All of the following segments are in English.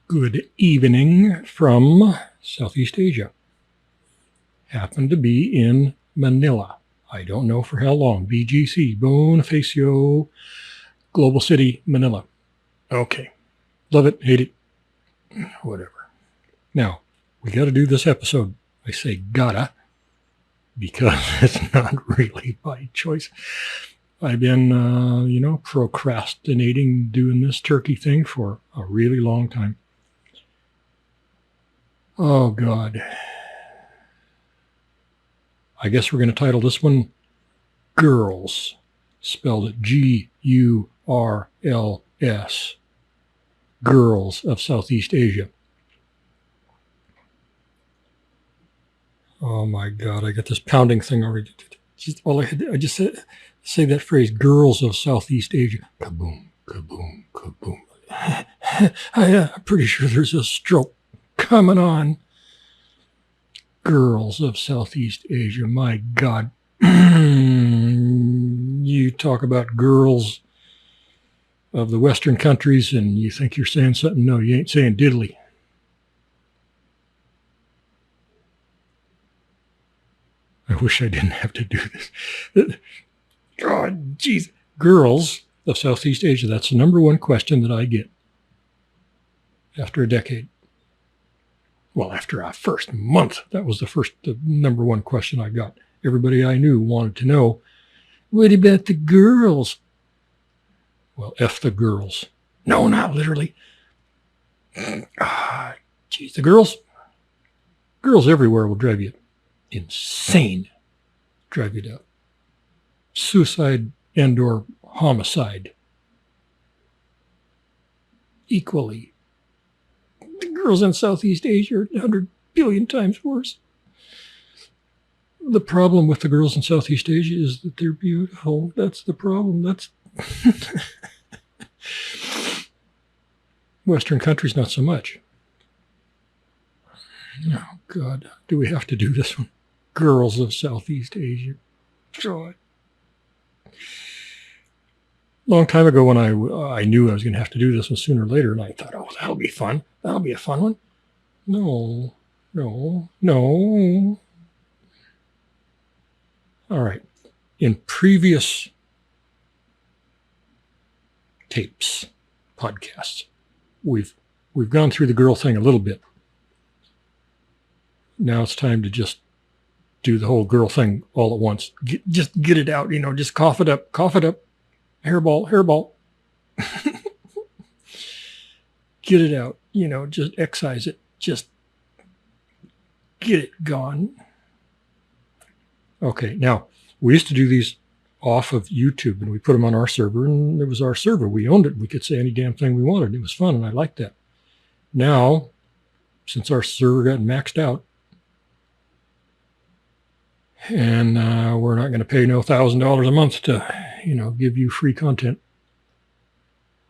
Good evening from Southeast Asia. Happened to be in Manila. I don't know for how long. BGC, Bonifacio, Global City, Manila. Okay. Love it, hate it, whatever. Now, we got to do this episode. I say gotta because it's not really by choice. I've been, procrastinating doing this turkey thing for a really long time. Oh, God. I guess we're going to title this one Girls, spelled G-U-R-L-S. Girls of Southeast Asia. Oh, my God. I got this pounding thing already. I just say that phrase, girls of Southeast Asia. Kaboom, kaboom, kaboom. I'm pretty sure there's a stroke coming on. Girls of Southeast Asia. My God. You talk about girls of the Western countries and you think you're saying something. No, you ain't saying diddly. I wish I didn't have to do this. God, jeez. Girls of Southeast Asia. That's the number one question that I get after a decade. Well, after our first month, that was the number one question I got. Everybody I knew wanted to know, what about the girls? Well, F the girls. No, not literally. Geez, the girls everywhere will drive you insane. Drive you to suicide and or homicide. Equally. The girls in Southeast Asia are 100 billion times worse. The problem with the girls in Southeast Asia is that they're beautiful. That's the problem. That's Western countries, not so much. Oh, God. Do we have to do this one? Girls of Southeast Asia. God. Long time ago when I knew I was going to have to do this one sooner or later, and I thought, oh, that'll be fun. That'll be a fun one. No. All right. In previous tapes, podcasts, we've gone through the girl thing a little bit. Now it's time to just do the whole girl thing all at once. Just get it out, just cough it up. Hairball. Get it out, just excise it. Just get it gone. Okay, now, we used to do these off of YouTube, and we put them on our server, and it was our server. We owned it. We could say any damn thing we wanted. It was fun, and I liked that. Now, since our server got maxed out, and we're not going to pay no $1,000 a month to, give you free content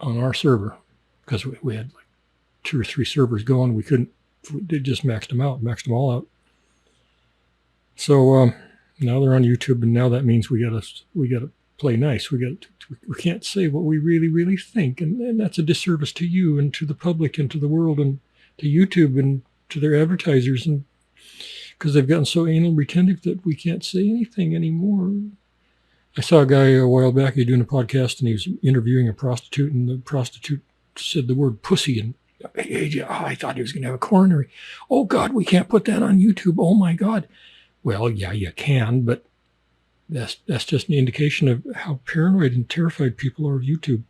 on our server, because we had like 2 or 3 servers going. They just maxed them all out. So now they're on YouTube, and now that means we gotta play nice. We can't say what we really, really think, and that's a disservice to you and to the public and to the world and to YouTube and to their advertisers, and because they've gotten so anal retentive that we can't say anything anymore. I saw a guy a while back, he was doing a podcast, and he was interviewing a prostitute, and the prostitute said the word pussy, and I thought he was going to have a coronary. Oh, God, we can't put that on YouTube. Oh, my God. Well, yeah, you can, but that's just an indication of how paranoid and terrified people are of YouTube.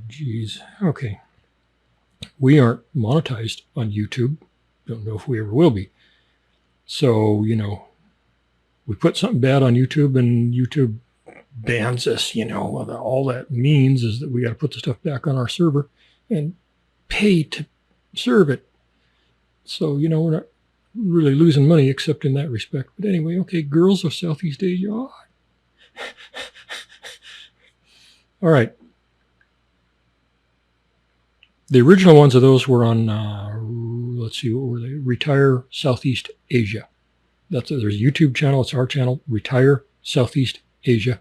Geez. Okay. We aren't monetized on YouTube. Don't know if we ever will be. So, we put something bad on YouTube and YouTube bans us, all that means is that we got to put the stuff back on our server and pay to serve it. So, we're not really losing money except in that respect. But anyway, okay, girls of Southeast Asia. Oh. All right. The original ones of those were on, let's see, what were they? Retire Southeast Asia. There's a YouTube channel. It's our channel, Retire Southeast Asia.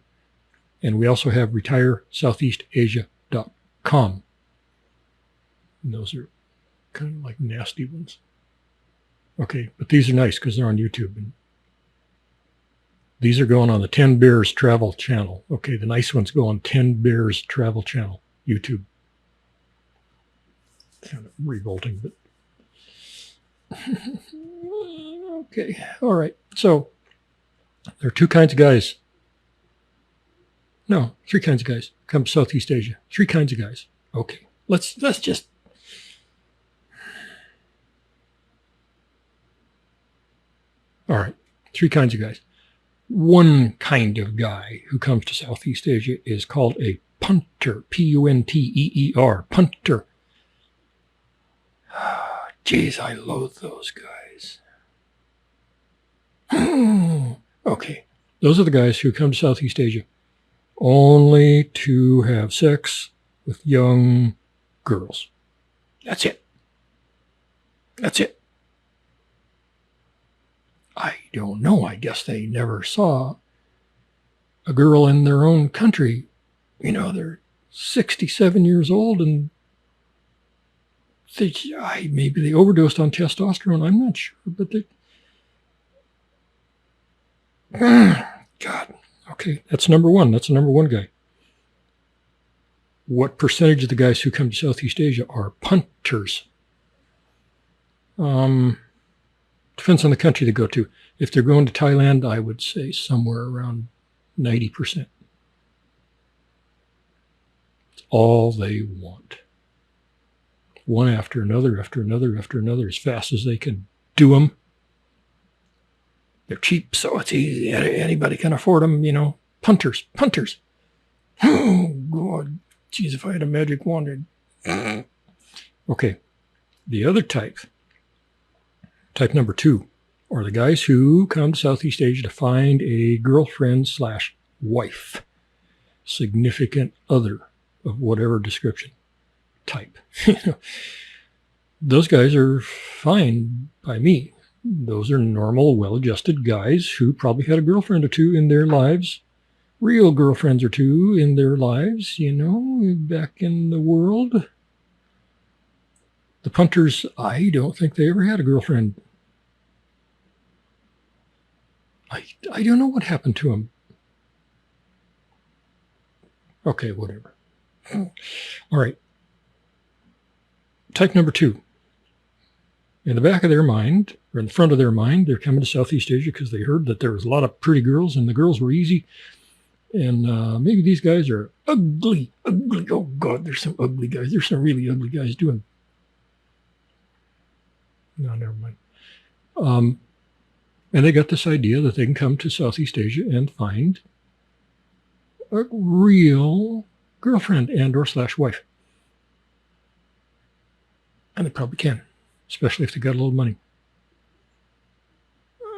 And we also have retiresoutheastasia.com. And those are kind of like nasty ones. Okay, but these are nice because they're on YouTube. And these are going on the 10 Bears Travel Channel. Okay, the nice ones go on 10 Bears Travel Channel, YouTube. Kind of revolting, but okay, all right. So there are two kinds of guys. No, three kinds of guys come to Southeast Asia. Three kinds of guys. Okay, let's just. All right, three kinds of guys. One kind of guy who comes to Southeast Asia is called a punter, Punteer, punter. Jeez, I loathe those guys. Okay, those are the guys who come to Southeast Asia only to have sex with young girls. That's it. That's it. I don't know. I guess they never saw a girl in their own country. You know, they're 67 years old and maybe they overdosed on testosterone. I'm not sure, but they. God. Okay, that's number one. That's the number one guy. What percentage of the guys who come to Southeast Asia are punters? Depends on the country they go to. If they're going to Thailand, I would say somewhere around 90%. It's all they want. One after another, after another, after another, as fast as they can do them. They're cheap, so it's easy. Anybody can afford them, you know. Punters. Oh, God. Geez, if I had a magic wand. Okay. The other type number two, are the guys who come to Southeast Asia to find a girlfriend/wife, significant other of whatever description type. Those guys are fine by me. Those are normal, well-adjusted guys who probably had a girlfriend or two in their lives, real girlfriends or two in their lives, you know, back in the world. The punters, I don't think they ever had a girlfriend. I don't know what happened to them. Okay, whatever. All right. Type number two. In the back of their mind, or in the front of their mind, they're coming to Southeast Asia because they heard that there was a lot of pretty girls and the girls were easy. And maybe these guys are ugly. Oh, God, there's some ugly guys. There's some really ugly guys doing. No, never mind. And they got this idea that they can come to Southeast Asia and find a real girlfriend and or /wife. And they probably can, especially if they got a little money.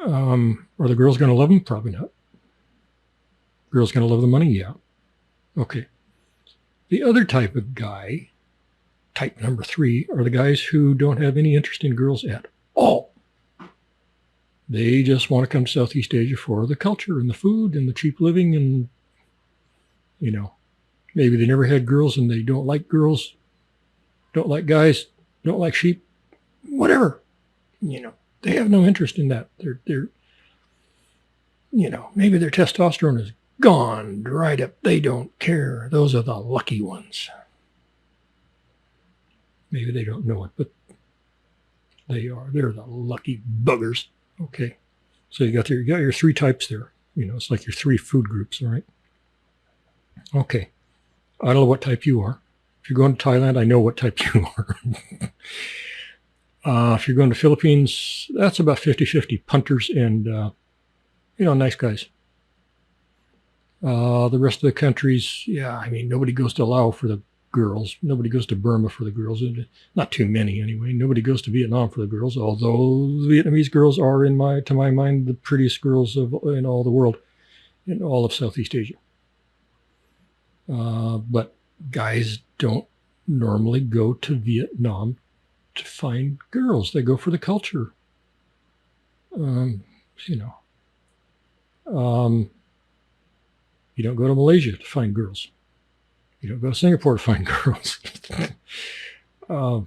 Are the girls going to love them? Probably not. Girls going to love the money? Yeah. Okay. The other type of guy, type number three, are the guys who don't have any interest in girls at all. They just want to come to Southeast Asia for the culture and the food and the cheap living and, you know, maybe they never had girls and they don't like girls, don't like guys, don't like sheep, whatever. You know, they have no interest in that. They're you know, maybe their testosterone is gone, dried up. They don't care. Those are the lucky ones. Maybe they don't know it, but they're the lucky buggers. Okay. So you got your three types there. You know, it's like your three food groups, all right? Okay. I don't know what type you are. If you're going to Thailand, I know what type you are. If you're going to Philippines, that's about 50-50 punters and, you know, nice guys. The rest of the countries, yeah, I mean, nobody goes to Laos for the girls. Nobody goes to Burma for the girls. Not too many anyway. Nobody goes to Vietnam for the girls, although the Vietnamese girls are, to my mind, the prettiest girls in all the world, in all of Southeast Asia. But guys don't normally go to Vietnam to find girls. They go for the culture. You know. You don't go to Malaysia to find girls. You don't go to Singapore to find girls. A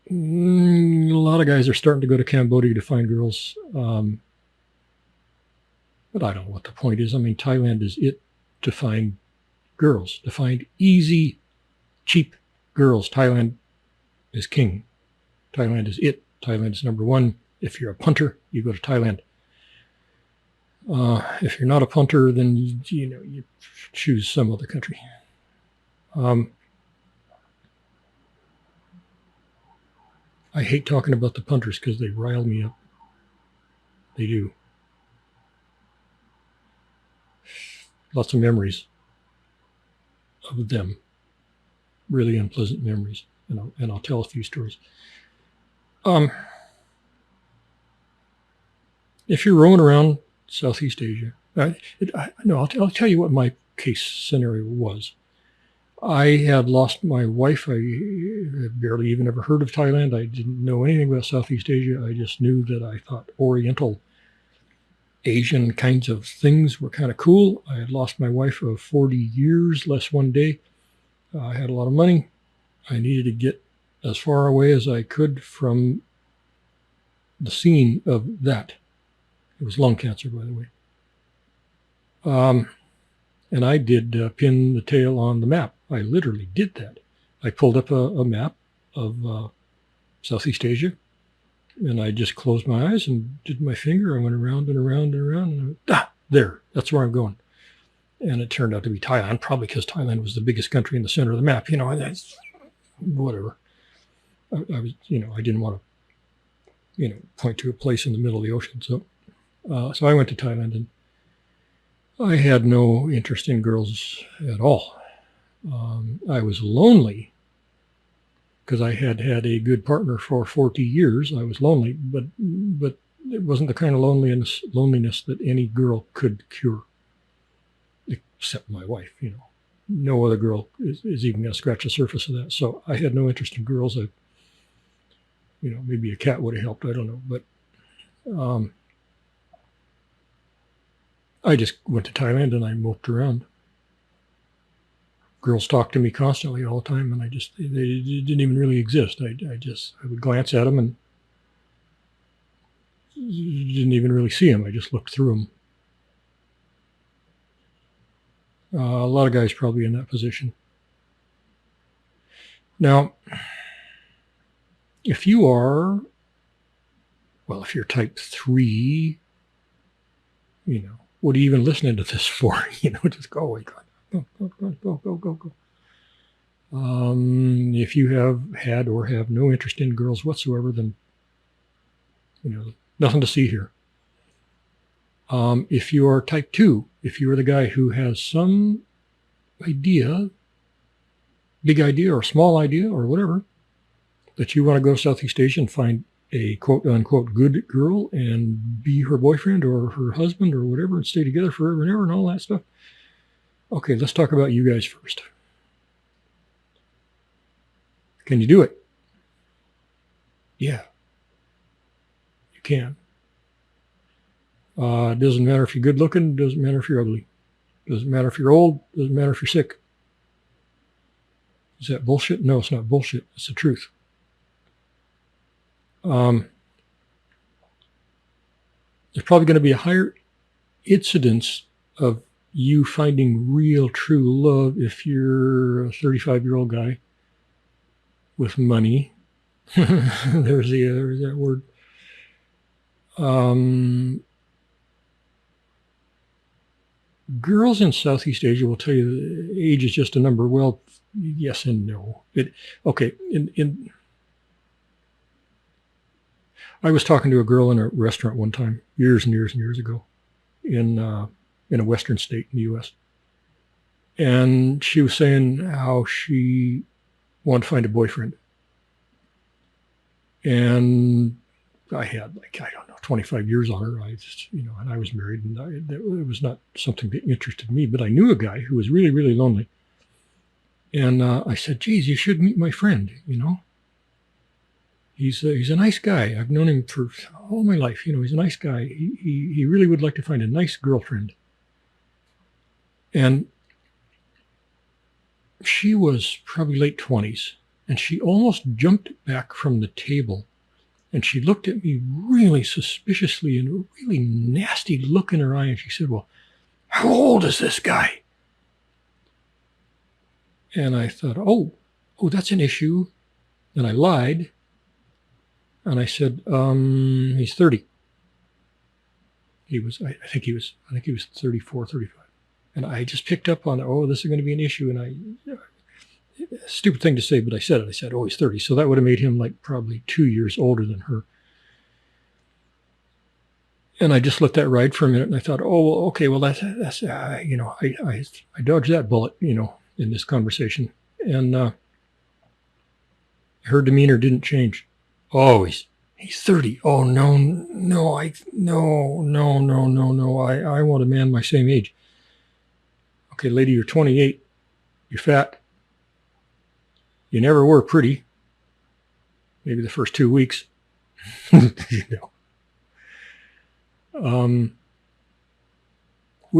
lot of guys are starting to go to Cambodia to find girls. But I don't know what the point is. I mean, Thailand is it to find girls, to find easy, cheap girls. Thailand is king. Thailand is it. Thailand is number one. If you're a punter, you go to Thailand. If you're not a punter, then you choose some other country. I hate talking about the punters because they rile me up. They do. Lots of memories of them. Really unpleasant memories. And I'll tell a few stories. If you're roaming around Southeast Asia, I'll tell you what my case scenario was. I had lost my wife. I had barely even ever heard of Thailand. I didn't know anything about Southeast Asia. I just knew that I thought Oriental Asian kinds of things were kind of cool. I had lost my wife of 40 years, less one day. I had a lot of money. I needed to get as far away as I could from the scene of that. It was lung cancer, by the way. And I did pin the tail on the map. I literally did that. I pulled up a map of Southeast Asia, and I just closed my eyes and did my finger. I went around and around and around, and there, that's where I'm going. And it turned out to be Thailand, probably because Thailand was the biggest country in the center of the map. And that's whatever. I was, I didn't want to, point to a place in the middle of the ocean. So I went to Thailand, and I had no interest in girls at all. I was lonely because I had had a good partner for 40 years. I was lonely, but it wasn't the kind of loneliness that any girl could cure, except my wife. No other girl is even going to scratch the surface of that. So I had no interest in girls. Maybe a cat would have helped. I don't know, but I just went to Thailand and I moped around. Girls talked to me constantly all the time, and they didn't even really exist. I would glance at them and didn't even really see them. I just looked through them. A lot of guys probably in that position. Now, if you're type 3, what are you even listening to this for? Just go away, God. Go. If you have had or have no interest in girls whatsoever, then, nothing to see here. If you are type 2, if you are the guy who has some idea, big idea or small idea or whatever, that you want to go to Southeast Asia and find a quote unquote good girl and be her boyfriend or her husband or whatever and stay together forever and ever and all that stuff. Okay, let's talk about you guys first. Can you do it? Yeah, you can. It doesn't matter if you're good looking, doesn't matter if you're ugly, doesn't matter if you're old, doesn't matter if you're sick. Is that bullshit? No, it's not bullshit. It's the truth. There's probably going to be a higher incidence of you finding real, true love if you're a 35-year-old guy with money. there's that word. Girls in Southeast Asia will tell you that age is just a number. Well, yes and no. I was talking to a girl in a restaurant one time, years and years and years ago, in a western state in the U.S. And she was saying how she wanted to find a boyfriend. And I had 25 years on her. And I was married, and it was not something that interested me. But I knew a guy who was really, really lonely. And I said, geez, you should meet my friend, He's a nice guy. I've known him for all my life. He's a nice guy. He really would like to find a nice girlfriend. And she was probably late 20s. And she almost jumped back from the table, and she looked at me really suspiciously and a really nasty look in her eye, and she said, well, how old is this guy? And I thought, oh, that's an issue. And I lied. And I said, he's 30. I think he was 34, 35. And I just picked up on, this is going to be an issue. And stupid thing to say, but I said it. I said, he's 30. So that would have made him like probably 2 years older than her. And I just let that ride for a minute. And I thought, okay, well, that's I dodged that bullet, in this conversation. And her demeanor didn't change. Oh, he's 30. Oh, no. I want a man my same age. Okay, lady, you're 28. You're fat. You never were pretty. Maybe the first 2 weeks. We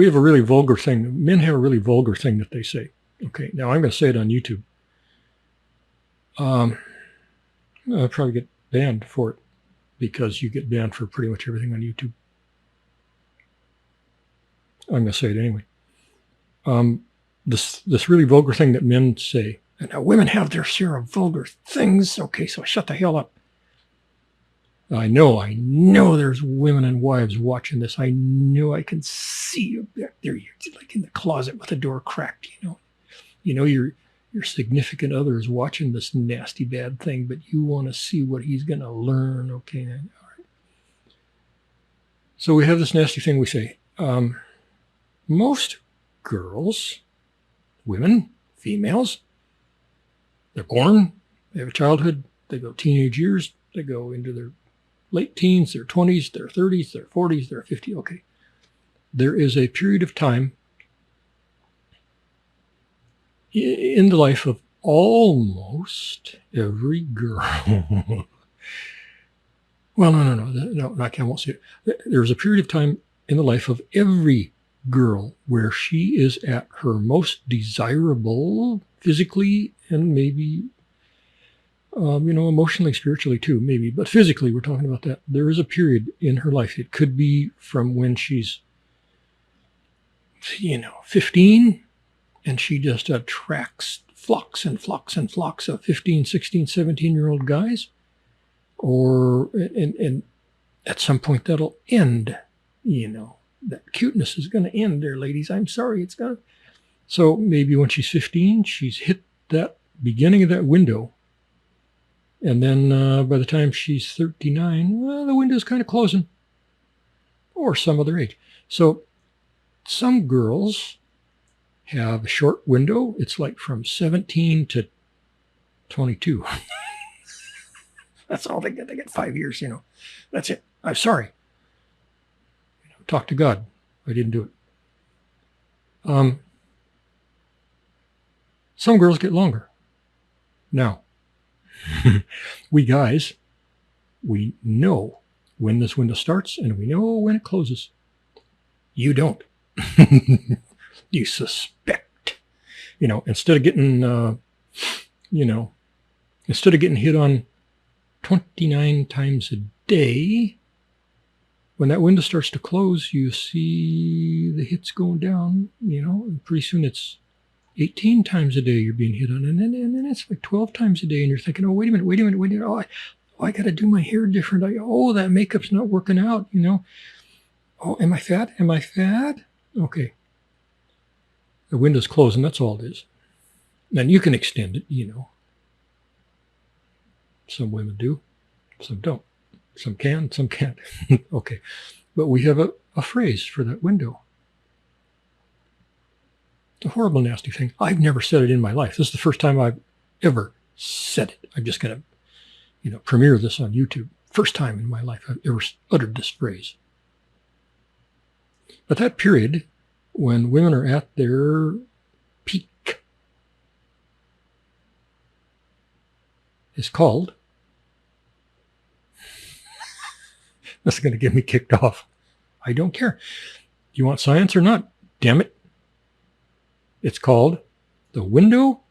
have a really vulgar thing. Men have a really vulgar thing that they say. Okay, now I'm going to say it on YouTube. I'll probably get banned for it because you get banned for pretty much everything on YouTube. I'm going to say it anyway. This really vulgar thing that men say. And now women have their share of vulgar things. Okay, so shut the hell up. I know there's women and wives watching this. I know I can see you back there. You're like in the closet with the door cracked, your significant other is watching this nasty bad thing, but you want to see what he's going to learn. Okay, all right. So we have this nasty thing we say. Most girls, women, females, they're born, they have a childhood, they go teenage years, they go into their late teens, their 20s, their 30s, their 40s, their 50s. Okay. There is a period of time in the life of almost every girl. Well, no, I won't say it. There's a period of time in the life of every girl where she is at her most desirable physically and maybe, emotionally, spiritually too, maybe, but physically we're talking about that. There is a period in her life. It could be from when she's, 15 and she just attracts flocks and flocks and flocks of 15, 16, 17-year-old guys. And at some point that'll end, that cuteness is going to end there, ladies. I'm sorry, it's going to. So maybe when she's 15, she's hit that beginning of that window. And then by the time she's 39, the window's kind of closing. Or some other age. So some girls have a short window. It's like from 17 to 22. That's all they get. They get 5 years, That's it. I'm sorry. Talk to God. I didn't do it. Some girls get longer. Now, we guys, we know when this window starts and we know when it closes. You don't. You suspect. Instead of getting, hit on 29 times a day, when that window starts to close, you see the hits going down, and pretty soon it's 18 times a day you're being hit on, and then it's like 12 times a day, and you're thinking, wait a minute, oh, I got to do my hair different. That makeup's not working out, Oh, am I fat? Okay. The window's closing, that's all it is. And you can extend it, Some women do, some don't. Some can, some can't. Okay. But we have a phrase for that window. It's a horrible, nasty thing. I've never said it in my life. This is the first time I've ever said it. I'm just going to, premiere this on YouTube. First time in my life I've ever uttered this phrase. But that period when women are at their peak is called, this is going to get me kicked off. I don't care. You want science or not? Damn it. It's called the window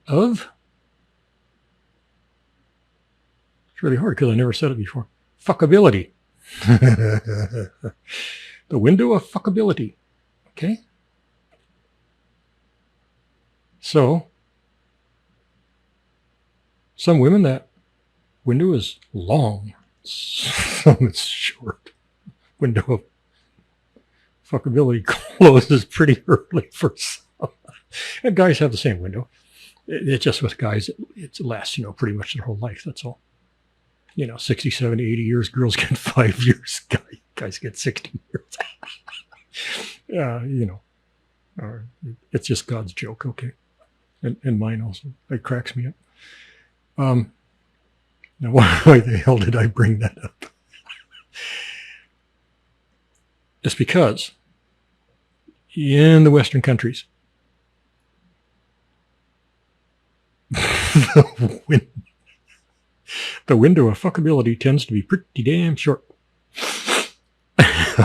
of It's really hard because I never said it before. Fuckability. The window of fuckability. Okay? So, some women, that window is long. Some it's short. Window of fuckability closes pretty early for some. And guys have the same window. It's just with guys, it lasts, pretty much their whole life. That's all. 60, 70, 80 years. Girls get 5 years. Guys get 60 years. It's just God's joke, okay? And mine also. It cracks me up. Now, why the hell did I bring that up? It's because in the Western countries, the window of fuckability tends to be pretty damn short.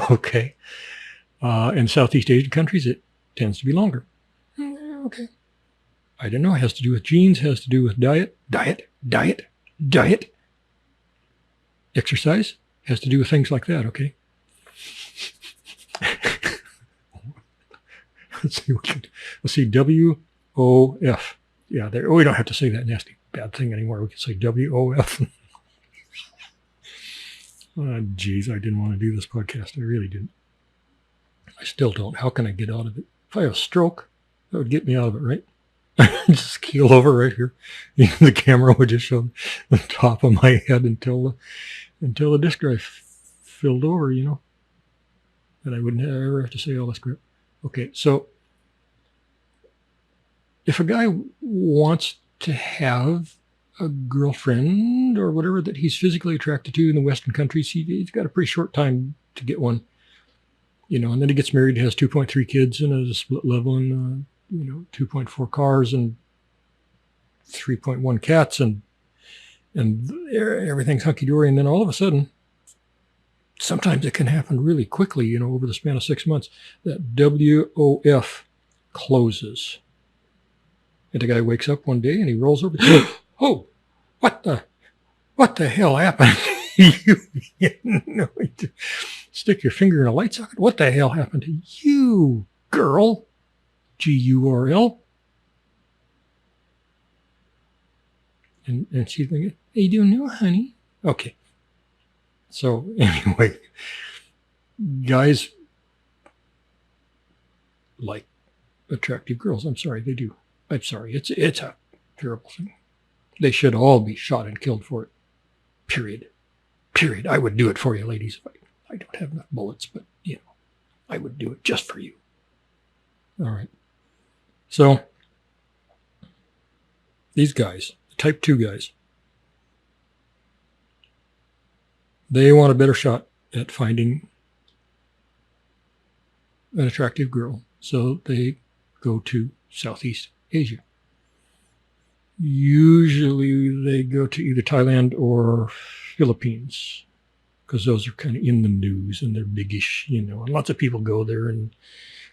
Okay. In Southeast Asian countries, it tends to be longer. Okay. I don't know. It has to do with genes, has to do with diet. Exercise has to do with things like that, okay? Let's see, W-O-F. Yeah, we don't have to say that nasty bad thing anymore. We can say W-O-F. Geez, I didn't want to do this podcast. I really didn't. I still don't. How can I get out of it? If I have a stroke, that would get me out of it, right? Just keel over right here. The camera would just show the top of my head until the disk drive filled over, and I wouldn't ever have to say all this crap. Okay, so if a guy wants to have a girlfriend or whatever that he's physically attracted to in the Western countries, he's got a pretty short time to get one, and then he gets married, has 2.3 kids and a split level and 2.4 cars and 3.1 cats and everything's hunky-dory. And then all of a sudden, sometimes it can happen really quickly, over the span of 6 months, that WOF closes. And the guy wakes up one day and he rolls over. Oh, what the hell happened? Stick your finger in a light socket. What the hell happened to you, girl? G-U-R-L. And she's thinking, I don't know, honey. Okay. So anyway, guys like attractive girls. I'm sorry, they do. I'm sorry. It's a terrible thing. They should all be shot and killed for it. Period. I would do it for you, ladies. I don't have enough bullets, but I would do it just for you. All right. So these guys, the type 2 guys, they want a better shot at finding an attractive girl. So they go to Southeast Asia. Usually they go to either Thailand or Philippines because those are kind of in the news and they're biggish, and lots of people go there and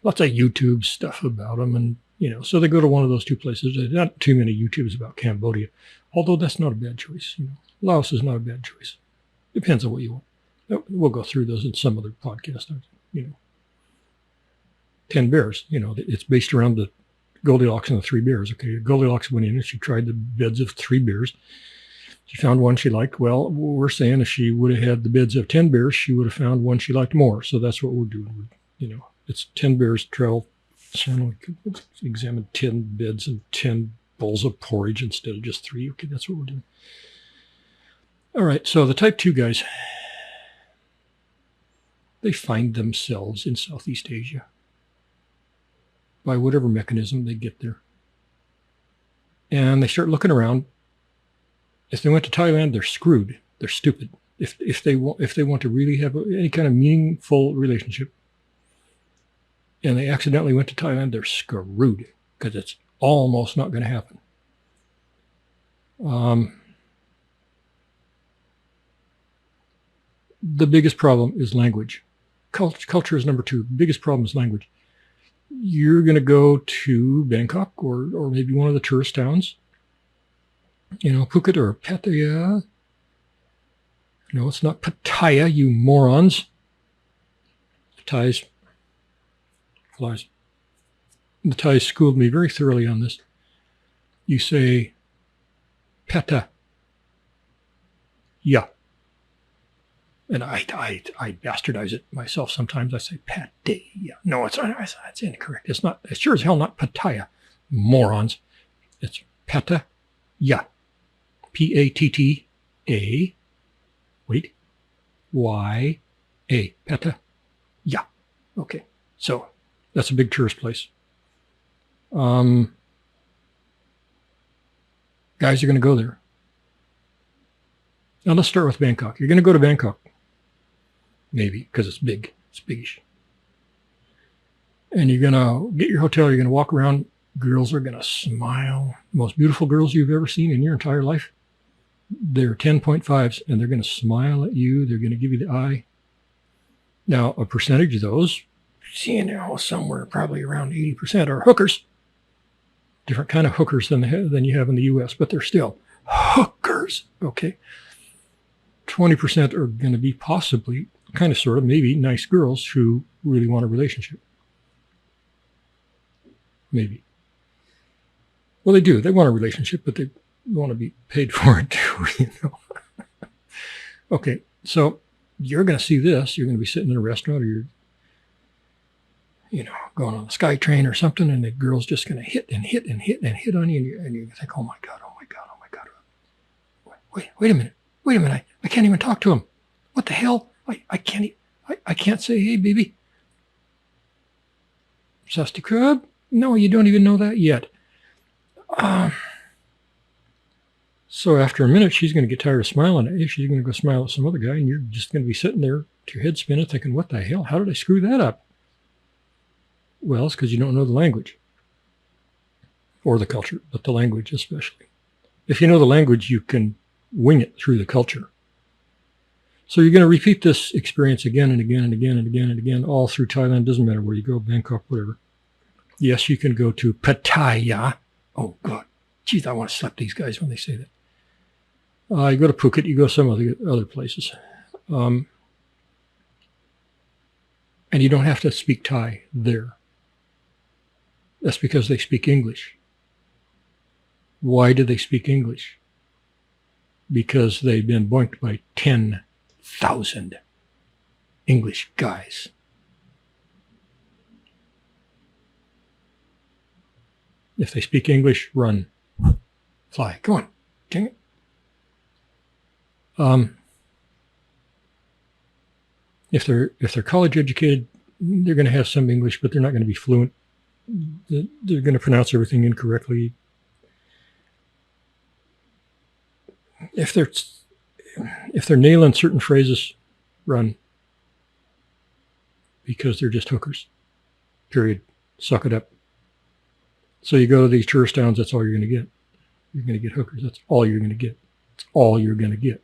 lots of YouTube stuff about them. And, so they go to one of those two places. There's not too many YouTubes about Cambodia, although that's not a bad choice. Laos is not a bad choice. Depends on what you want. We'll go through those in some other podcast. 10 Bears, it's based around the Goldilocks and the 3 bears. Okay, Goldilocks went in and she tried the beds of 3 bears. She found one she liked. Well, we're saying if she would have had the beds of 10 bears, she would have found one she liked more. So that's what we're doing. It's 10 bears travel. So let's examine 10 beds and 10 bowls of porridge instead of just 3. Okay, that's what we're doing. All right, so the type 2 guys, they find themselves in Southeast Asia by whatever mechanism they get there. And they start looking around. If they went to Thailand, they're screwed. They're stupid. If they want to really have any kind of meaningful relationship, and they accidentally went to Thailand, they're screwed because it's almost not going to happen. The biggest problem is language. Culture is number 2. Biggest problem is language. You're going to go to Bangkok or maybe one of the tourist towns, Phuket or Pattaya, No, it's not Pattaya, you morons. The Thais, flies. The Thais schooled me very thoroughly on this. You say Peta. Yeah. And I bastardize it myself sometimes. I say Pattaya. No, it's incorrect. It's not. It's sure as hell not Pattaya, morons. It's Pattaya. Patta. Wait. Y-A. Pattaya. Okay. So that's a big tourist place. Guys are going to go there. Now let's start with Bangkok. You're going to go to Bangkok. Maybe, because it's big. It's biggish. And you're going to get your hotel. You're going to walk around. Girls are going to smile. The most beautiful girls you've ever seen in your entire life. They're 10.5s, and they're going to smile at you. They're going to give you the eye. Now, a percentage of those, somewhere probably around 80% are hookers. Different kind of hookers than you have in the U.S., but they're still hookers. Okay. 20% are going to be possibly, kind of, sort of, maybe nice girls who really want a relationship. Maybe. Well, they do. They want a relationship, but they want to be paid for it too, Okay, so you're going to see this. You're going to be sitting in a restaurant, or you're, going on a sky train or something, and the girl's just going to hit and hit and hit and hit on you, and you think, oh my God. Wait a minute. I can't even talk to him. What the hell? I can't say, hey, baby. Sasti Krab? No, you don't even know that yet. So after a minute, she's going to get tired of smiling at you. She's going to go smile at some other guy, and you're just going to be sitting there with your head spinning, thinking, what the hell? How did I screw that up? Well, it's because you don't know the language or the culture, but the language especially. If you know the language, you can wing it through the culture. So you're going to repeat this experience again and again and again and again and again, all through Thailand. Doesn't matter where you go, Bangkok, whatever. Yes, you can go to Pattaya. Oh, God. Geez, I want to slap these guys when they say that. You go to Phuket, you go to some other places. And you don't have to speak Thai there. That's because they speak English. Why do they speak English? Because they've been boinked by 10,000 English guys. If they speak English, run, fly. Go on, dang it. If they're college educated, they're going to have some English, but they're not going to be fluent. They're going to pronounce everything incorrectly. If they're nailing certain phrases, run. Because they're just hookers. Period. Suck it up. So you go to these tourist towns, that's all you're going to get. You're going to get hookers. That's all you're going to get. That's all you're going to get.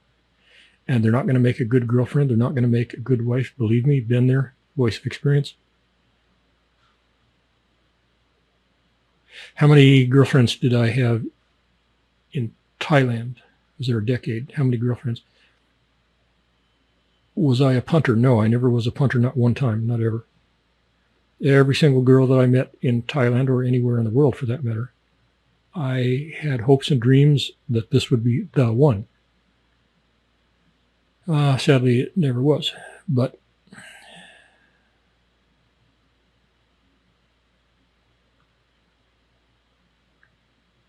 And they're not going to make a good girlfriend. They're not going to make a good wife. Believe me, been there. Voice of experience. How many girlfriends did I have in Thailand? Was there a decade? How many girlfriends? Was I a punter? No, I never was a punter, not one time, not ever. Every single girl that I met in Thailand, or anywhere in the world for that matter, I had hopes and dreams that this would be the one. Sadly, it never was. But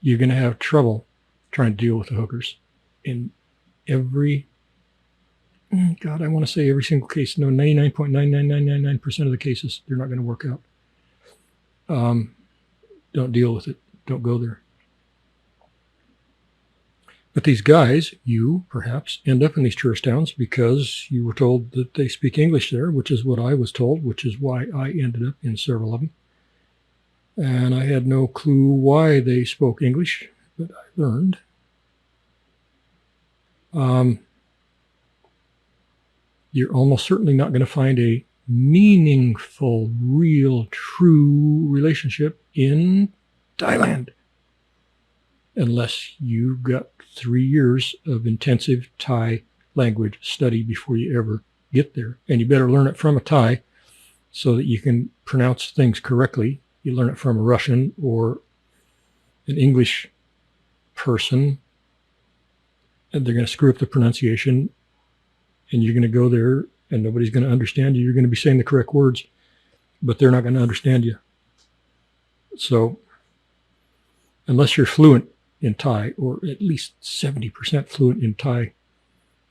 you're going to have trouble trying to deal with the hookers in every, God, I want to say every single case. No, 99.99999% of the cases, they're not going to work out. Don't deal with it. Don't go there. But these guys, you perhaps end up in these tourist towns because you were told that they speak English there, which is what I was told, which is why I ended up in several of them. And I had no clue why they spoke English, but I learned. You're almost certainly not going to find a meaningful, real, true relationship in Thailand unless you got 3 years of intensive Thai language study before you ever get there. And you better learn it from a Thai so that you can pronounce things correctly. You learn it from a Russian or an English person, and they're going to screw up the pronunciation, and you're going to go there and nobody's going to understand you. You're going to be saying the correct words, but they're not going to understand you. So unless you're fluent in Thai, or at least 70% fluent in Thai,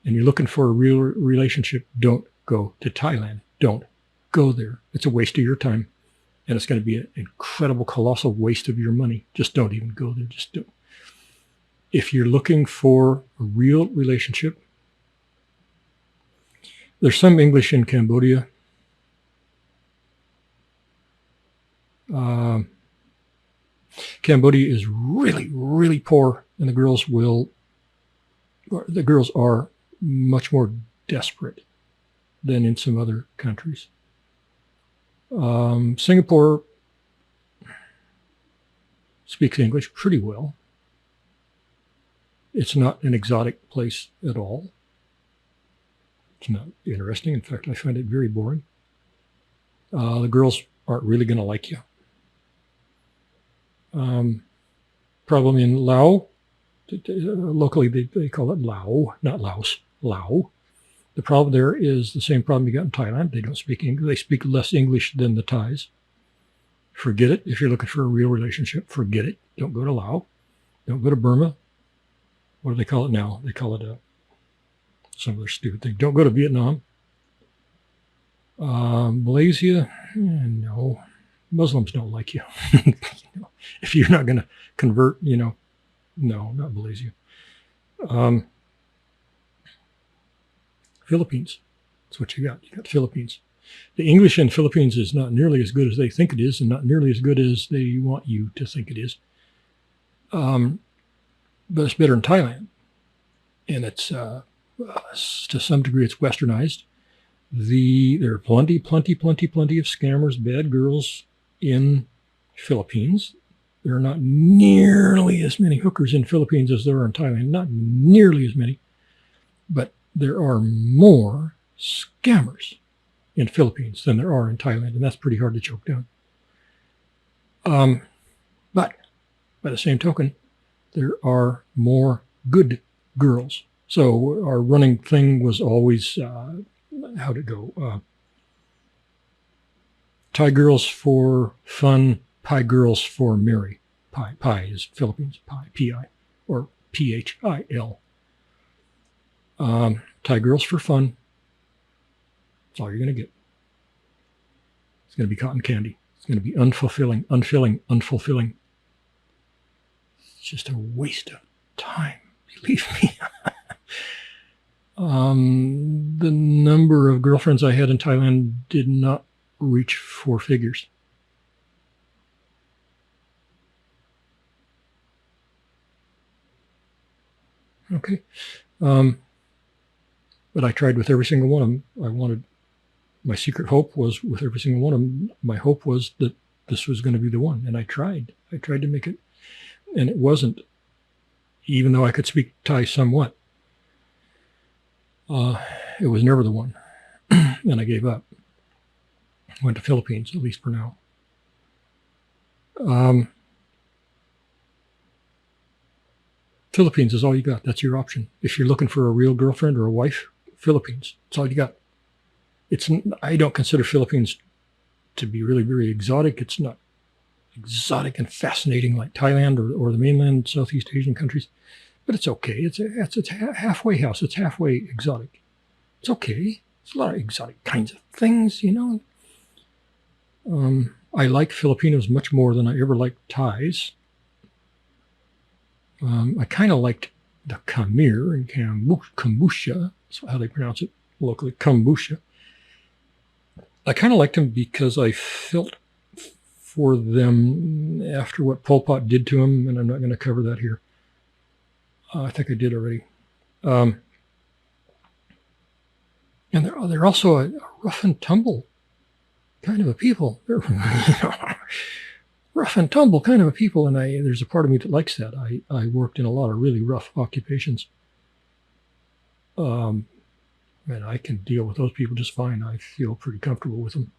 and you're looking for a real relationship, don't go to Thailand. Don't go there. It's a waste of your time, and it's going to be an incredible, colossal waste of your money. Just don't even go there. Just don't. If you're looking for a real relationship, there's some English in Cambodia. Cambodia is really, really poor, and the girls are much more desperate than in some other countries. Singapore speaks English pretty well. It's not an exotic place at all. It's not interesting. In fact, I find it very boring. The girls aren't really going to like you. Problem in Laos, locally they call it Lao, not Laos, Lao. The problem there is the same problem you got in Thailand. They don't speak English. They speak less English than the Thais. Forget it. If you're looking for a real relationship, forget it. Don't go to Laos. Don't go to Burma. What do they call it now? They call it some other stupid thing. Don't go to Vietnam. Malaysia, no. Muslims don't like you. If you're not going to convert, no, not Malaysia. Philippines, that's what you got. You got Philippines. The English in Philippines is not nearly as good as they think it is, and not nearly as good as they want you to think it is. But it's better in Thailand, and it's to some degree it's westernized. There are plenty of scammers, bad girls in Philippines. There are not nearly as many hookers in Philippines as there are in Thailand. Not nearly as many, but there are more scammers in Philippines than there are in Thailand, and that's pretty hard to choke down. But by the same token, there are more good girls. So our running thing was always, how'd it go? Thai girls for fun, Pi girls for marry. Pi is Philippines, Pi, P-I, or P-H-I-L. Thai girls for fun. That's all you're going to get. It's going to be cotton candy. It's going to be unfulfilling. It's just a waste of time, believe me. The number of girlfriends I had in Thailand did not reach 4 figures. Okay. But I tried with every single one of them. My secret hope was with every single one of them, my hope was that this was going to be the one. And I tried to make it, and it wasn't, even though I could speak Thai somewhat. It was never the one. And I gave up. Went to Philippines, at least for now. Philippines is all you got. That's your option. If you're looking for a real girlfriend or a wife, Philippines. That's all you got. I don't consider Philippines to be really very exotic. It's not exotic and fascinating like Thailand or the mainland Southeast Asian countries, but it's okay. It's a halfway house. It's halfway exotic. It's okay. It's a lot of exotic kinds of things, I like Filipinos much more than I ever liked Thais. I kind of liked the Khmer and Kombucha. That's how they pronounce it locally, Kombucha. I kind of liked them because I felt for them after what Pol Pot did to them, and I'm not going to cover that here. I think I did already. And they're also a rough and tumble kind of a people. They're rough and tumble kind of a people, and there's a part of me that likes that. I worked in a lot of really rough occupations. And I can deal with those people just fine. I feel pretty comfortable with them.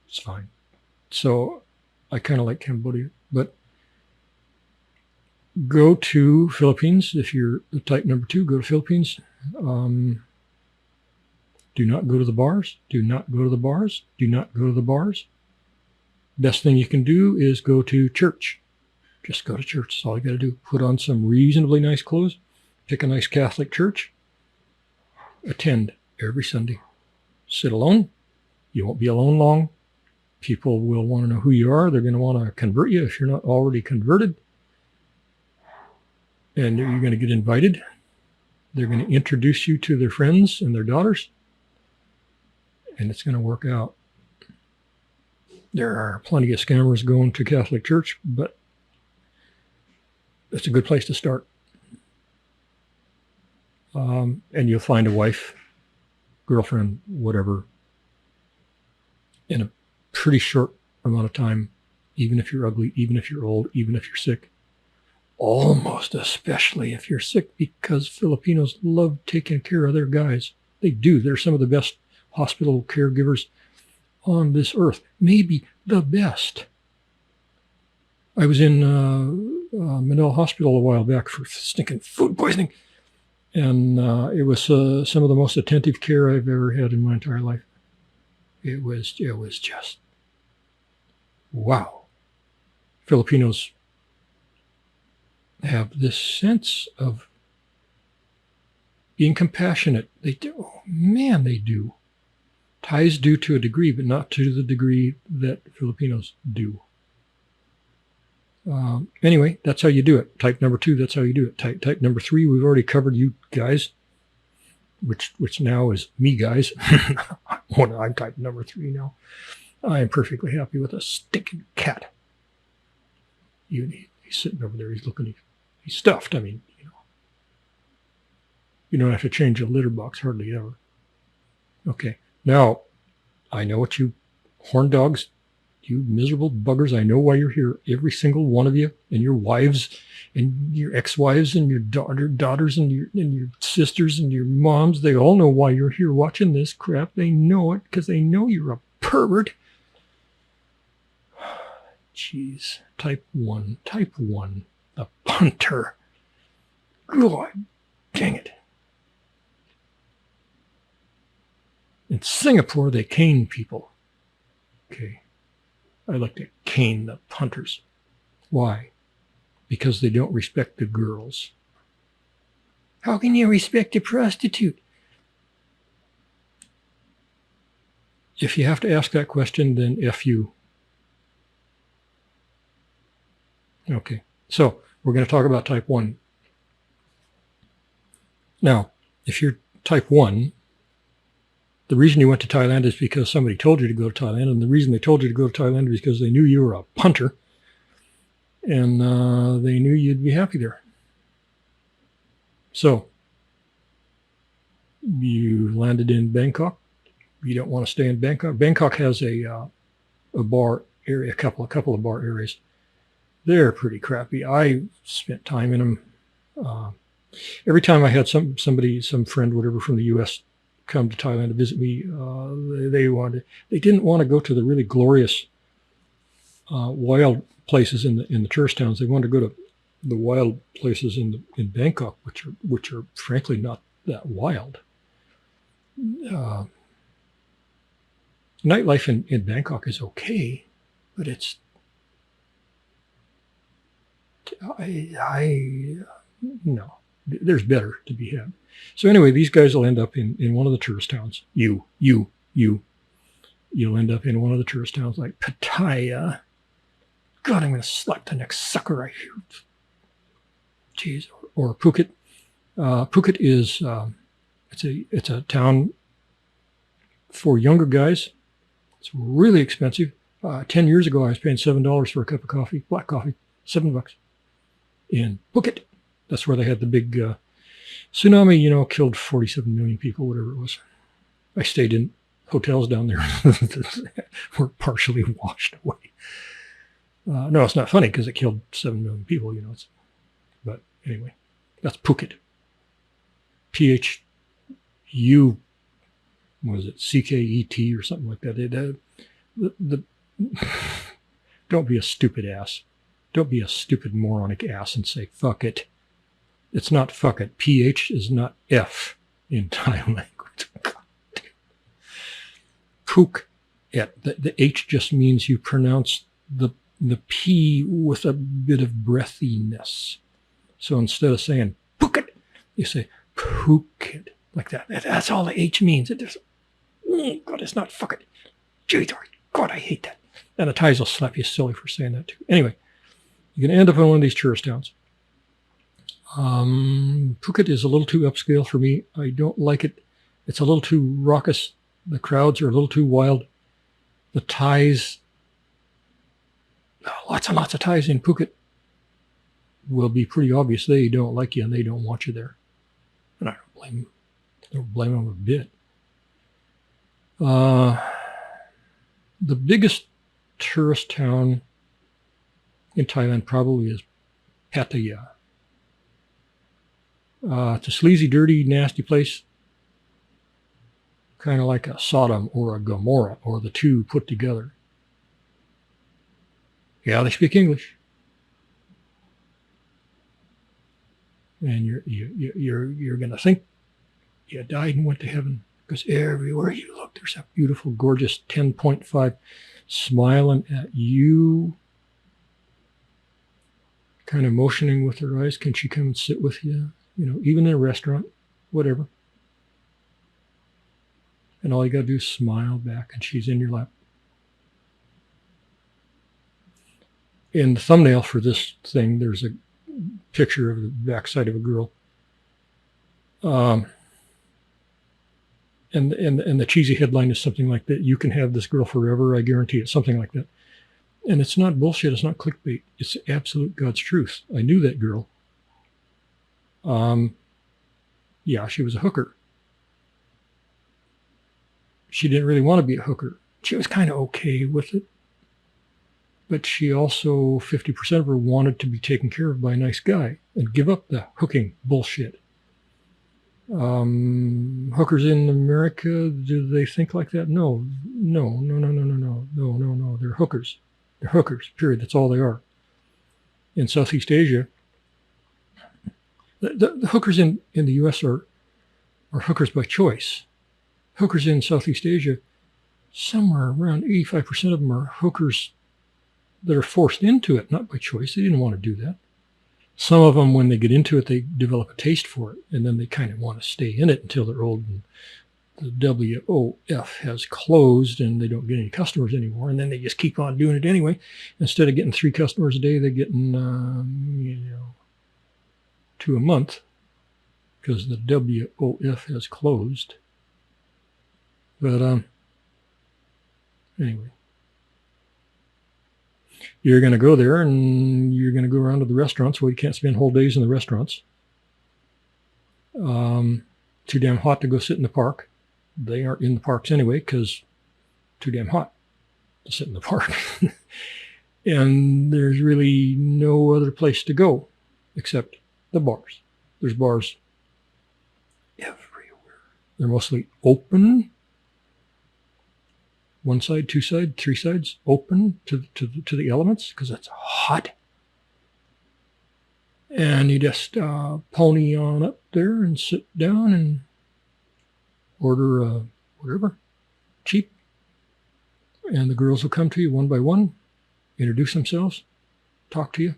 It's fine. So I kind of like Cambodia, but go to Philippines. If you're the type number 2, go to Philippines. Do not go to the bars. Do not go to the bars. Do not go to the bars. Best thing you can do is go to church. Just go to church. That's all you got to do. Put on some reasonably nice clothes. Pick a nice Catholic church. Attend every Sunday. Sit alone. You won't be alone long. People will want to know who you are. They're going to want to convert you if you're not already converted. And you're going to get invited. They're going to introduce you to their friends and their daughters. And it's going to work out. There are plenty of scammers going to Catholic Church, but it's a good place to start. And you'll find a wife, girlfriend, whatever, in a pretty short amount of time, even if you're ugly, even if you're old, even if you're sick. Almost especially if you're sick, because Filipinos love taking care of their guys. They do. They're some of the best hospital caregivers on this earth. Maybe the best. I was in Manila Hospital a while back for stinking food poisoning. And it was some of the most attentive care I've ever had in my entire life. It was just, wow. Filipinos have this sense of being compassionate. They do. Oh, man, they do. Thais do to a degree, but not to the degree that Filipinos do. Anyway, that's how you do it. Type number 2, that's how you do it. Type number 3, we've already covered you guys, which now is me guys. I'm type number 3 now. I am perfectly happy with a stinking cat. He's sitting over there. He's looking. He's stuffed. I mean, you don't have to change a litter box hardly ever. Okay. Now, I know what you horn dogs, you miserable buggers, I know why you're here. Every single one of you, and your wives, and your ex-wives, and your daughters, and your sisters, and your moms, they all know why you're here watching this crap. They know it because they know you're a pervert. Jeez. Type 1. The punter. God dang it. In Singapore, they cane people. Okay. I like to cane the punters. Why? Because they don't respect the girls. How can you respect a prostitute? If you have to ask that question, then F you. Okay. So we're going to talk about type 1. Now, if you're type 1, the reason you went to Thailand is because somebody told you to go to Thailand, and the reason they told you to go to Thailand is because they knew you were a punter, and they knew you'd be happy there. So you landed in Bangkok. You don't want to stay in Bangkok. Bangkok has a bar area, a couple of bar areas. They're pretty crappy. I spent time in them. Every time I had some friend, whatever, from the U.S. come to Thailand to visit me, they didn't want to go to the really glorious wild places in the tourist towns. They wanted to go to the wild places in Bangkok, which are frankly not that wild. Nightlife in Bangkok is okay, but it's no, there's better to be had. So anyway, these guys will end up in one of the tourist towns. You'll end up in one of the tourist towns like Pattaya. God, I'm going to slap the next sucker right here. Jeez, or Phuket. Phuket is it's a town for younger guys. It's really expensive. 10 years ago, I was paying $7 for a cup of coffee, black coffee, $7 in Phuket. That's where they had the big tsunami, killed 47 million people, whatever it was. I stayed in hotels down there that were partially washed away. No, it's not funny because it killed 7 million people, but anyway, that's Phuket. PHU, was it CKET or something like that? Don't be a stupid ass. Don't be a stupid moronic ass and say fuck it. It's not fuck it. PH is not F in Thai language. Phuket. The H just means you pronounce the P with a bit of breathiness. So instead of saying Phuket, you say Phuket, like that. That's all the H means. It just, God, it's not fuck it. Gee, God, I hate that. And the Thais will slap you silly for saying that too. Anyway, you're going to end up in one of these tourist towns. Phuket is a little too upscale for me. I don't like it. It's a little too raucous. The crowds are a little too wild. The Thais, lots and lots of Thais in Phuket will be pretty obvious. They don't like you and they don't want you there. And I don't blame them a bit. The biggest tourist town in Thailand probably is Pattaya. It's a sleazy, dirty, nasty place. Kind of like a Sodom or a Gomorrah, or the two put together. Yeah, they speak English. And you're going to think you died and went to heaven, because everywhere you look, there's a beautiful, gorgeous 10.5 smiling at you, kind of motioning with her eyes. Can she come and sit with you? You know, even in a restaurant, whatever. And all you got to do is smile back, and she's in your lap. In the thumbnail for this thing, there's a picture of the backside of a girl. And the cheesy headline is something like that. You can have this girl forever, I guarantee it. Something like that. And it's not bullshit. It's not clickbait. It's absolute God's truth. I knew that girl. Yeah, she was a hooker. She didn't really want to be a hooker. She was kind of okay with it. But she also, 50% of her wanted to be taken care of by a nice guy and give up the hooking bullshit. Hookers in America, do they think like that? No. They're hookers. They're hookers, period. That's all they are. In Southeast Asia, the hookers in the U.S. are hookers by choice. Hookers in Southeast Asia, somewhere around 85% of them are hookers that are forced into it, not by choice. They didn't want to do that. Some of them, when they get into it, they develop a taste for it, and then they kind of want to stay in it until they're old and the WOF has closed and they don't get any customers anymore, and then they just keep on doing it anyway. Instead of getting 3 customers a day, they're getting 2 a month because the WOF has closed. But anyway, you're going to go there and you're going to go around to the restaurants. Well, you can't spend whole days in the restaurants. Too damn hot to go sit in the park. They aren't in the parks anyway because too damn hot to sit in the park. And there's really no other place to go except the bars. There's bars everywhere. They're mostly open. 1 side, 2 side, 3 sides, open to the elements because it's hot. And you just pony on up there and sit down and order whatever, cheap. And the girls will come to you one by one, introduce themselves, talk to you.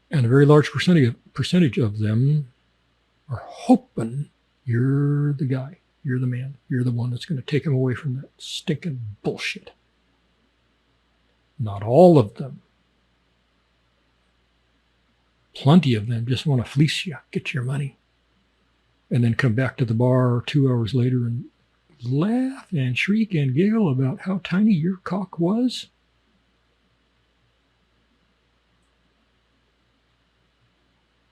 And a very large percentage of them are hoping you're the guy. You're the man. You're the one that's going to take them away from that stinking bullshit. Not all of them. Plenty of them just want to fleece you, get your money, and then come back to the bar 2 hours later and laugh and shriek and giggle about how tiny your cock was.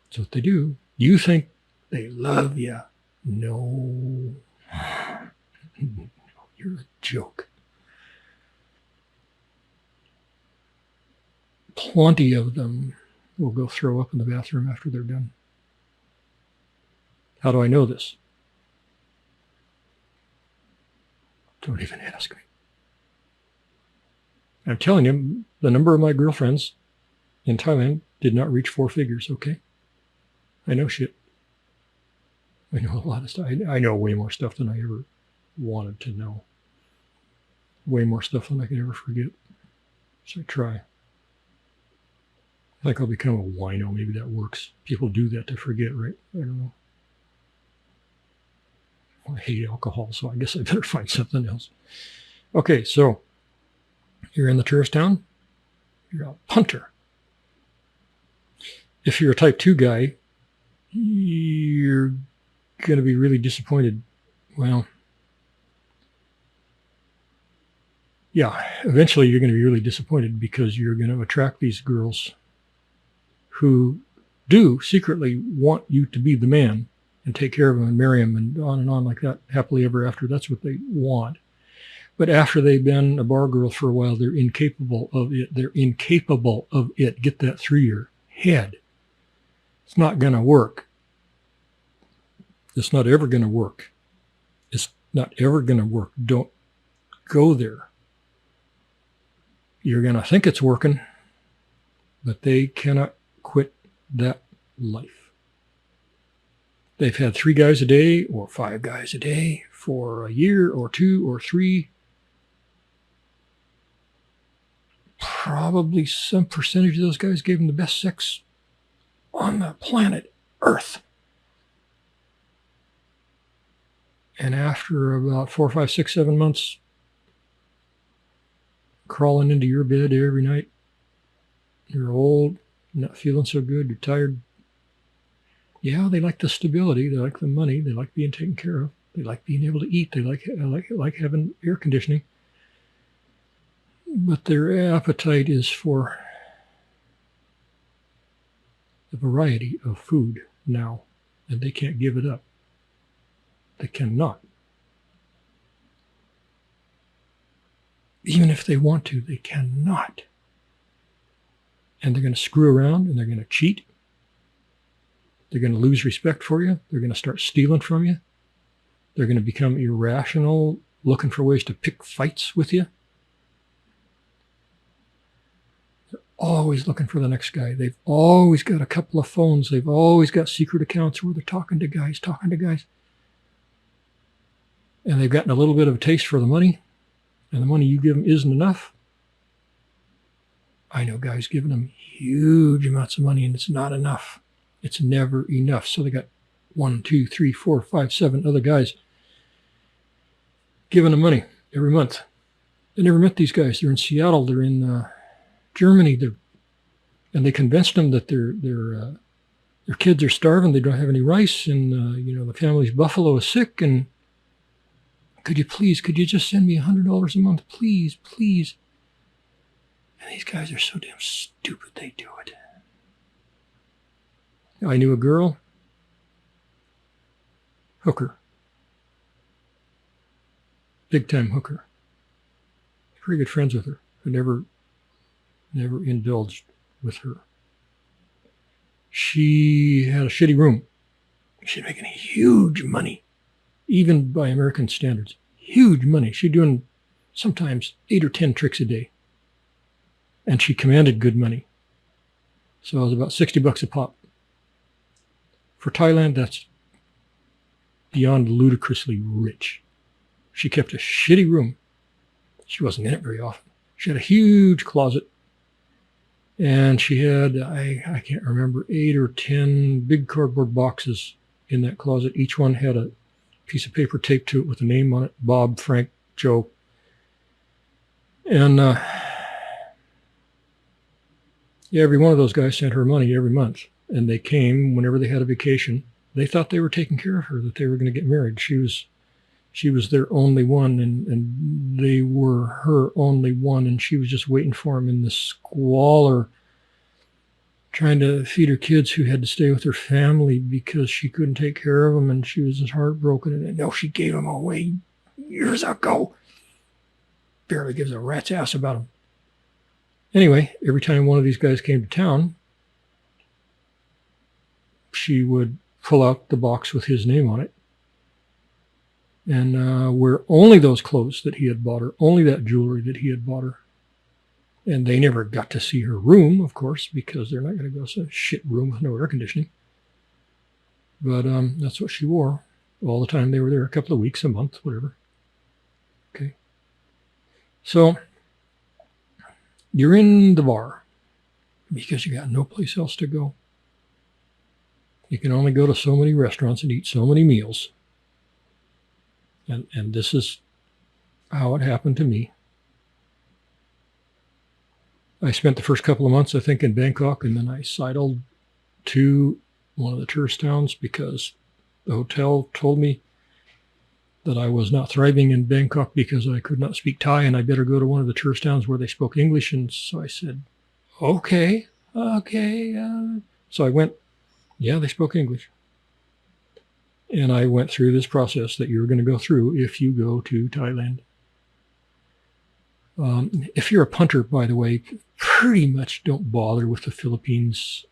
That's what they do. You think they love you. No. You're a joke. Plenty of them will go throw up in the bathroom after they're done. How do I know this? Don't even ask me. I'm telling you, the number of my girlfriends in Thailand did not reach 4 figures, okay? I know shit. I know a lot of stuff. I know way more stuff than I ever wanted to know. Way more stuff than I could ever forget. So I try. I think I'll become a wino. Maybe that works. People do that to forget, right? I don't know. I hate alcohol, so I guess I better find something else. Okay, so you're in the tourist town. You're a punter. If you're a type 2 guy, you're going to be really disappointed. Well, yeah, eventually you're going to be really disappointed because you're going to attract these girls who do secretly want you to be the man and take care of them and marry them and on like that, happily ever after. That's what they want. But after they've been a bar girl for a while, they're incapable of it. They're incapable of it. Get that through your head. It's not going to work. It's not ever going to work. It's not ever going to work. Don't go there. You're going to think it's working, but they cannot quit that life. They've had 3 guys a day or 5 guys a day for a year or 2 or 3. Probably some percentage of those guys gave them the best sex on the planet Earth. And after about 4, 5, 6, 7 months, crawling into your bed every night, you're old, not feeling so good, you're tired. Yeah, they like the stability, they like the money, they like being taken care of, they like being able to eat, they like having air conditioning. But their appetite is for the variety of food now, and they can't give it up. They cannot. Even if they want to, they cannot. And they're going to screw around, and they're going to cheat. They're going to lose respect for you. They're going to start stealing from you. They're going to become irrational, looking for ways to pick fights with you. They're always looking for the next guy. They've always got a couple of phones. They've always got secret accounts where they're talking to guys. And they've gotten a little bit of a taste for the money, and the money you give them isn't enough. I know guys giving them huge amounts of money, and it's not enough. It's never enough. So they got 1, 2, 3, 4, 5, 7 other guys giving them money every month. I never met these guys. They're in Seattle. They're in Germany. And they convinced them that their kids are starving. They don't have any rice, and the family's buffalo is sick. And could you just send me $100 a month, please? And these guys are so damn stupid. They do it. I knew a girl, hooker, big-time hooker. Pretty good friends with her. I never indulged with her. She had a shitty room. She's making huge money, even by American standards. Huge money. She's doing sometimes 8 or 10 tricks a day. And she commanded good money. So it was about $60 a pop. For Thailand, that's beyond ludicrously rich. She kept a shitty room. She wasn't in it very often. She had a huge closet. And she had, I can't remember, 8 or 10 big cardboard boxes in that closet. Each one had a piece of paper taped to it with a name on it. Bob, Frank, Joe. And every one of those guys sent her money every month. And they came whenever they had a vacation. They thought they were taking care of her, that they were going to get married. She was their only one, and they were her only one, and she was just waiting for him in the squalor, trying to feed her kids who had to stay with her family because she couldn't take care of them, and she was just heartbroken. And no, she gave them away years ago. Barely gives a rat's ass about them. Anyway, every time one of these guys came to town, she would pull out the box with his name on it and wear only those clothes that he had bought her, only that jewelry that he had bought her. And they never got to see her room, of course, because they're not going to go to a shit room with no air conditioning. But that's what she wore all the time. They were there a couple of weeks, a month, whatever. Okay. So you're in the bar because you got no place else to go. You can only go to so many restaurants and eat so many meals. And this is how it happened to me. I spent the first couple of months, I think, in Bangkok, and then I sidled to one of the tourist towns because the hotel told me that I was not thriving in Bangkok because I could not speak Thai, and I better go to one of the tourist towns where they spoke English. And so I said, okay. So I went, yeah, they spoke English. And I went through this process that you're going to go through if you go to Thailand. If you're a punter, by the way, pretty much don't bother with the Philippines.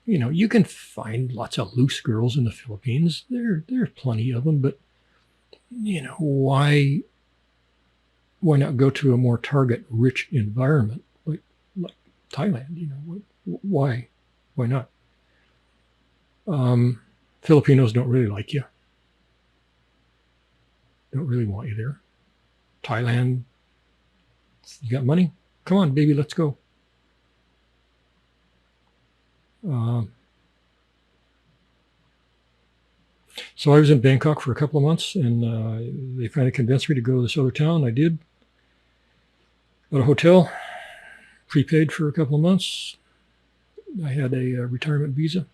You can find lots of loose girls in the Philippines. There's plenty of them, but why not go to a more target-rich environment like Thailand? Why not? Filipinos don't really like you. Don't really want you there. Thailand, you got money? Come on, baby, let's go. So I was in Bangkok for a couple of months, and they finally convinced me to go to this other town. I did. Got a hotel, prepaid for a couple of months. I had a retirement visa.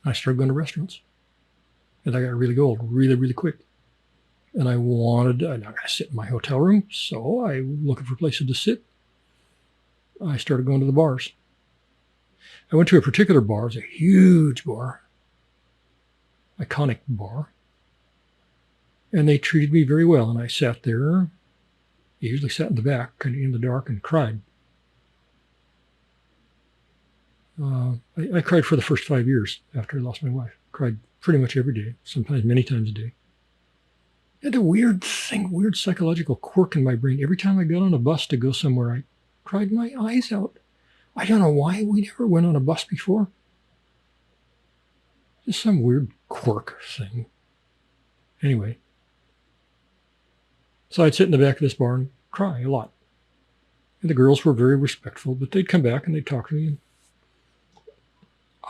I started going to restaurants, and I got really old really, really quick. And I'm not going to sit in my hotel room, so I'm looking for places to sit. I started going to the bars. I went to a particular bar. It's a huge bar, iconic bar, and they treated me very well. And I sat there. I usually sat in the back, kind of in the dark, and cried. I cried for the first 5 years after I lost my wife. Cried pretty much every day, sometimes many times a day. I had a weird psychological quirk in my brain. Every time I got on a bus to go somewhere, I cried my eyes out. I don't know why. We never went on a bus before. Just some weird quirk thing. Anyway. So I'd sit in the back of this bar and cry a lot. And the girls were very respectful, but they'd come back and they'd talk to me. And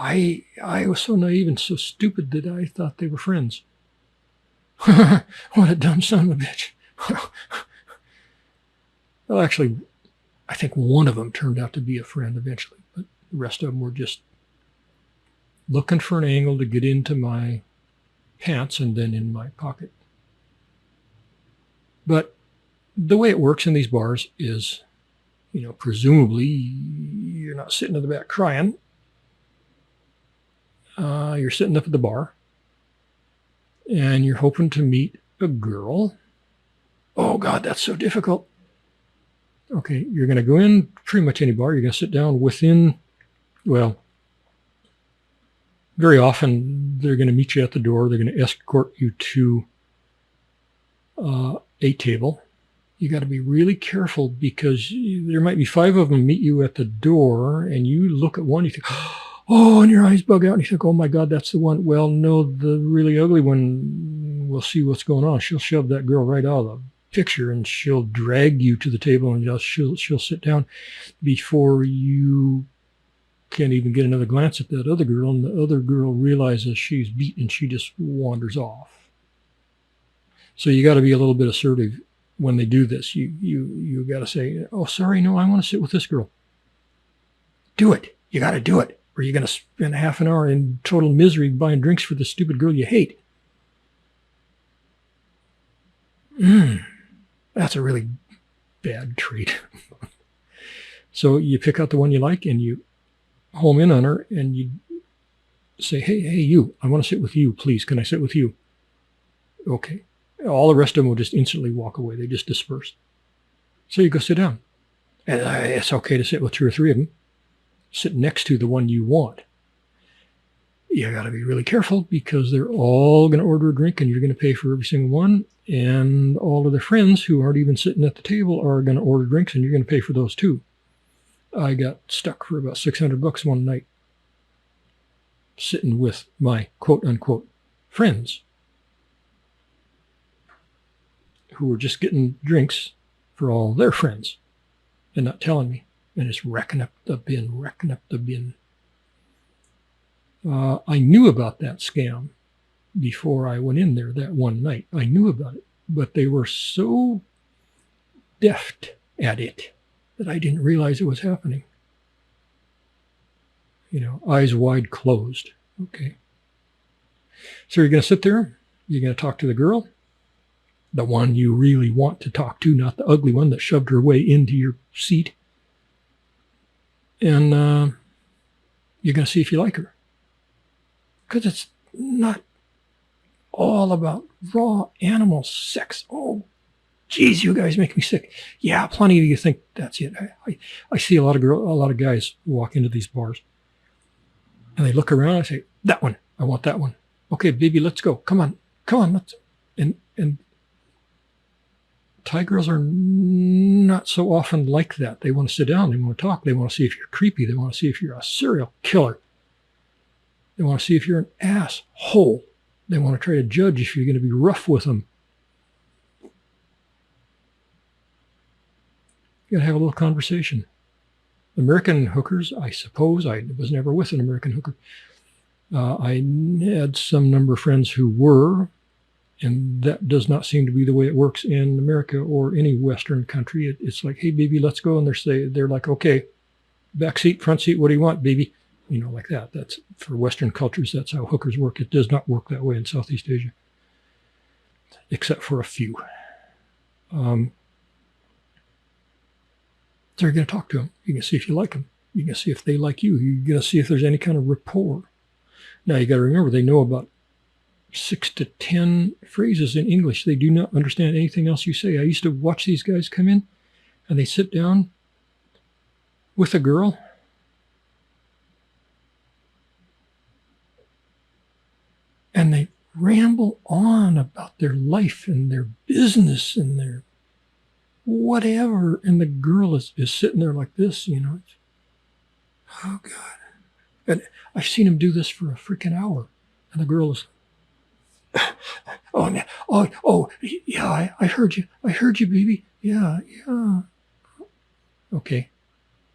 I was so naive and so stupid that I thought they were friends. What a dumb son of a bitch. Well, actually, I think one of them turned out to be a friend eventually, but the rest of them were just looking for an angle to get into my pants and then in my pocket. But the way it works in these bars is, presumably you're not sitting in the back crying. You're sitting up at the bar and you're hoping to meet a girl. Oh God, that's so difficult. Okay, you're going to go in pretty much any bar. You're going to sit down within, very often they're going to meet you at the door. They're going to escort you to a table. You got to be really careful because there might be 5 of them meet you at the door and you look at one, you think, oh, and your eyes bug out and you think, oh my God, that's the one. Well, no, the really ugly one, we'll see what's going on. She'll shove that girl right out of the picture and she'll drag you to the table and she'll sit down before you can even get another glance at that other girl, and the other girl realizes she's beat and she just wanders off. So you got to be a little bit assertive when they do this. You got to say, oh, sorry, no, I want to sit with this girl. Do it. You got to do it. Or you're going to spend half an hour in total misery buying drinks for the stupid girl you hate. That's a really bad trait. So you pick out the one you like and you home in on her and you say, hey, you, I want to sit with you, please. Can I sit with you? Okay. All the rest of them will just instantly walk away. They just disperse. So you go sit down. And it's okay to sit with 2 or 3 of them. Sit next to the one you want. You got to be really careful because they're all going to order a drink and you're going to pay for every single one. And all of their friends who aren't even sitting at the table are going to order drinks and you're going to pay for those too. I got stuck for about $600 one night sitting with my quote unquote friends who were just getting drinks for all their friends and not telling me. And it's racking up the bin. I knew about that scam before I went in there that one night. I knew about it, but they were so deft at it that I didn't realize it was happening. Eyes wide closed. Okay. So you're going to sit there. You're going to talk to the girl, the one you really want to talk to, not the ugly one that shoved her way into your seat. And you're going to see if you like her. Because it's not all about raw animal sex. Oh, geez, you guys make me sick. Yeah, plenty of you think that's it. I see a lot of guys walk into these bars. And they look around and say, that one, I want that one. Okay, baby, let's go. Come on, let's. And Thai girls are not so often like that. They want to sit down. They want to talk. They want to see if you're creepy. They want to see if you're a serial killer. They want to see if you're an asshole. They want to try to judge if you're going to be rough with them. You got to have a little conversation. American hookers, I suppose. I was never with an American hooker. I had some number of friends who were, and that does not seem to be the way it works in America or any Western country. It's like, hey, baby, let's go. And they're like, okay, back seat, front seat, what do you want, baby? Like that. That's for Western cultures. That's how hookers work. It does not work that way in Southeast Asia, except for a few. So you're going to talk to them. You can see if you like them. You can see if they like you. You're going to see if there's any kind of rapport. Now, you got to remember, they know about 6 to 10 phrases in English. They do not understand anything else you say. I used to watch these guys come in, and they sit down with a girl, and they ramble on about their life and their business and their whatever, and the girl is sitting there like this, Oh, God. And I've seen him do this for a freaking hour, and the girl is, yeah, I heard you, baby. Yeah. Okay,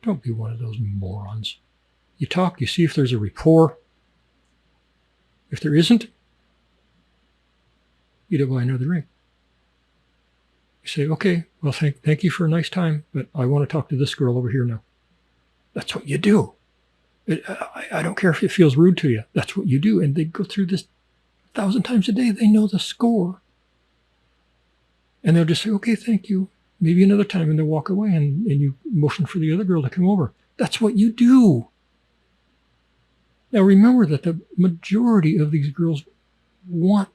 don't be one of those morons. You talk, you see if there's a rapport. If there isn't, you don't buy another drink. You say, okay, well, thank you for a nice time, but I want to talk to this girl over here now. That's what you do. I don't care if it feels rude to you. That's what you do. And they go through this 1,000 times a day. They know the score. And they'll just say, okay, thank you. Maybe another time, and they'll walk away, and you motion for the other girl to come over. That's what you do. Now, remember that the majority of these girls want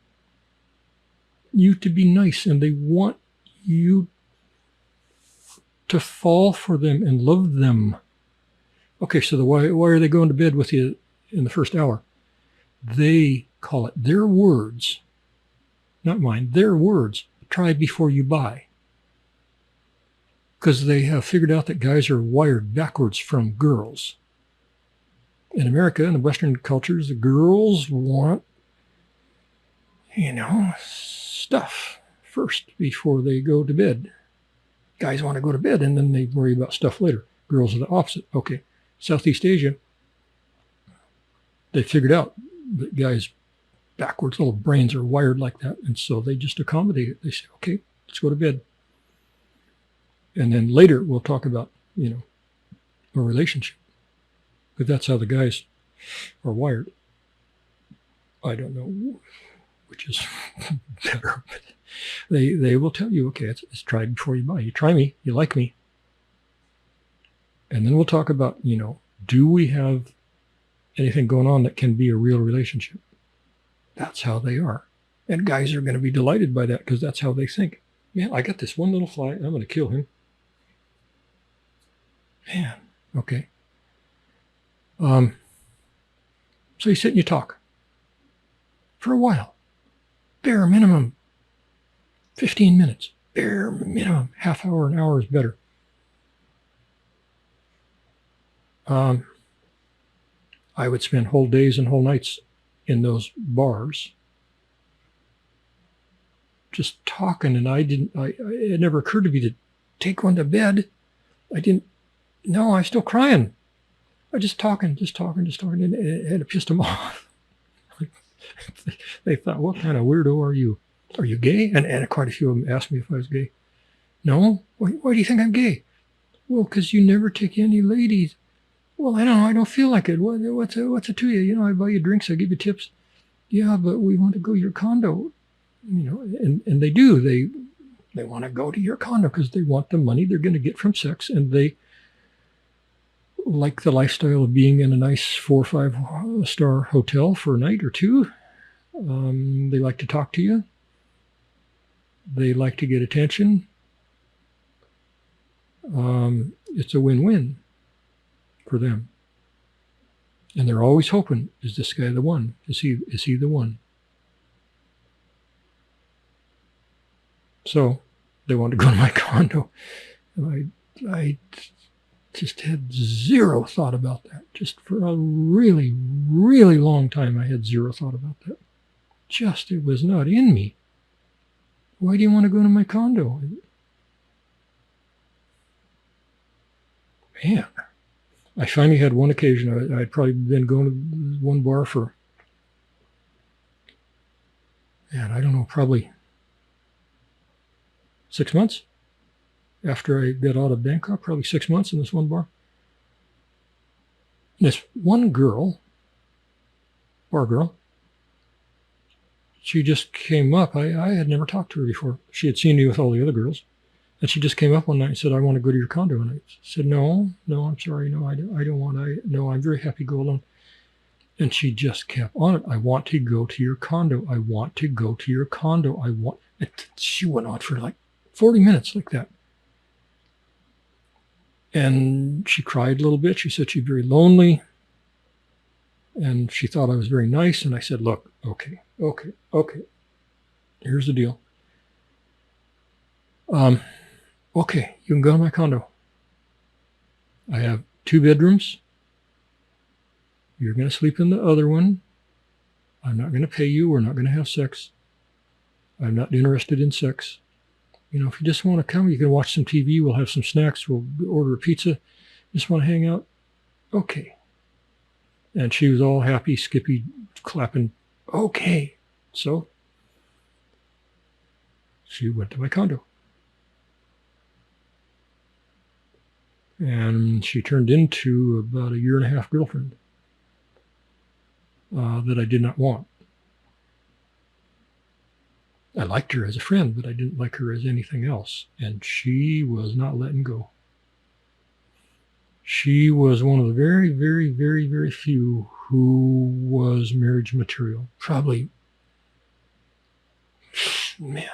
you to be nice, and they want you to fall for them and love them. Okay, so why are they going to bed with you in the first hour? They call it their words, not mine, their words, try before you buy. Because they have figured out that guys are wired backwards from girls. In America, in the Western cultures, the girls want, stuff first before they go to bed. Guys want to go to bed, and then they worry about stuff later. Girls are the opposite. Okay, Southeast Asia, they figured out that guys' backwards little brains are wired like that, and so they just accommodate it. They say, okay, let's go to bed. And then later we'll talk about, a relationship. But that's how the guys are wired. I don't know which is better, but they will tell you, okay, it's try before you buy. You try me, you like me. And then we'll talk about, do we have anything going on that can be a real relationship? That's how they are. And guys are going to be delighted by that because that's how they think. Man, I got this one little fly. I'm going to kill him. Man, okay. So you sit and you talk for a while. Bare minimum 15 minutes. Bare minimum half hour, an hour is better. I would spend whole days and whole nights in those bars just talking, and it never occurred to me to take one to bed. No, I was still crying. I just talking, and it pissed them off. They thought, what kind of weirdo are you? Are you gay? And quite a few of them asked me if I was gay. No? Why do you think I'm gay? Well, because you never take any ladies. Well, I don't know. I don't feel like it. What's it to you? You know, I buy you drinks. I give you tips. Yeah, but we want to go to your condo. You know, and they do. They want to go to your condo because they want the money they're going to get from sex, and they like the lifestyle of being in a nice 4 or 5 star hotel for a night or two. They like to talk to you. They like to get attention. It's a win-win for them. And they're always hoping, is this guy the one? Is he the one? So they wanted to go to my condo. And I just had zero thought about that. Just for a really, really long time, I had zero thought about that. It was not in me. Why do you want to go to my condo? Man, I finally had one occasion. I'd probably been going to one bar for, man, I don't know, probably 6 months after I got out of Bangkok, probably 6 months in this one bar. And this one girl, bar girl, she just came up. I had never talked to her before. She had seen me with all the other girls. And she just came up one night and said, I want to go to your condo. And I said, no, I'm sorry. No, I don't want to. No, I'm very happy to go alone. And she just kept on it. I want to go to your condo. I want to go to your condo. She went on for like 40 minutes like that. And she cried a little bit. She said she's very lonely. And she thought I was very nice. And I said, look, okay. Here's the deal. Okay, you can go to my condo. I have 2 bedrooms. You're going to sleep in the other one. I'm not going to pay you. We're not going to have sex. I'm not interested in sex. You know, if you just want to come, you can watch some TV. We'll have some snacks. We'll order a pizza. Just want to hang out? Okay. And she was all happy, skippy, clapping. Okay. So she went to my condo. And she turned into about a 1.5 year girlfriend that I did not want. I liked her as a friend, but I didn't like her as anything else. And she was not letting go. She was one of the very, very, very, very few who was marriage material. Probably, man,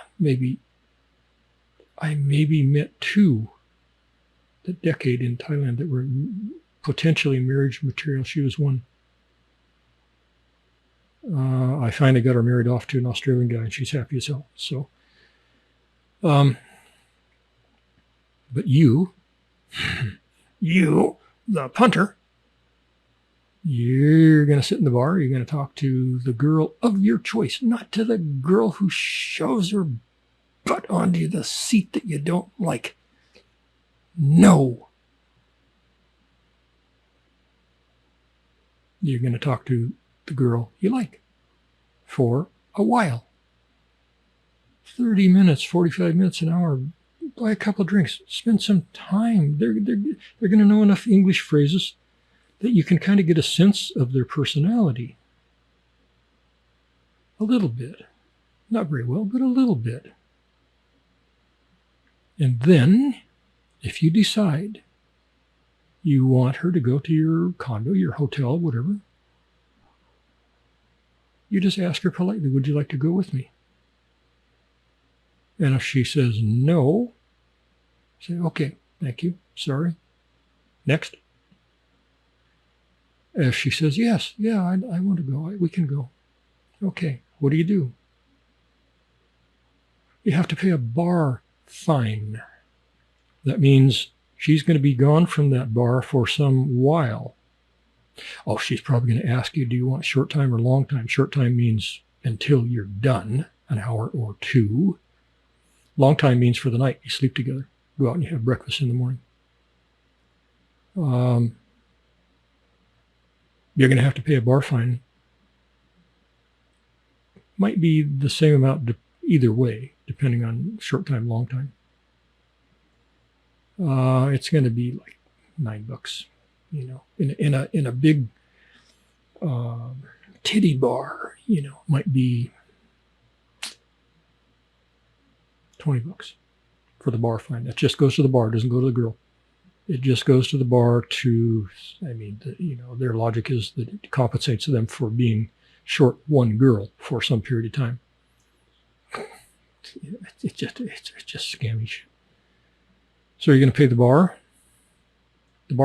I maybe met 2 that decade in Thailand that were potentially marriage material. She was one. I finally got her married off to an Australian guy, and she's happy as hell. So, but you, the punter, you're going to sit in the bar. You're going to talk to the girl of your choice, not to the girl who shoves her butt onto the seat that you don't like. No. You're going to talk to the girl you like for a while. 30 minutes, 45 minutes, an hour. Buy a couple of drinks. Spend some time. They're going to know enough English phrases that you can kind of get a sense of their personality. A little bit. Not very well, but a little bit. And then, if you decide you want her to go to your condo, your hotel, whatever, you just ask her politely, would you like to go with me? And if she says no, say, okay, thank you, sorry, next. If she says yes, yeah, I want to go, we can go. Okay, what do? You have to pay a bar fine. That means she's going to be gone from that bar for some while. Oh, she's probably going to ask you, do you want short time or long time? Short time means until you're done, an hour or two. Long time means for the night. You sleep together. Go out and you have breakfast in the morning. You're going to have to pay a bar fine. Might be the same amount either way, depending on short time, long time. It's going to be like $9, in a big titty bar, might be $20 for the bar fine. That just goes to the bar, doesn't go to the girl. It just goes to the bar to, their logic is that it compensates them for being short one girl for some period of time. It's just scammy shit. So you're going to pay the bar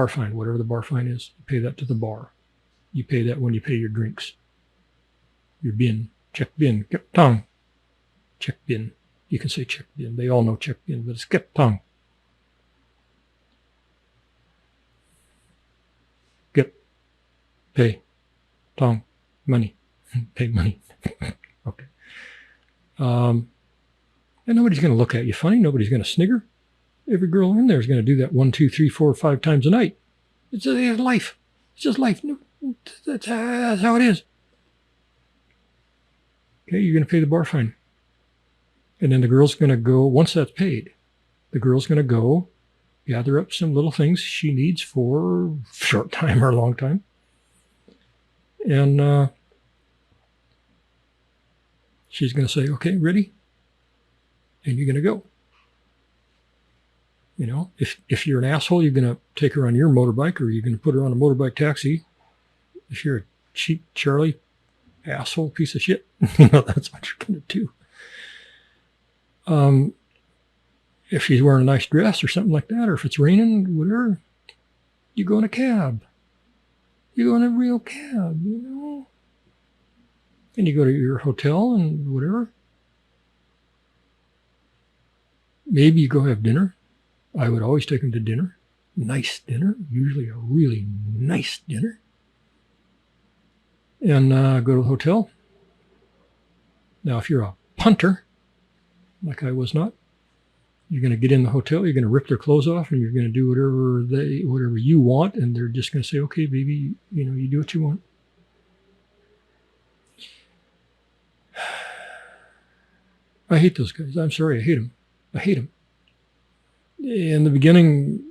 fine, whatever the bar fine is. You pay that to the bar. You pay that when you pay your drinks. Your bin, check bin, kep tong. Check bin. You can say check bin. They all know check bin, but it's kep tong. Kep, pay, tong, money. Pay money. Okay. And nobody's going to look at you funny. Nobody's going to snigger. Every girl in there is going to do that 1, 2, 3, 4, 5 times a night. It's life. It's just life. That's how it is. Okay, you're going to pay the bar fine. And then the girl's going to go, once that's paid, the girl's going to go gather up some little things she needs for short time or long time. And she's going to say, okay, ready? And you're going to go. If you're an asshole, you're going to take her on your motorbike, or you're going to put her on a motorbike taxi. If you're a cheap Charlie asshole piece of shit, that's what you're going to do. If she's wearing a nice dress or something like that, or if it's raining, whatever, you go in a cab. You go in a real cab, And you go to your hotel and whatever. Maybe you go have dinner. I would always take them to dinner. Nice dinner, usually a really nice dinner. And go to the hotel. Now, if you're a punter, like I was not, you're going to get in the hotel, you're going to rip their clothes off, and you're going to do whatever you want, and they're just going to say, okay, baby, you do what you want. I hate those guys. I'm sorry, I hate them. I hate them. In the beginning,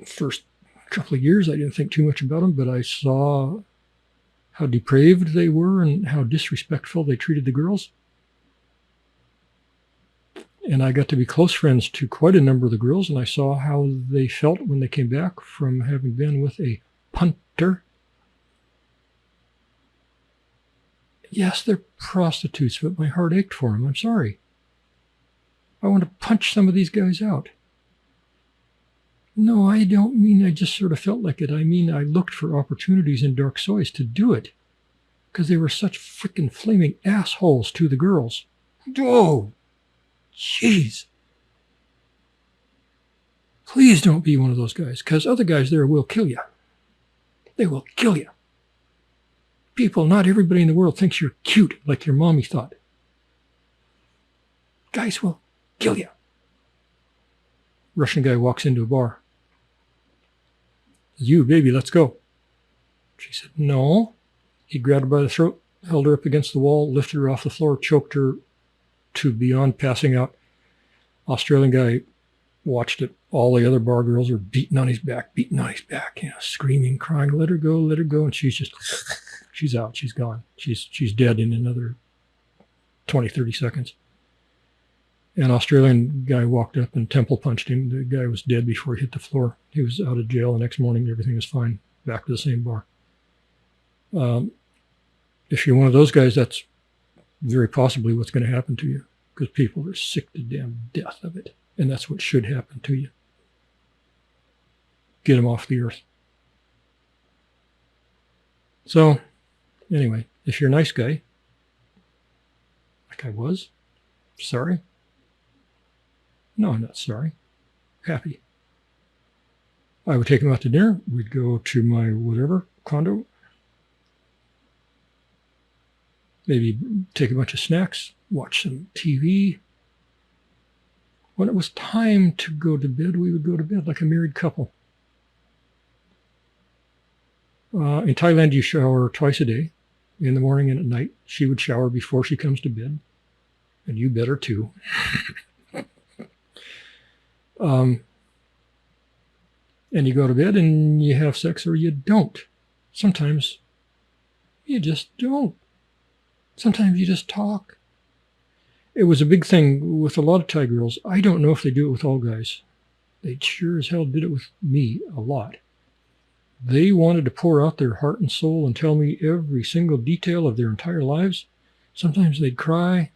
first couple of years, I didn't think too much about them, but I saw how depraved they were and how disrespectful they treated the girls. And I got to be close friends to quite a number of the girls, and I saw how they felt when they came back from having been with a punter. Yes, they're prostitutes, but my heart ached for them. I'm sorry. I want to punch some of these guys out. No, I don't mean I just sort of felt like it. I mean I looked for opportunities in dark soys to do it because they were such freaking flaming assholes to the girls. Oh, jeez. Please don't be one of those guys, because other guys there will kill you. They will kill you. People, not everybody in the world thinks you're cute like your mommy thought. Guys will kill you. Russian guy walks into a bar. You, baby, let's go. She said, no. He grabbed her by the throat, held her up against the wall, lifted her off the floor, choked her to beyond passing out. Australian guy watched it. All the other bar girls are beating on his back, screaming, crying, let her go. And she's out, she's gone. She's dead in another 20, 30 seconds. An Australian guy walked up and temple punched him. The guy was dead before he hit the floor. He was out of jail the next morning. Everything was fine. Back to the same bar. If you're one of those guys, that's very possibly what's going to happen to you, because people are sick to damn death of it. And that's what should happen to you. Get them off the earth. So, anyway, if you're a nice guy, like I was, sorry. No, I'm not sorry. Happy. I would take him out to dinner. We'd go to my whatever condo. Maybe take a bunch of snacks, watch some TV. When it was time to go to bed, we would go to bed like a married couple. In Thailand, you shower twice a day, in the morning and at night. She would shower before she comes to bed, and you better too. And you go to bed and you have sex or you don't. Sometimes you just don't. Sometimes you just talk. It was a big thing with a lot of Thai girls. I don't know if they do it with all guys. They sure as hell did it with me a lot. They wanted to pour out their heart and soul and tell me every single detail of their entire lives. Sometimes they'd cry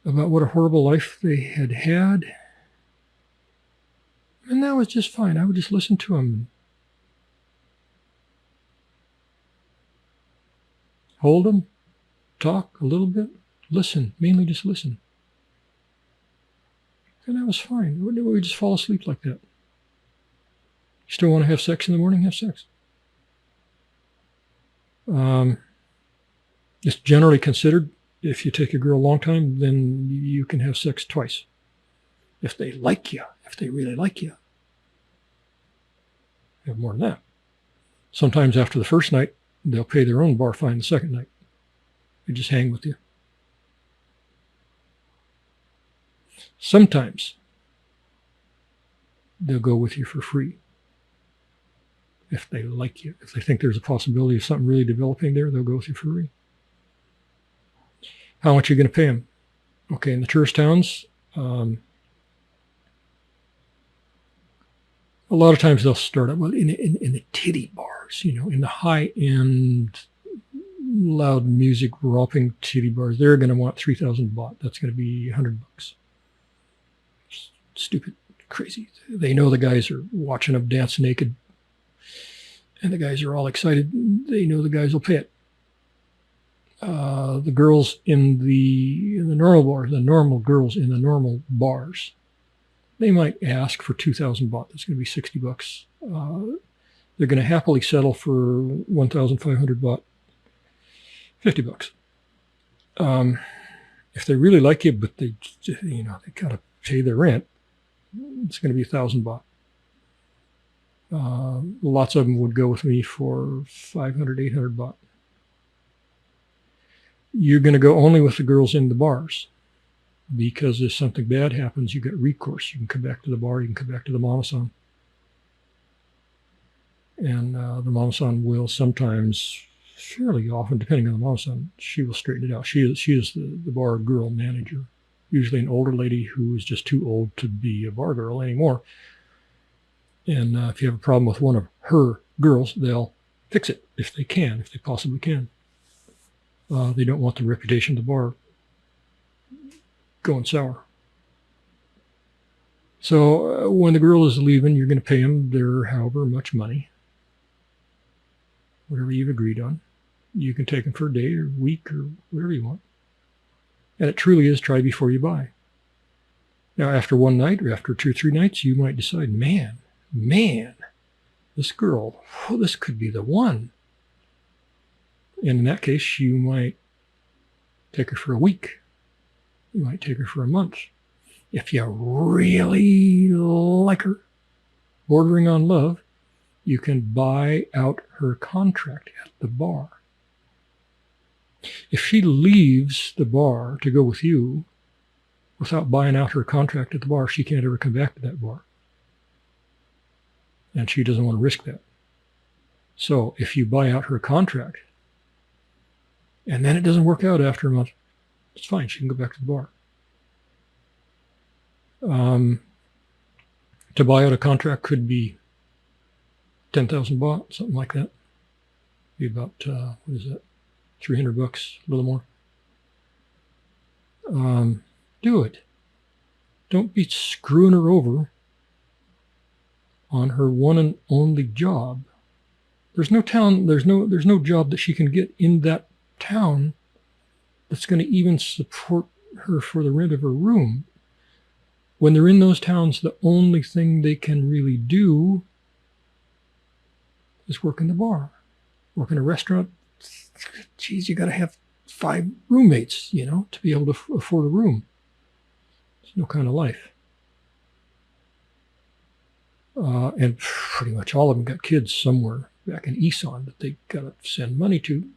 about what a horrible life they had had. And that was just fine. I would just listen to them. Hold them, talk a little bit, listen, mainly just listen. And that was fine. We would just fall asleep like that. You still want to have sex in the morning? Have sex. It's generally considered, if you take a girl a long time, then you can have sex twice. If they like you, if they really like you. You have more than that. Sometimes after the first night, they'll pay their own bar fine the second night. They just hang with you. Sometimes they'll go with you for free. If they like you, if they think there's a possibility of something really developing there, they'll go with you for free. How much are you going to pay them? Okay, in the tourist towns, a lot of times they'll start up in the titty bars, in the high-end, loud music, romping titty bars. They're going to want 3,000 baht. That's going to be $100. Stupid, crazy. They know the guys are watching them dance naked, and the guys are all excited. They know the guys will pay it. The girls in the normal bars, the normal girls in the normal bars, they might ask for 2,000 baht. That's going to be $60. They're going to happily settle for 1,500 baht, $50. If they really like you, but they got to pay their rent, it's going to be 1,000 baht. Lots of them would go with me for 500, 800 baht. You're going to go only with the girls in the bars, because if something bad happens, you get recourse. You can come back to the bar. You can come back to the mama-san. And the mama-san will sometimes, fairly often, depending on the mama-san, she will straighten it out. She is the bar girl manager, usually an older lady who is just too old to be a bar girl anymore. And if you have a problem with one of her girls, they'll fix it if they can, if they possibly can. They don't want the reputation of the bar going sour. So when the girl is leaving, you're going to pay them their however much money, whatever you've agreed on. You can take them for a day or week or whatever you want. And it truly is try before you buy. Now, after one night or after 2 or 3 nights, you might decide, man, this girl, this could be the one. And in that case, you might take her for a week. You might take her for a month. If you really like her, bordering on love, you can buy out her contract at the bar. If she leaves the bar to go with you without buying out her contract at the bar, she can't ever come back to that bar. And she doesn't want to risk that. So if you buy out her contract, and then it doesn't work out after a month, it's fine. She can go back to the bar. To buy out a contract could be 10,000 baht, something like that. Be about, what is that? $300, a little more. Do it. Don't be screwing her over on her one and only job. There's no job that she can get in that town that's going to even support her for the rent of her room. When they're in those towns, the only thing they can really do is work in the bar, work in a restaurant. Geez, you got to have 5 roommates, to be able to afford a room. It's no kind of life. And pretty much all of them got kids somewhere back in Isan that they got to send money to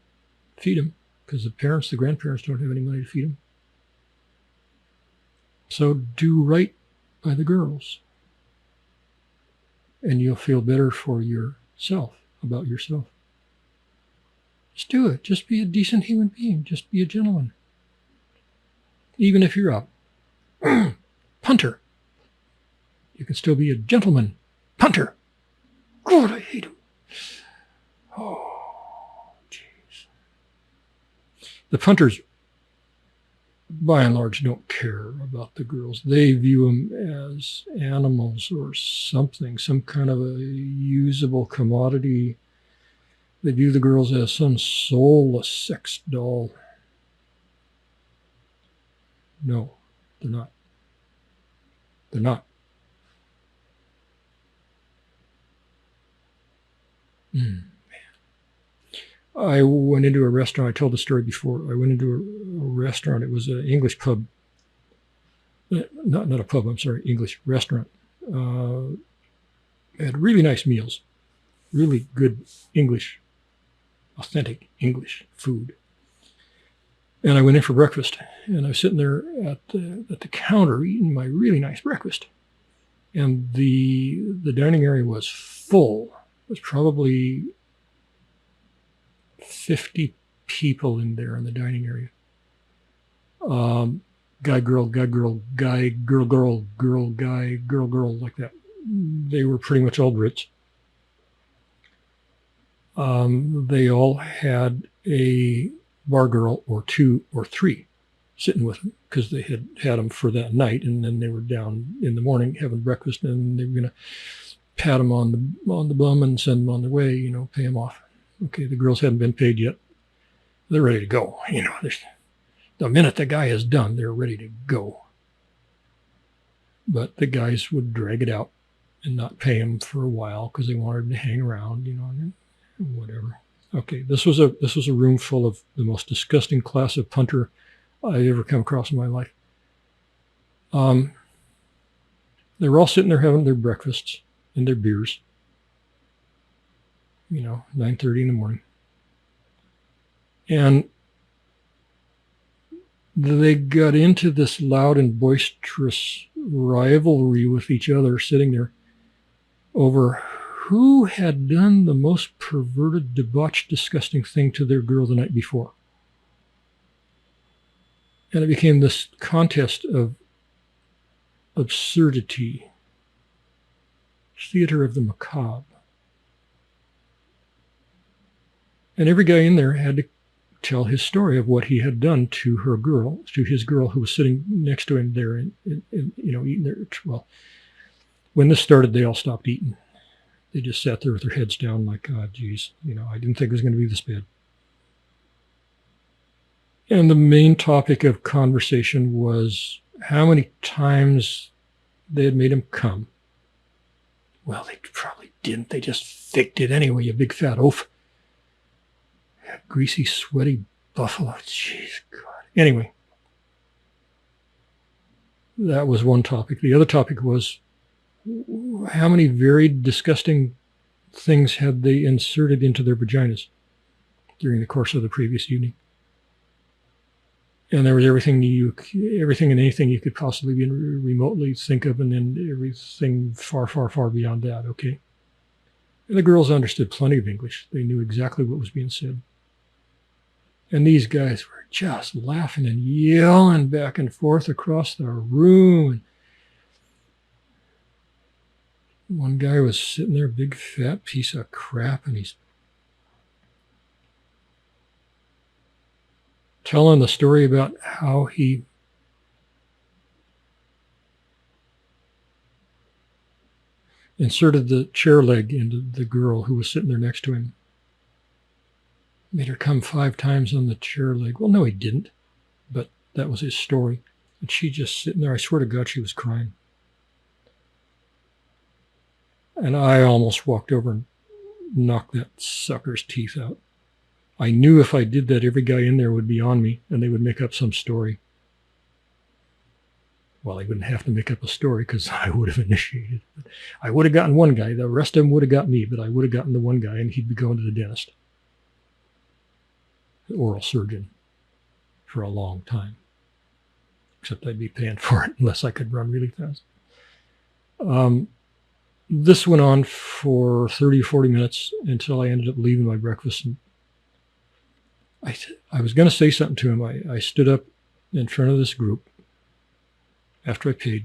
feed them because the grandparents don't have any money to feed them. So do right by the girls, and you'll feel better for yourself, about yourself. Just do it. Just be a decent human being. Just be a gentleman. Even if you're a punter, you can still be a gentleman. Punter. God, I hate him. Oh, jeez. The punters, by and large, don't care about the girls. They view them as animals or something, some kind of a usable commodity. They view the girls as some soulless sex doll. No, they're not. They're not. Man. I went into a restaurant. I told the story before. I went into a restaurant. It was an English pub. Not a pub, I'm sorry, English restaurant. Had really nice meals. Really good English, authentic English food. And I went in for breakfast. And I was sitting there at the counter eating my really nice breakfast. And the dining area was full. It was probably 50 people in there in the dining area. Guy, girl, guy, girl, guy, girl, girl, girl, guy, girl, girl, like that. They were pretty much all Brits. They all had a bar girl or 2 or 3 sitting with them because they had them for that night, and then they were down in the morning having breakfast, and they were going to pat them on the bum and send them on their way, pay them off. Okay, the girls hadn't been paid yet. They're ready to go. The minute the guy is done, they're ready to go. But the guys would drag it out and not pay him for a while because they wanted him to hang around, and whatever. Okay, this was a room full of the most disgusting class of punter I've ever come across in my life. They were all sitting there having their breakfasts and their beers. 9:30 in the morning. And they got into this loud and boisterous rivalry with each other, sitting there over who had done the most perverted, debauched, disgusting thing to their girl the night before. And it became this contest of absurdity, theater of the macabre. And every guy in there had to tell his story of what he had done to his girl who was sitting next to him there and eating their, well, when this started, they all stopped eating. They just sat there with their heads down like, oh, geez, I didn't think it was going to be this bad. And the main topic of conversation was how many times they had made him come. Well, they probably didn't. They just faked it anyway, you big fat oaf. Greasy, sweaty buffalo. Jeez, God. Anyway, that was one topic. The other topic was how many varied, disgusting things had they inserted into their vaginas during the course of the previous evening. And there was everything and anything you could possibly even remotely think of, and then everything far, far, far beyond that, okay? And the girls understood plenty of English. They knew exactly what was being said. And these guys were just laughing and yelling back and forth across the room. One guy was sitting there, big fat piece of crap, and he's telling the story about how he inserted the chair leg into the girl who was sitting there next to him. Made her come 5 times on the chair leg. Well, no, he didn't, but that was his story. And she just sitting there, I swear to God, she was crying. And I almost walked over and knocked that sucker's teeth out. I knew if I did that, every guy in there would be on me and they would make up some story. Well, they wouldn't have to make up a story because I would have initiated. I would have gotten one guy. The rest of them would have got me, but I would have gotten the one guy and he'd be going to the dentist, the oral surgeon, for a long time. Except I'd be paying for it unless I could run really fast. This went on for 30 or 40 minutes until I ended up leaving my breakfast. And I was going to say something to him. I stood up in front of this group after I paid.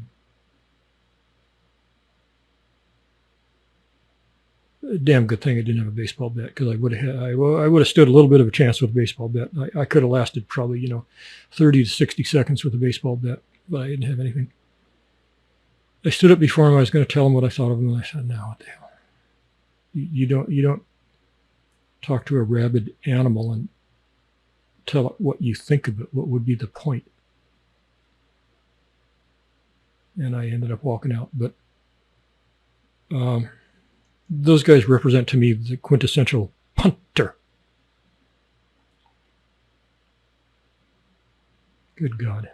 A damn good thing I didn't have a baseball bat, because I would have stood a little bit of a chance with a baseball bat. I could have lasted probably 30 to 60 seconds with a baseball bat, but I didn't have anything. I stood up before him. I was going to tell him what I thought of him, and I said, "No, what the hell? You don't talk to a rabid animal and tell it what you think of it. What would be the point?" And I ended up walking out. But those guys represent to me the quintessential punter. Good God.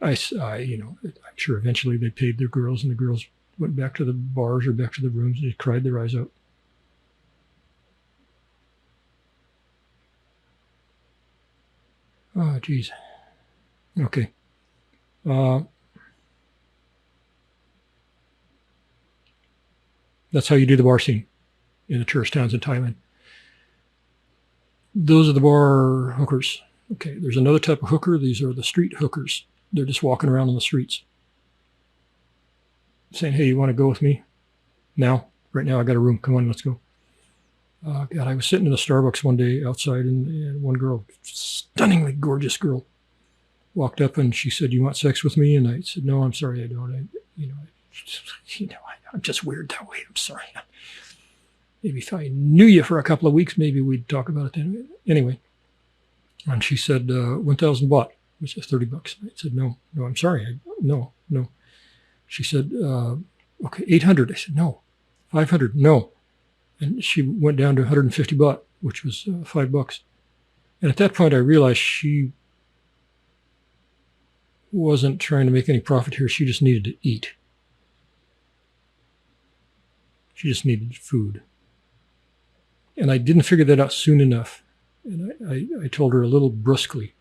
I'm sure eventually they paid their girls, and the girls went back to the bars or back to the rooms and they cried their eyes out. Oh, geez. Okay. That's how you do the bar scene in the tourist towns in Thailand. Those are the bar hookers. Okay, there's another type of hooker. These are the street hookers. They're just walking around on the streets saying, "Hey, you want to go with me? Now? Right now, I got a room. Come on, let's go." God, I was sitting in a Starbucks one day outside, and one girl, stunningly gorgeous girl, walked up and she said, "You want sex with me?" And I said, "No, I'm sorry, I don't. I'm just weird that way. I'm sorry. Maybe if I knew you for a couple of weeks, maybe we'd talk about it then." Anyway, and she said, 1,000 baht, which is $30. I said, no, I'm sorry. No. She said, okay, 800. I said, no. 500, no. And she went down to 150 baht, which was $5. And at that point, I realized she wasn't trying to make any profit here. She just needed to eat. She just needed food. And I didn't figure that out soon enough. And I told her a little brusquely,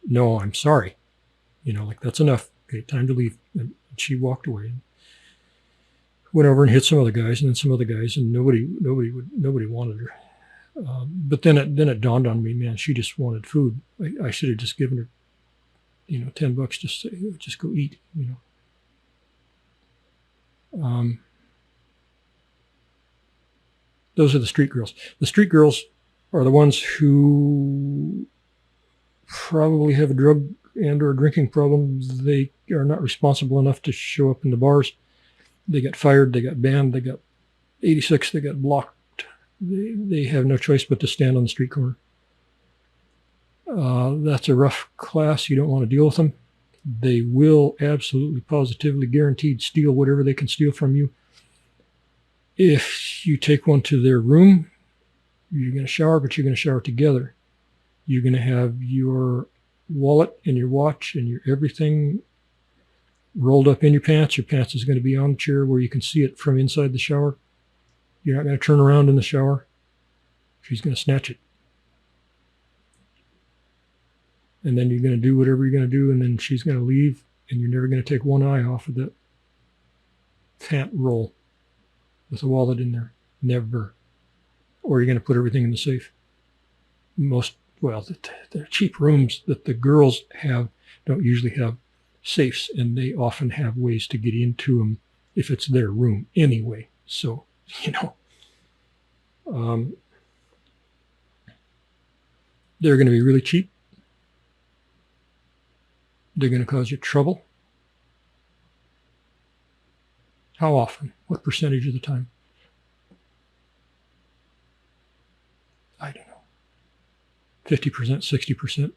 "No, I'm sorry. That's enough. Okay, time to leave." And she walked away and went over and hit some other guys, and then some other guys, and nobody wanted her. But then it dawned on me, man, she just wanted food. I should have just given her, $10 to say, just go eat, Those are the street girls. The street girls are the ones who probably have a drug and or drinking problem. They are not responsible enough to show up in the bars. They got fired, they got banned, they got 86, they got blocked. They have no choice but to stand on the street corner. That's a rough class. You don't want to deal with them. They will absolutely, positively, guaranteed steal whatever they can steal from you. If you take one to their room, you're going to shower, but you're going to shower together. You're going to have your wallet and your watch and your everything rolled up in your pants. Your pants is going to be on the chair where you can see it from inside the shower. You're not going to turn around in the shower. She's going to snatch it. And then you're going to do whatever you're going to do, and then she's going to leave, and you're never going to take one eye off of that pant roll with a wallet in there. Never. Or you're going to put everything in the safe. The cheap rooms that the girls have don't usually have safes, and they often have ways to get into them if it's their room anyway. So, they're going to be really cheap. They're going to cause you trouble. How often? What percentage of the time? I don't know. 50%, 60%.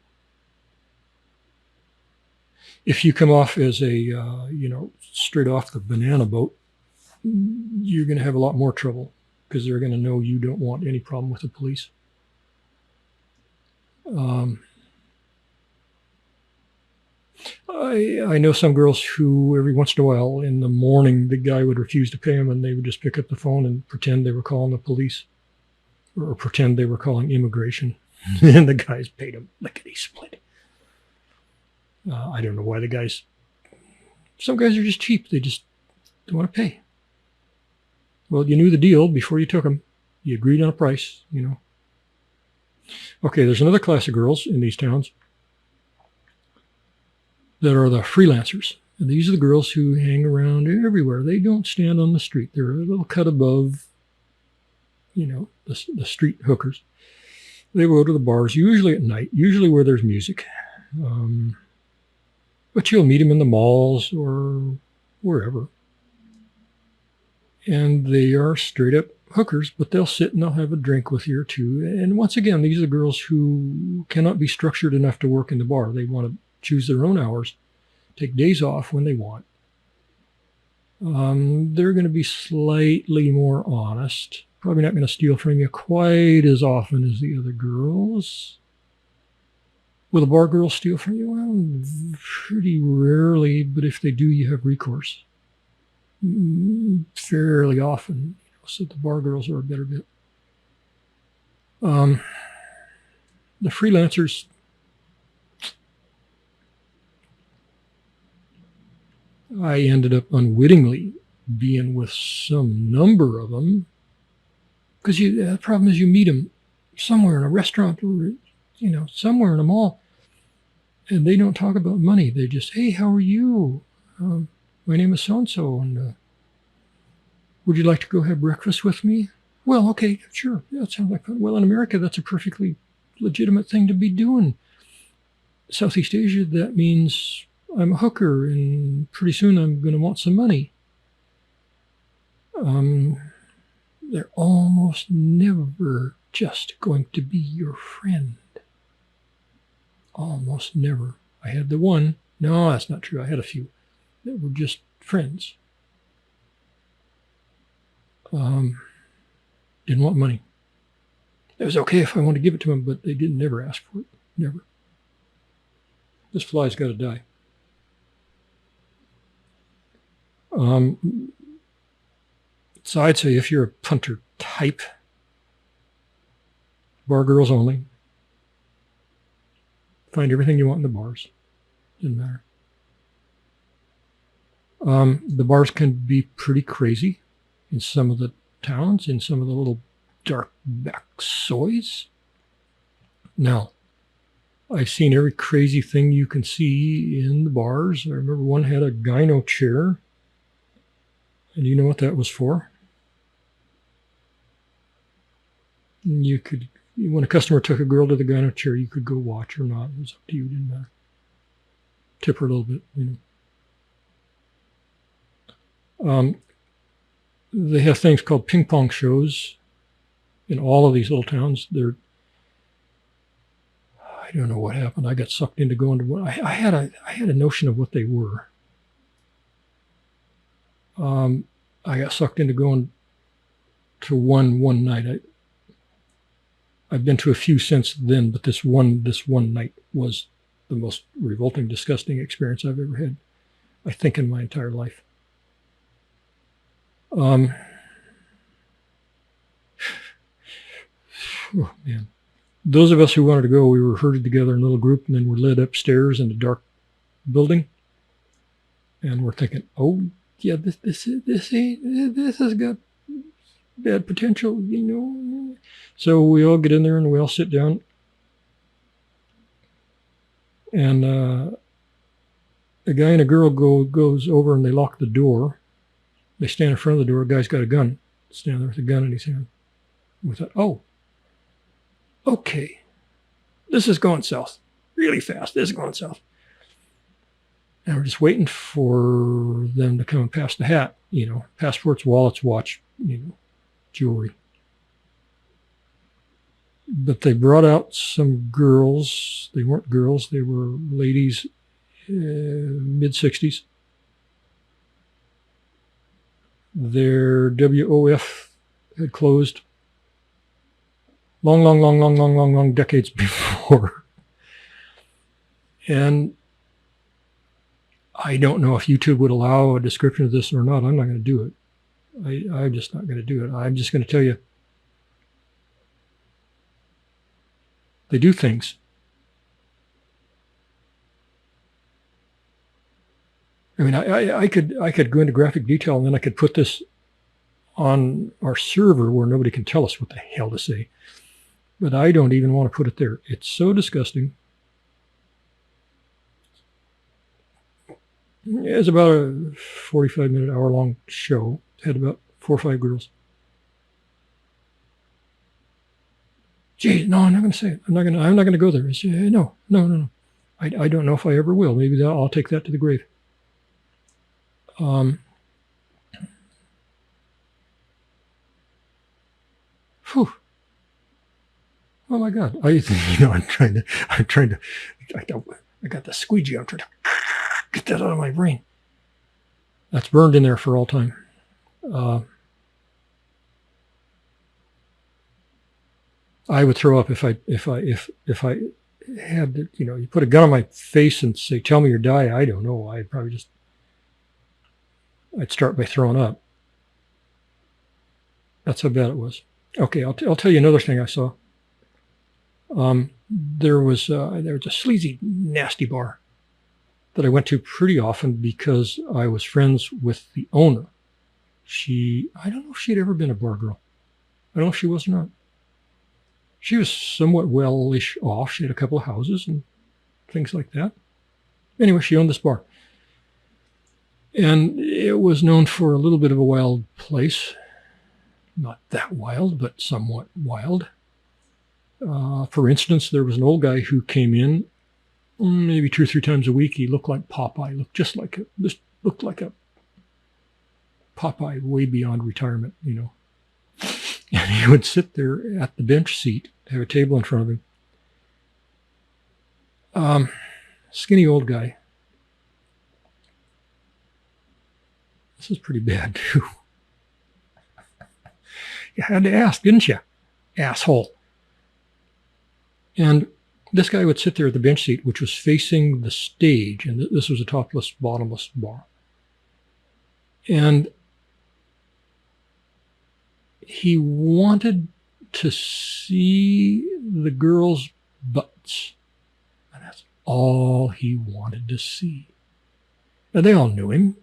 If you come off as a, straight off the banana boat, you're going to have a lot more trouble because they're going to know you don't want any problem with the police. I know some girls who every once in a while in the morning, the guy would refuse to pay them and they would just pick up the phone and pretend they were calling the police or pretend they were calling immigration. And the guys paid them lickety-split. I don't know why some guys are just cheap. They just don't want to pay. Well, you knew the deal before you took them. You agreed on a price, Okay, there's another class of girls in these towns that are the freelancers. And these are the girls who hang around everywhere. They don't stand on the street. They're a little cut above, the street hookers. They will go to the bars, usually at night, usually where there's music. But you'll meet them in the malls or wherever. And they are straight up hookers, but they'll sit and they'll have a drink with you or two. And once again, these are girls who cannot be structured enough to work in the bar. They want to choose their own hours, take days off when they want. They're going to be slightly more honest. Probably not going to steal from you quite as often as the other girls. Will the bar girls steal from you? Well, pretty rarely, but if they do, you have recourse. Fairly often. So the bar girls are a better bit. The freelancers, I ended up unwittingly being with some number of them because the problem is you meet them somewhere in a restaurant or somewhere in a mall, and they don't talk about money. They just, hey, how are you? My name is so-and-so, and would you like to go have breakfast with me? Well, okay, sure. Yeah, that sounds like fun. Well, in America, that's a perfectly legitimate thing to be doing. Southeast Asia, that means I'm a hooker, and pretty soon I'm going to want some money. They're almost never just going to be your friend. Almost never. I had the one. No, that's not true. I had a few that were just friends. Didn't want money. It was okay if I wanted to give it to them, but they didn't never ask for it. Never. This fly's got to die. So I'd say if you're a punter type, bar girls only. Find everything you want in the bars. Doesn't matter. The bars can be pretty crazy in some of the towns, in some of the little dark back soys. Now, I've seen every crazy thing you can see in the bars. I remember one had a gyno chair. And you know what that was for? You could, when a customer took a girl to the gyno chair, you could go watch or not. It was up to you. It didn't matter. Tip her a little bit, They have things called ping pong shows in all of these little towns. I don't know what happened. I got sucked into going to one. I had a notion of what they were. I got sucked into going to one night. I've been to a few since then, but this one night was the most revolting, disgusting experience I've ever had, I think, in my entire life. Oh, man. Those of us who wanted to go, we were herded together in a little group and then we're led upstairs in a dark building. And we're thinking, oh, yeah, this has got bad potential, So we all get in there and we all sit down. And a guy and a girl goes over and they lock the door. They stand in front of the door. A guy's got a gun. Standing there with a gun in his hand. We thought, oh, okay. This is going south really fast. This is going south. And we're just waiting for them to come and pass the hat, passports, wallets, watch, jewelry. But they brought out some girls. They weren't girls. They were ladies, mid-60s. Their WOF had closed long decades before. And I don't know if YouTube would allow a description of this or not. I'm not going to do it. I'm just not going to do it. I'm just going to tell you, they do things. I mean, I could go into graphic detail, and then I could put this on our server where nobody can tell us what the hell to say. But I don't even want to put it there. It's so disgusting. It's about a 45-minute, hour-long show. It had about 4 or 5 girls. Gee, no, I'm not going to say it. I'm not going to go there. I say, no. I don't know if I ever will. Maybe I'll take that to the grave. Whew. Oh my God! I got the squeegee. I'm trying to get that out of my brain. That's burned in there for all time. I would throw up if I had, you put a gun on my face and say, "Tell me or die." I don't know. I'd start by throwing up. That's how bad it was. Okay, I'll tell you another thing I saw. There was a sleazy, nasty bar that I went to pretty often because I was friends with the owner. I don't know if she'd ever been a bar girl. I don't know if she was or not. She was somewhat well-ish off. She had a couple of houses and things like that. Anyway, she owned this bar. And it was known for a little bit of a wild place. Not that wild, but somewhat wild. For instance, there was an old guy who came in maybe 2 or 3 times a week. He looked like Popeye, looked like a Popeye way beyond retirement, And he would sit there at the bench seat, have a table in front of him. Skinny old guy. This is pretty bad, too. You had to ask, didn't you? Asshole. And this guy would sit there at the bench seat, which was facing the stage, and this was a topless, bottomless bar. And he wanted to see the girls' butts. And that's all he wanted to see. Now, they all knew him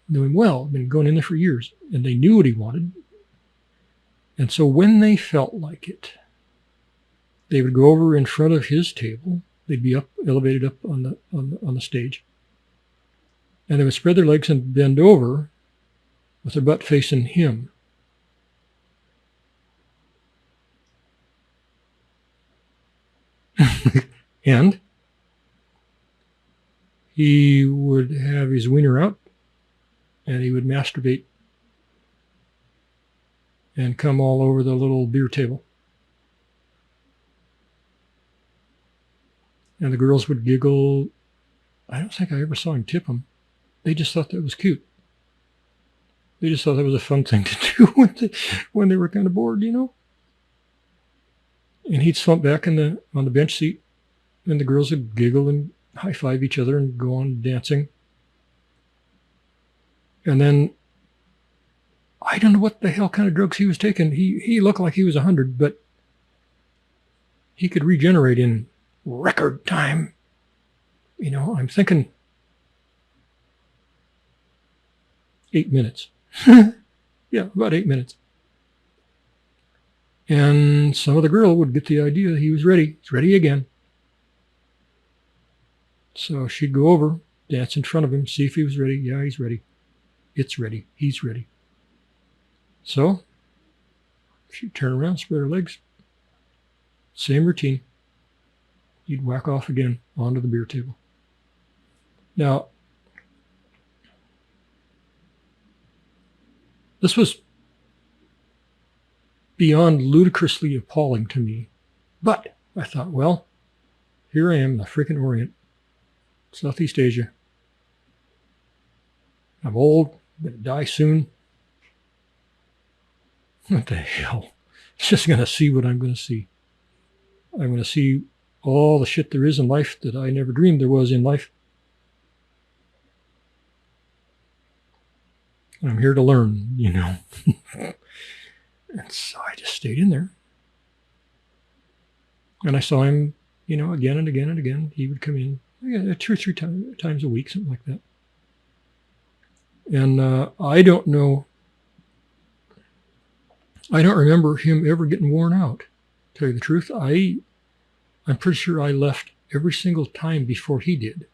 well, been going in there for years, and they knew what he wanted. And so when they felt like it, they would go over in front of his table. They'd be elevated up on the stage, and they would spread their legs and bend over with their butt facing him. And he would have his wiener out, and he would masturbate and come all over the little beer table. And the girls would giggle. I don't think I ever saw him tip them. They just thought that was cute. They just thought that was a fun thing to do when they were kind of bored, And he'd slump back on the bench seat, and the girls would giggle and high-five each other and go on dancing. And then, I don't know what the hell kind of drugs he was taking. He looked like he was 100, but he could regenerate in record time. I'm thinking 8 minutes. Yeah, about 8 minutes. And some other girl would get the idea he was ready. He's ready again. So she'd go over, dance in front of him, see if he was ready. Yeah, he's ready. It's ready. He's ready. So she'd turn around, spread her legs. Same routine. He'd whack off again onto the beer table. Now, This was beyond ludicrously appalling to me. But I thought, well, here I am in the freaking Orient, Southeast Asia. I'm old, I'm going to die soon. What the hell? Just going to see what I'm going to see. I'm going to see all the shit there is in life that I never dreamed there was in life. And I'm here to learn, you know. And so I just stayed in there. And I saw him, you know, again and again and again. He would come in 2 or 3 times a week, something like that. And I don't know. I don't remember him ever getting worn out. To tell you the truth, I'm pretty sure I left every single time before he did.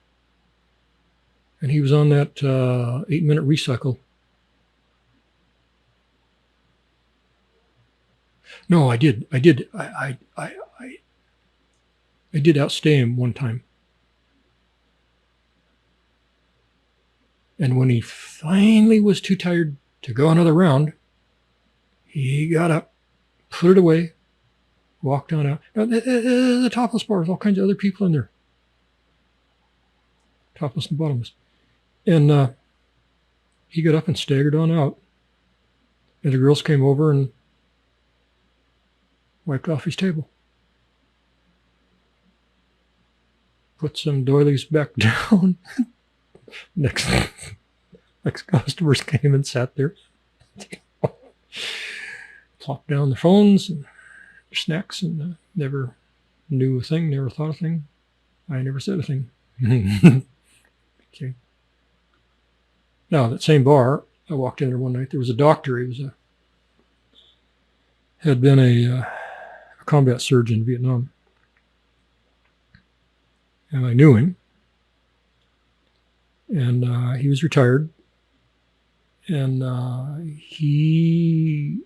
And he was on that 8-minute recycle. No, I did. I did outstay him one time. And when he finally was too tired to go another round, he got up, put it away, walked on out. Now, the topless bar, there's all kinds of other people in there. Topless and bottomless. And he got up and staggered on out. And the girls came over and wiped off his table. Put some doilies back down. Next customers came and sat there. Plopped down their phones and their snacks and never knew a thing, never thought a thing. I never said a thing. Okay. Now, that same bar, I walked in there one night. There was a doctor. He had been a combat surgeon in Vietnam. And I knew him. And he was retired. And he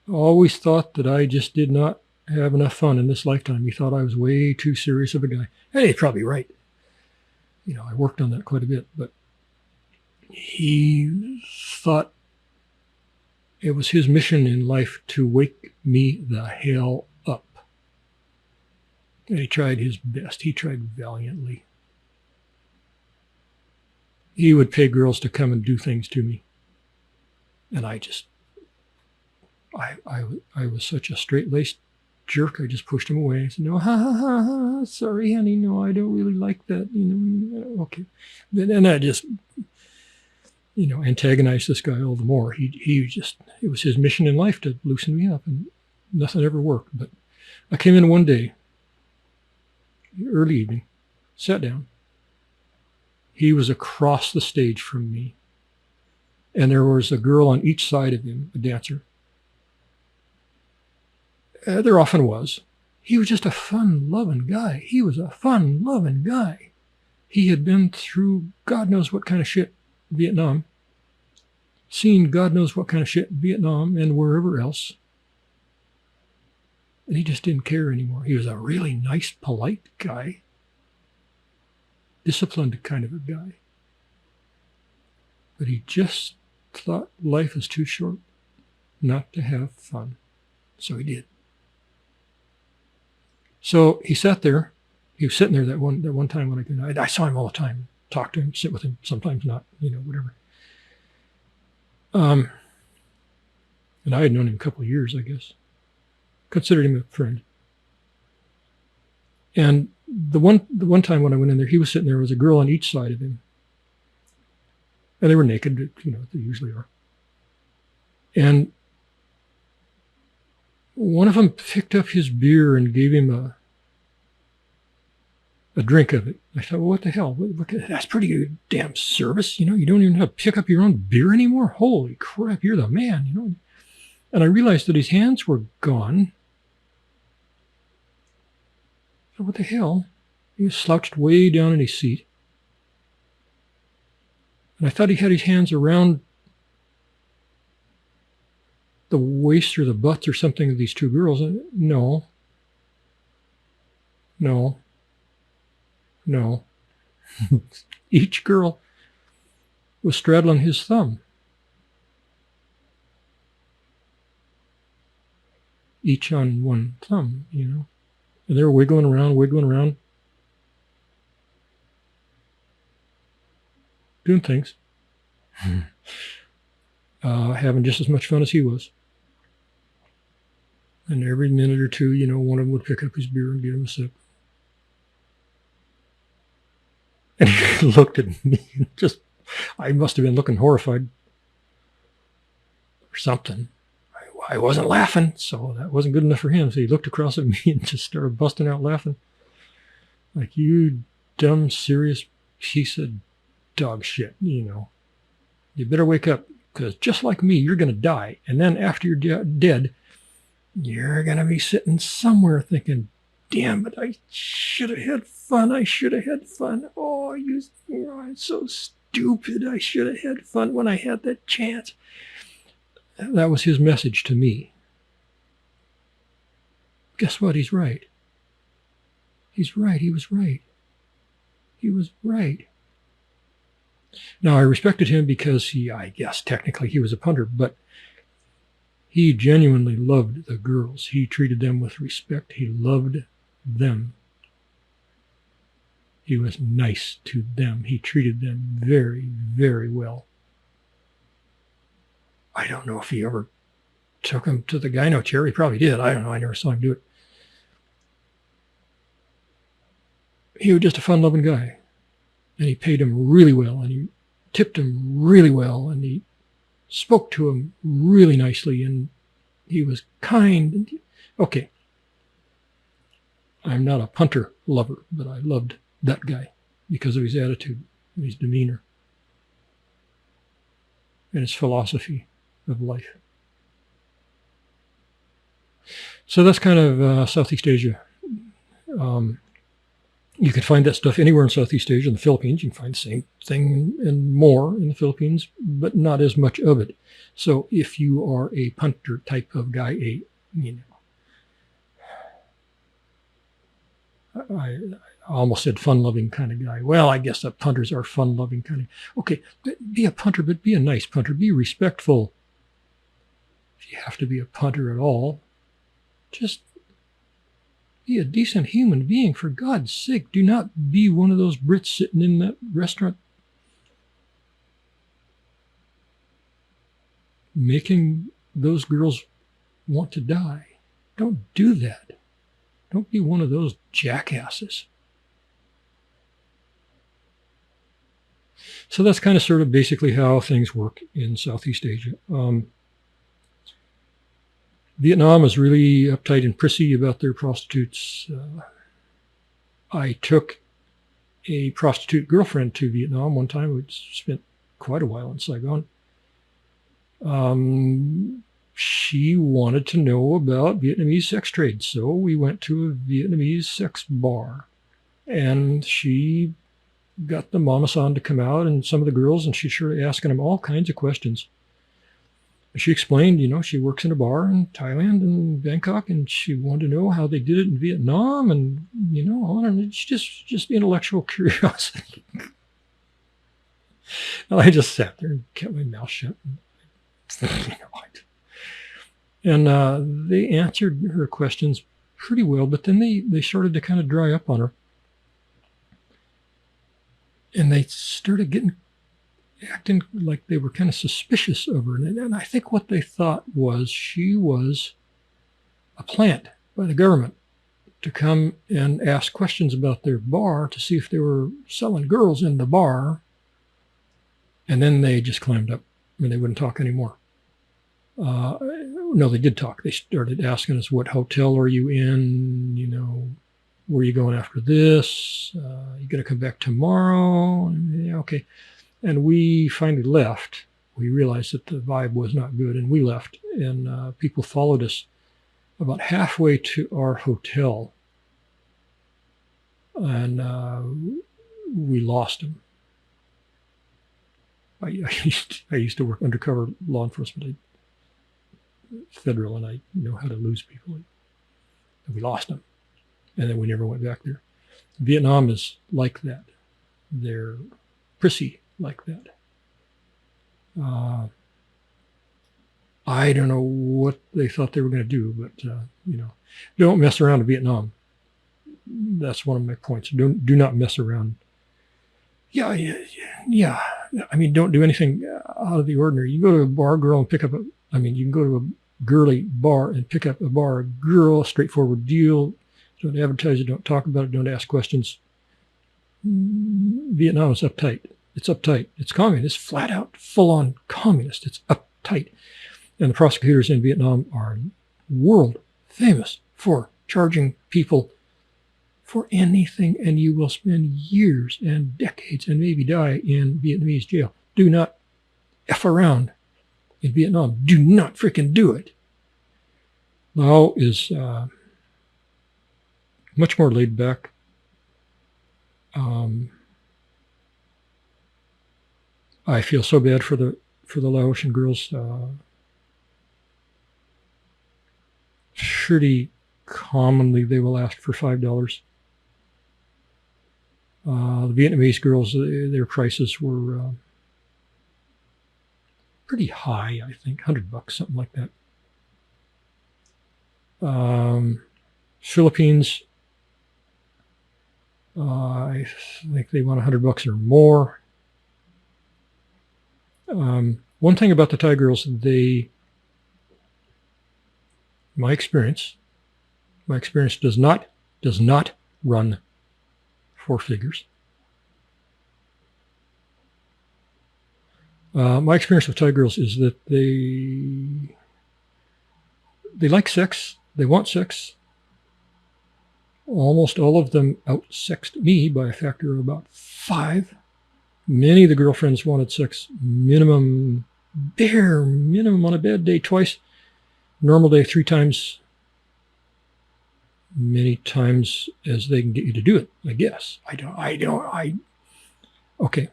always thought that I just did not have enough fun in this lifetime. He thought I was way too serious of a guy. And he's probably right. You know, I worked on that quite a bit. But he thought it was his mission in life to wake me the hell up. And he tried his best. He tried valiantly. He would pay girls to come and do things to me. And I was such a straight-laced jerk. I just pushed him away. I said, no, ha, sorry, honey, no, I don't really like that. You know, okay. And I just, you know, antagonized this guy all the more. It was his mission in life to loosen me up, and nothing ever worked. But I came in one day, early evening, sat down. He was across the stage from me. And there was a girl on each side of him, a dancer. There often was. He was just a fun-loving guy. He was a fun-loving guy. He had been through God knows what kind of shit in Vietnam, seen God knows what kind of shit in Vietnam and wherever else. And he just didn't care anymore. He was a really nice, polite guy. Disciplined kind of a guy. But he just thought life was too short not to have fun. So he did. So he sat there. He was sitting there that one time when I saw him all the time, talk to him, sit with him, sometimes not, you know, whatever. And I had known him a couple of years, I guess. Considered him a friend. And the one time when I went in there, he was sitting there was a girl on each side of him. And they were naked, you know, they usually are. And one of them picked up his beer and gave him a drink of it. I thought, well, what the hell? That's pretty good damn service. You know, you don't even have to pick up your own beer anymore. Holy crap, you're the man, you know. And I realized that his hands were gone. So what the hell? He was slouched way down in his seat. And I thought he had his hands around the waist or the butts or something of these two girls. No. Each girl was straddling his thumb. each on one thumb, you know. And they're wiggling around, doing things, having just as much fun as he was. And every minute or two, you know, one of them would pick up his beer and get him a sip. And he looked at me and just, I must have been looking horrified or something. I wasn't laughing, so that wasn't good enough for him. So he looked across at me and just started busting out laughing. Like, you dumb, serious piece of dog shit, you know. You better wake up, because just like me, you're going to die. And then after you're dead, you're going to be sitting somewhere thinking, damn it, I should have had fun. Oh, you know, I'm so stupid. I should have had fun when I had that chance. That was his message to me. Guess what? He's right. He's right. He was right. He was right. Now, I respected him because I guess technically he was a punter, but he genuinely loved the girls. He treated them with respect. He loved them. He was nice to them. He treated them very, very well. I don't know if he ever took him to the gyno chair. He probably did. I don't know. I never saw him do it. He was just a fun-loving guy. And he paid him really well. And he tipped him really well. And he spoke to him really nicely. And he was kind. Okay. I'm not a punter lover, but I loved that guy because of his attitude and his demeanor and his philosophy of life. So that's kind of Southeast Asia. You can find that stuff anywhere in Southeast Asia. In the Philippines, you can find the same thing and more in the Philippines, but not as much of it. So if you are a punter type of guy, I almost said fun-loving kind of guy. Well, I guess that punters are fun-loving kind of. Okay, be a punter, but be a nice punter. Be respectful. If you have to be a punter at all, just be a decent human being, for God's sake. Do not be one of those Brits sitting in that restaurant making those girls want to die. Don't do that. Don't be one of those jackasses. So that's kind of sort of basically how things work in Southeast Asia. Vietnam is really uptight and prissy about their prostitutes. I took a prostitute girlfriend to Vietnam one time. We spent quite a while in Saigon. She wanted to know about Vietnamese sex trade, so we went to a Vietnamese sex bar, and she got the mama-san to come out and some of the girls, and she started asking them all kinds of questions. She explained, she works in a bar in Thailand and Bangkok, and she wanted to know how they did it in Vietnam, and it's just intellectual curiosity. And I just sat there and kept my mouth shut. And they answered her questions pretty well, but then they started to kind of dry up on her. And they started acting like they were kind of suspicious of her. And I think what they thought was she was a plant by the government to come and ask questions about their bar to see if they were selling girls in the bar. And then they just clammed up and they wouldn't talk anymore. No, they did talk. They started asking us, what hotel are you in? Where are you going after this? You going to come back tomorrow? Yeah, okay. And we finally left. We realized that the vibe was not good, and we left. And people followed us about halfway to our hotel. And we lost them. I used to work undercover law enforcement, federal, and I know how to lose people. And we lost them. And then we never went back there. Vietnam is like that. They're prissy like that. I don't know what they thought they were going to do, but, don't mess around in Vietnam. That's one of my points. Do not mess around. Yeah. I mean, don't do anything out of the ordinary. You go to a bar girl and pick up you can go to a girly bar and pick up a bar girl, straightforward deal. Don't advertise it, don't talk about it, don't ask questions. Vietnam is uptight. It's uptight. It's communist, flat out, full on communist. It's uptight. And the prosecutors in Vietnam are world famous for charging people for anything, and you will spend years and decades and maybe die in Vietnamese jail. Do not F around in Vietnam. Do not freaking do it. Laos is much more laid back. I feel so bad for the Laotian girls. Pretty commonly they will ask for $5. The Vietnamese girls, their prices were pretty high, I think, $100, something like that. Philippines, I think they want $100 or more. One thing about the Thai girls, my experience does not run 4 figures. My experience with Thai girls is that they like sex, they want sex. Almost all of them out-sexed me by a factor of about 5. Many of the girlfriends wanted sex bare minimum on a bad day twice, normal day 3 times, many times as they can get you to do it, I guess. Okay.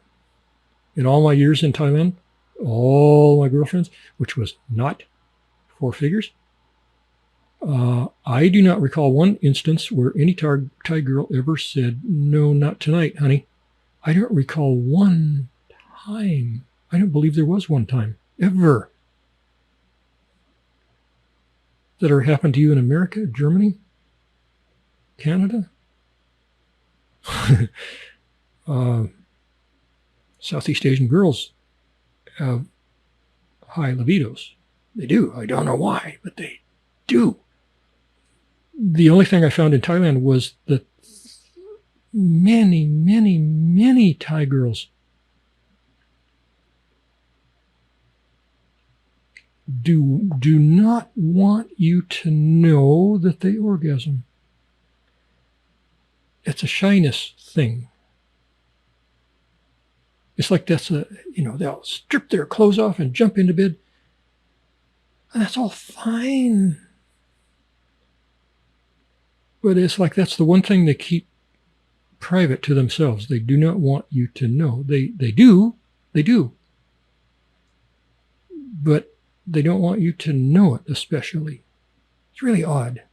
In all my years in Thailand, all my girlfriends, which was not 4 figures, I do not recall one instance where any Thai girl ever said, "No, not tonight, honey." I don't recall one time. I don't believe there was one time, ever. That ever happened to you in America, Germany, Canada? Southeast Asian girls have high libidos. They do. I don't know why, but they do. The only thing I found in Thailand was that many, many, many Thai girls do not want you to know that they orgasm. It's a shyness thing. It's like they'll strip their clothes off and jump into bed. And that's all fine. But it's like that's the one thing they keep private to themselves. They do not want you to know. They do. But they don't want you to know it, especially. It's really odd.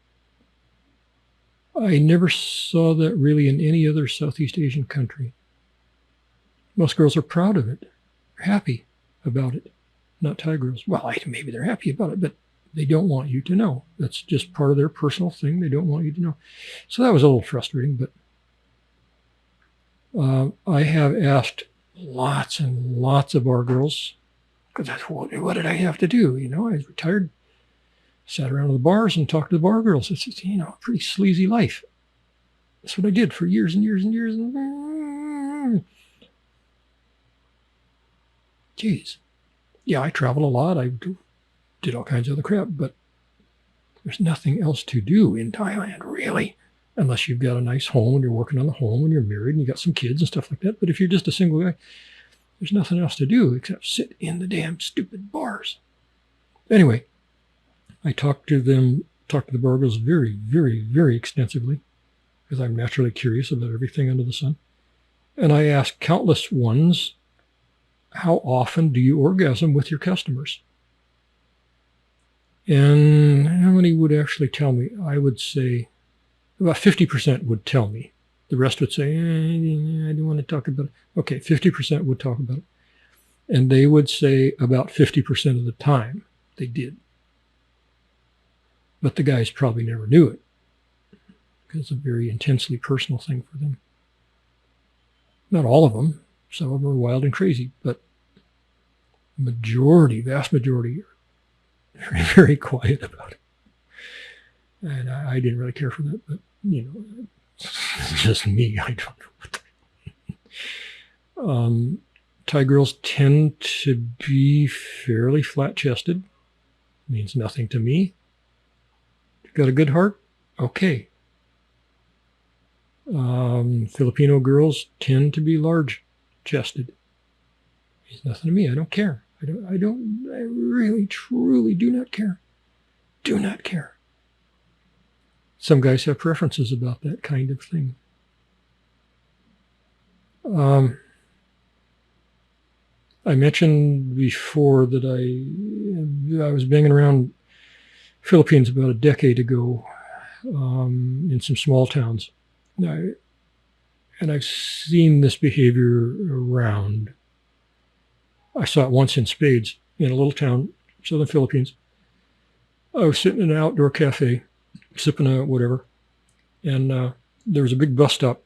I never saw that really in any other Southeast Asian country. Most girls are proud of it. They're happy about it. Not Thai girls. Well, maybe they're happy about it, but they don't want you to know. That's just part of their personal thing. They don't want you to know. So that was a little frustrating, but I have asked lots and lots of bar girls, because that's what did I have to do? I was retired, sat around at the bars and talked to the bar girls. It's a pretty sleazy life. That's what I did for years and years and years. Geez. Yeah, I traveled a lot. I did all kinds of other crap, but there's nothing else to do in Thailand, really, unless you've got a nice home and you're working on the home and you're married and you got some kids and stuff like that. But if you're just a single guy, there's nothing else to do except sit in the damn stupid bars. Anyway, I talked to the bar girls very, very, very extensively because I'm naturally curious about everything under the sun. And I asked countless ones, how often do you orgasm with your customers? And how many would actually tell me? I would say about 50% would tell me. The rest would say, I don't want to talk about it. Okay, 50% would talk about it. And they would say about 50% of the time. They did. But the guys probably never knew it, because it's a very intensely personal thing for them. Not all of them. Some of them are wild and crazy, but vast majority are very, very quiet about it. And I didn't really care for that, but, it's just me. I don't know what Thai girls tend to be fairly flat-chested. Means nothing to me. Got a good heart? Okay. Filipino girls tend to be large-chested. Means nothing to me. I don't care. I really, truly do not care. Do not care. Some guys have preferences about that kind of thing. I mentioned before that I was banging around Philippines about a decade ago in some small towns. And I've seen this behavior around. I saw it once in spades in a little town, southern Philippines. I was sitting in an outdoor cafe, sipping a whatever, and there was a big bus stop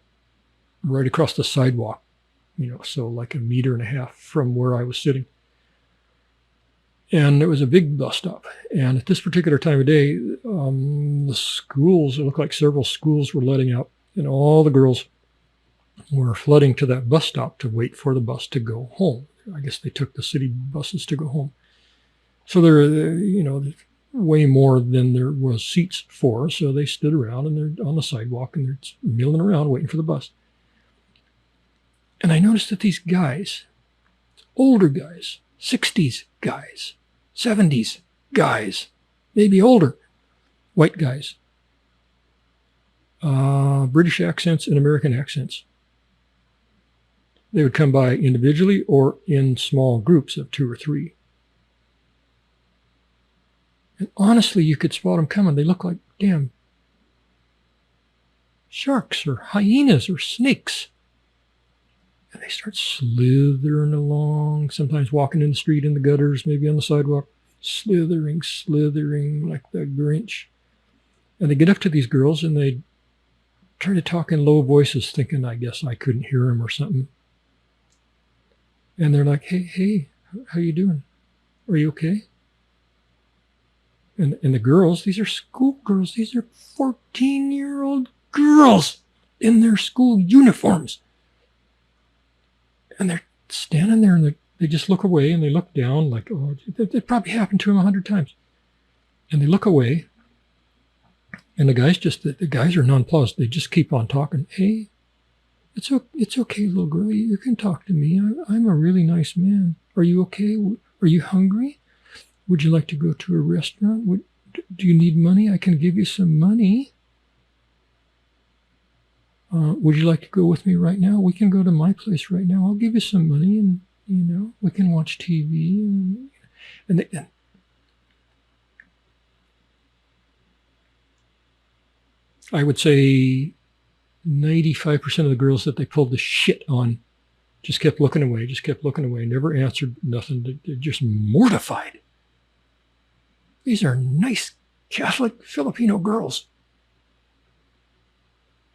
right across the sidewalk, so like 1.5 meters from where I was sitting. And it was a big bus stop. And at this particular time of day, the schools, it looked like several schools were letting out, and all the girls were flooding to that bus stop to wait for the bus to go home. I guess they took the city buses to go home. So there, way more than there was seats for. So they stood around and they're on the sidewalk and they're milling around waiting for the bus. And I noticed that these guys, older guys, 60s guys, 70s guys, maybe older, white guys, British accents and American accents. They would come by individually or in small groups of 2 or 3. And honestly, you could spot them coming. They look like damn sharks or hyenas or snakes. And they start slithering along, sometimes walking in the street, in the gutters, maybe on the sidewalk, slithering like the Grinch. And they get up to these girls and they try to talk in low voices, thinking, I guess I couldn't hear them or something. And they're like, hey, how you doing? Are you okay? And the girls, these are schoolgirls. These are 14-year-old girls in their school uniforms. And they're standing there and they just look away and they look down like, oh, it probably happened to them 100 times. And they look away. And the guys are nonplussed. They just keep on talking. Hey, it's okay, little girl. You can talk to me. I'm a really nice man. Are you okay? Are you hungry? Would you like to go to a restaurant? Do you need money? I can give you some money. Would you like to go with me right now? We can go to my place right now. I'll give you some money and, we can watch TV. And I would say 95% of the girls that they pulled the shit on just kept looking away, never answered nothing. They're just mortified. These are nice Catholic Filipino girls.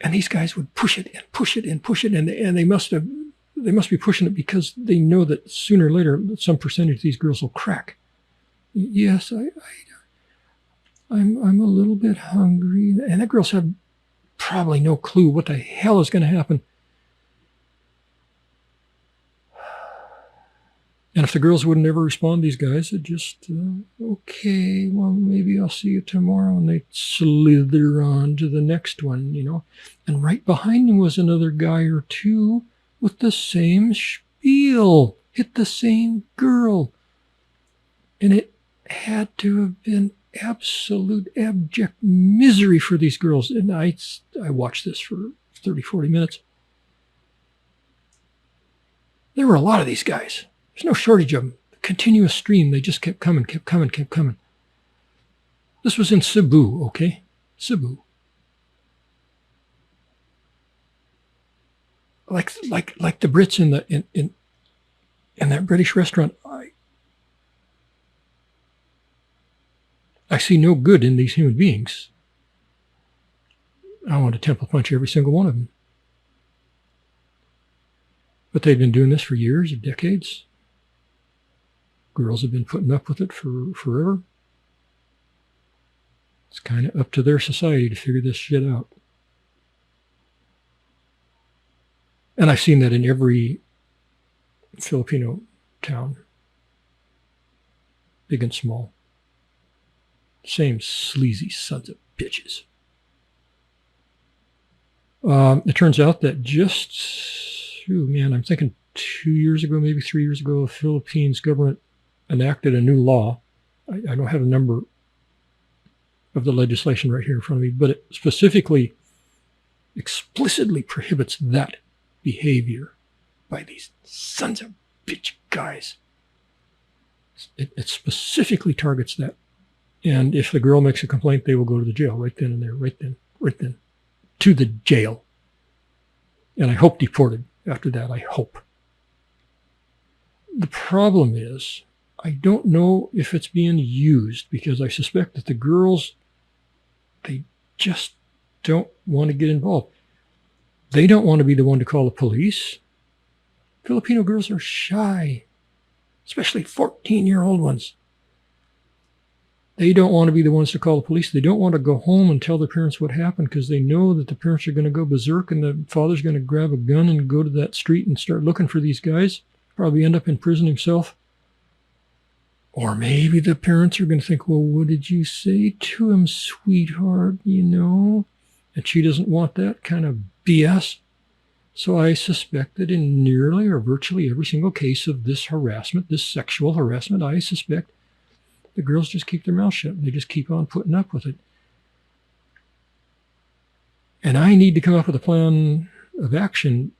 And these guys would push it and push it and push it, and they must be pushing it because they know that sooner or later some percentage of these girls will crack. Yes, I'm a little bit hungry, and the girls have probably no clue what the hell is going to happen. And if the girls wouldn't ever respond, these guys would just, okay, well, maybe I'll see you tomorrow. And they'd slither on to the next one, And right behind them was another guy or two with the same spiel, hit the same girl. And it had to have been absolute abject misery for these girls. And I watched this for 30, 40 minutes. There were a lot of these guys. There's no shortage of them. Continuous stream. They just kept coming. This was in Cebu, okay? Cebu. Like the Brits in that British restaurant. see no good in these human beings. I want to temple punch every single one of them. But they've been doing this for years or decades. Girls have been putting up with it for forever. It's kind of up to their society to figure this shit out. And I've seen that in every Filipino town, big and small. Same sleazy sons of bitches. It turns out that I'm thinking 2 years ago, maybe 3 years ago, the Philippines government enacted a new law. I don't have a number of the legislation right here in front of me, but it specifically, explicitly prohibits that behavior by these sons of bitch guys. It specifically targets that. And if the girl makes a complaint, they will go to the jail right then and there, right then, to the jail. And I hope deported after that, I hope. The problem is, I don't know if it's being used because I suspect that the girls, they just don't want to get involved. They don't want to be the one to call the police. Filipino girls are shy, especially 14-year-old ones. They don't want to be the ones to call the police. They don't want to go home and tell their parents what happened because they know that the parents are going to go berserk and the father's going to grab a gun and go to that street and start looking for these guys. Probably end up in prison himself. Or maybe the parents are going to think, well, what did you say to him, sweetheart, And she doesn't want that kind of BS. So I suspect that in nearly or virtually every single case of this harassment, this sexual harassment, I suspect the girls just keep their mouth shut. And they just keep on putting up with it. And I need to come up with a plan of action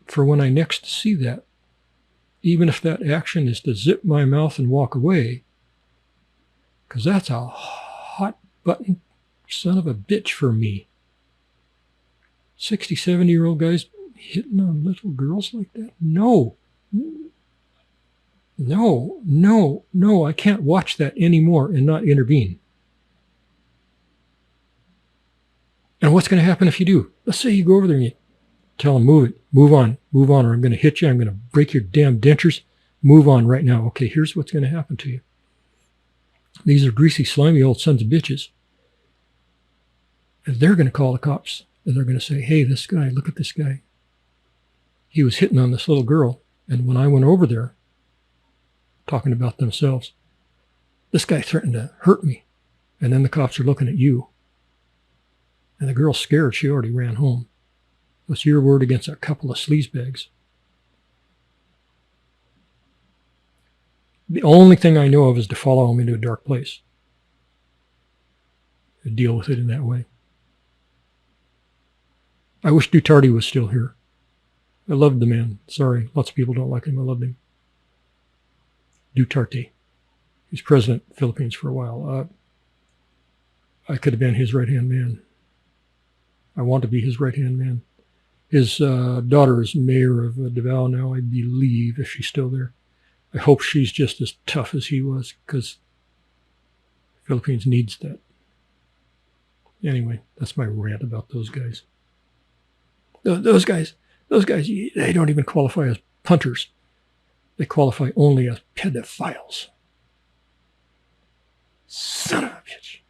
for when I next see that. Even if that action is to zip my mouth and walk away. Because that's a hot button son of a bitch for me. 60, 70-year-old guys hitting on little girls like that? No, I can't watch that anymore and not intervene. And what's going to happen if you do? Let's say you go over there and you tell them, move on, or I'm going to hit you, I'm going to break your damn dentures. Move on right now. Okay, here's what's going to happen to you. These are greasy, slimy old sons of bitches. And they're going to call the cops. And they're going to say, hey, this guy, look at this guy. He was hitting on this little girl. And when I went over there, talking about themselves, this guy threatened to hurt me. And then the cops are looking at you. And the girl's scared. She already ran home. What's your word against a couple of sleazebags? The only thing I know of is to follow him into a dark place. And deal with it in that way. I wish Duterte was still here. I loved the man. Sorry, lots of people don't like him. I loved him. Duterte. He was president of the Philippines for a while. I could have been his right-hand man. I want to be his right-hand man. His daughter is mayor of Davao now, I believe, if she's still there. I hope she's just as tough as he was, because the Philippines needs that. Anyway, that's my rant about those guys. Those guys, they don't even qualify as punters. They qualify only as pedophiles. Son of a bitch.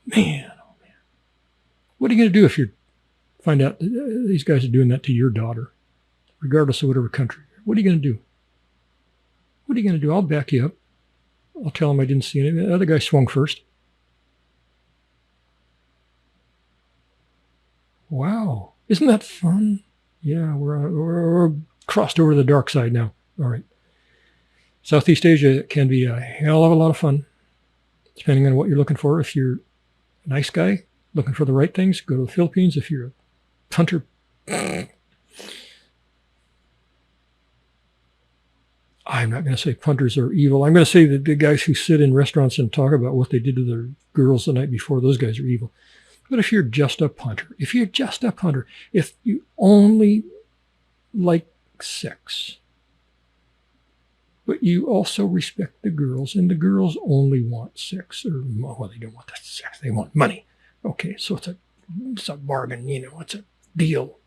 Man, oh man. What are you going to do if you find out these guys are doing that to your daughter, regardless of whatever country? What are you going to do? What are you going to do? I'll back you up. I'll tell them I didn't see anything. The other guy swung first. Wow. Isn't that fun? Yeah, we're crossed over to the dark side now. All right. Southeast Asia can be a hell of a lot of fun, depending on what you're looking for. If you're a nice guy, looking for the right things, go to the Philippines. If you're a punter, I'm not going to say punters are evil. I'm going to say that the guys who sit in restaurants and talk about what they did to their girls the night before, those guys are evil. But if you're just a punter, if you only like sex, But you also respect the girls, and the girls only want sex, or, well, they don't want that sex, they want money. Okay, so it's a bargain, it's a deal.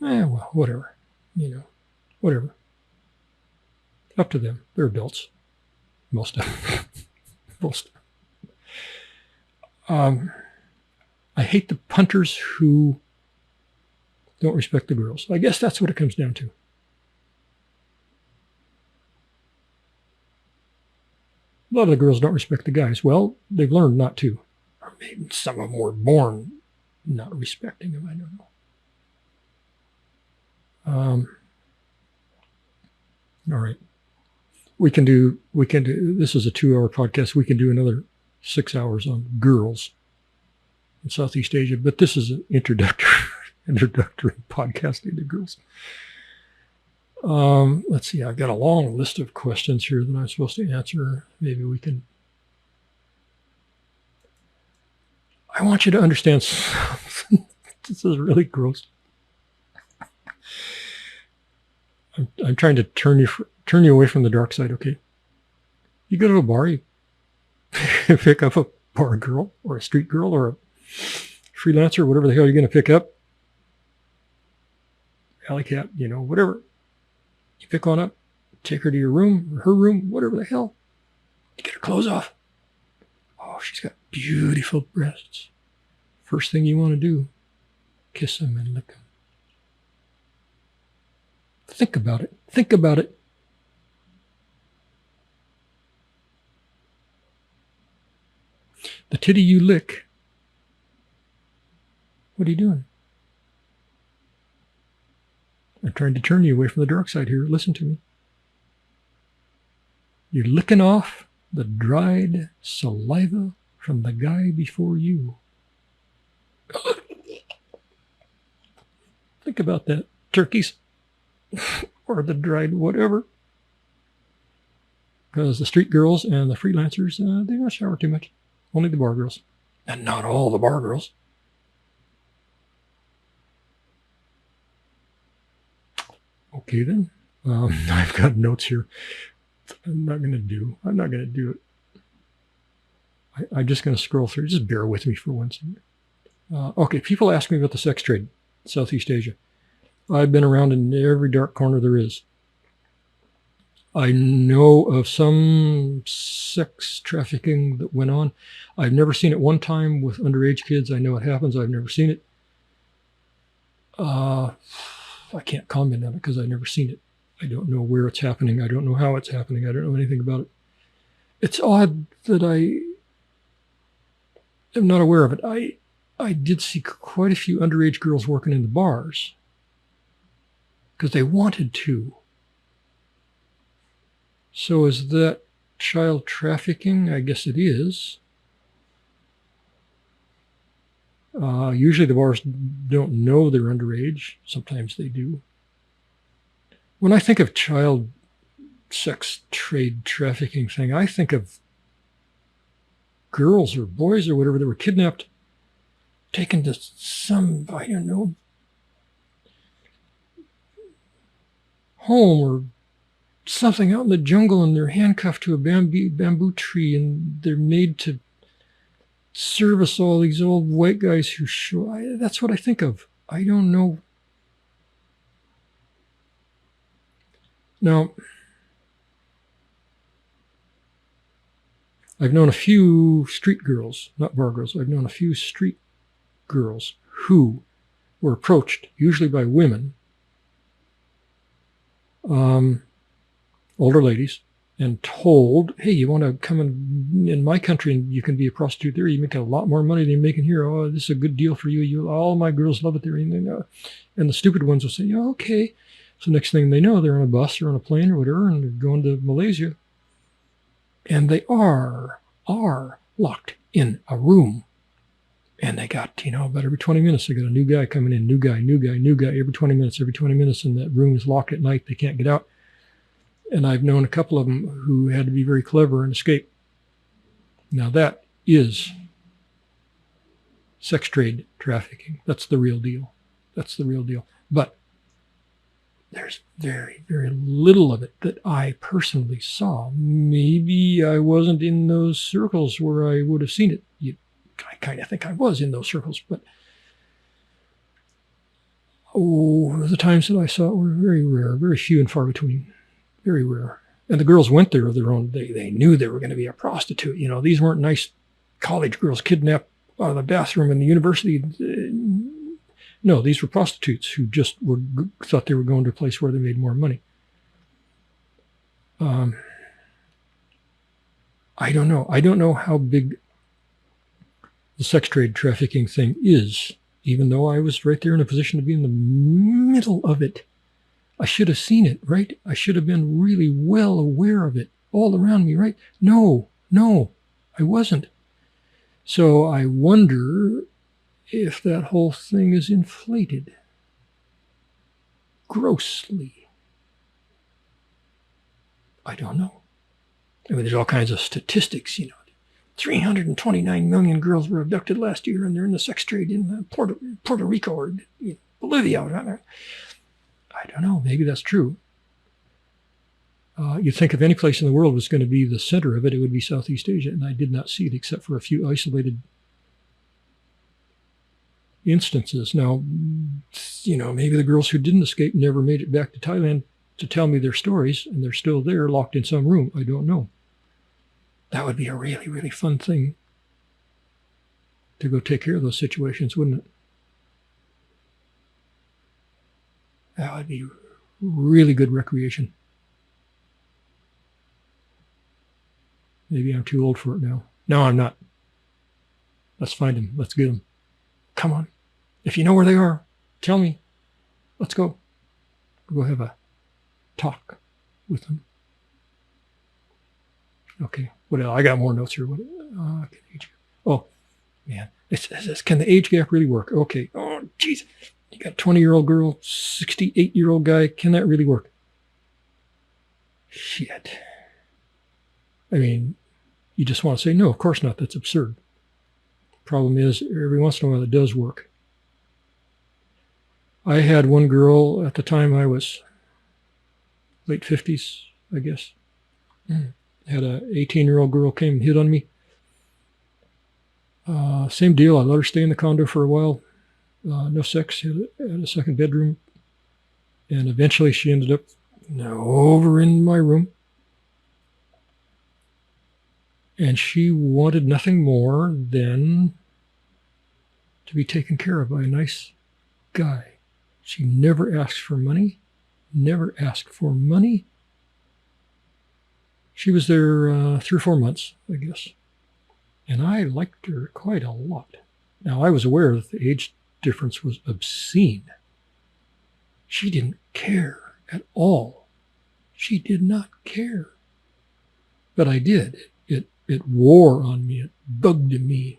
Well, whatever, whatever. Up to them. They're adults. Most of them. Most. I hate the punters who don't respect the girls. I guess that's what it comes down to. A lot of the girls don't respect the guys. Well, they've learned not to. Or maybe some of them were born not respecting them. I don't know. All right. We can do, this is a 2-hour podcast. We can do another 6 hours on girls in Southeast Asia, but this is an introductory podcasting to girls. Let's see. I've got a long list of questions here that I'm supposed to answer. Maybe we can. I want you to understand something. This is really gross. I'm trying to turn you away from the dark side. Okay. You go to a bar, you pick up a bar girl or a street girl or a freelancer, whatever the hell you're going to pick up. Alley cat, whatever. You pick one up, take her to your room or her room, whatever the hell. You get her clothes off. Oh, she's got beautiful breasts. First thing you want to do, kiss them and lick them. Think about it. Think about it. The titty you lick, what are you doing? I'm trying to turn you away from the dark side here. Listen to me. You're licking off the dried saliva from the guy before you. Think about that. Turkeys. Or the dried whatever. Because the street girls and the freelancers, they don't shower too much. Only the bar girls. And not all the bar girls. Okay then. I've got notes here. I'm not going to do it. I'm just going to scroll through. Just bear with me for one second. Okay, people ask me about the sex trade, Southeast Asia. I've been around in every dark corner there is. I know of some sex trafficking that went on. I've never seen it one time with underage kids. I know it happens. I've never seen it. I can't comment on it because I've never seen it. I don't know where it's happening. I don't know how it's happening. I don't know anything about it. It's odd that I am not aware of it. I did see quite a few underage girls working in the bars because they wanted to. So is that child trafficking? I guess it is. Usually the bars don't know they're underage. Sometimes they do. When I think of child sex trade trafficking thing, I think of girls or boys or whatever that were kidnapped, taken to some, I don't know, home or something out in the jungle, and they're handcuffed to a bamboo tree, and they're made to service all these old white guys who show. That's what I think of. I don't know. Now, I've known a few street girls, not bar girls. I've known a few street girls who were approached, usually by women, older ladies, and told, hey, you want to come in my country and you can be a prostitute there. You make a lot more money than you're making here. Oh, this is a good deal for you. All my girls love it there. And the stupid ones will say, yeah, okay. So next thing they know, they're on a bus or on a plane or whatever, and they're going to Malaysia. And they are locked in a room. And they got, about every 20 minutes, they got a new guy coming in, new guy, every 20 minutes, and that room is locked at night. They can't get out. And I've known a couple of them who had to be very clever and escape. Now that is sex trade trafficking. That's the real deal. But there's very, very little of it that I personally saw. Maybe I wasn't in those circles where I would have seen it. I kind of think I was in those circles, but the times that I saw it were very rare, very few and far between, very rare. And the girls went there of their own. They knew they were going to be a prostitute. These weren't nice college girls kidnapped out of the bathroom in the university. No, these were prostitutes who just thought they were going to a place where they made more money. I don't know. I don't know how big the sex trade trafficking thing is, even though I was right there in a position to be in the middle of it. I should have seen it, right? I should have been really well aware of it all around me, right? No, I wasn't. So I wonder if that whole thing is inflated grossly. I don't know. I mean, there's all kinds of statistics, 329 million girls were abducted last year, and they're in the sex trade in Puerto Rico or Bolivia. I don't know. Maybe that's true. You'd think if any place in the world was going to be the center of it, it would be Southeast Asia, and I did not see it except for a few isolated instances. Now, maybe the girls who didn't escape never made it back to Thailand to tell me their stories, and they're still there, locked in some room. I don't know. That would be a really, really fun thing to go take care of those situations, wouldn't it? That would be really good recreation. Maybe I'm too old for it now. No, I'm not. Let's find them. Let's get them. Come on. If you know where they are, tell me. Let's go. We'll go have a talk with them. Okay. What else? I got more notes here. Oh, man. Can the age gap really work? Okay. Oh, geez. You got a 20-year-old girl, 68-year-old guy. Can that really work? Shit. I mean, you just want to say, no, of course not. That's absurd. Problem is, every once in a while it does work. I had one girl at the time I was late 50s, I guess. Had a 18-year-old girl came and hit on me. Same deal. I let her stay in the condo for a while. No sex, had a second bedroom. And eventually she ended up over in my room. And she wanted nothing more than to be taken care of by a nice guy. She never asked for money, never asked for money. She was there 3 or 4 months, I guess. And I liked her quite a lot. Now, I was aware that the age difference was obscene. She didn't care at all. She did not care. But I did. It wore on me. It bugged me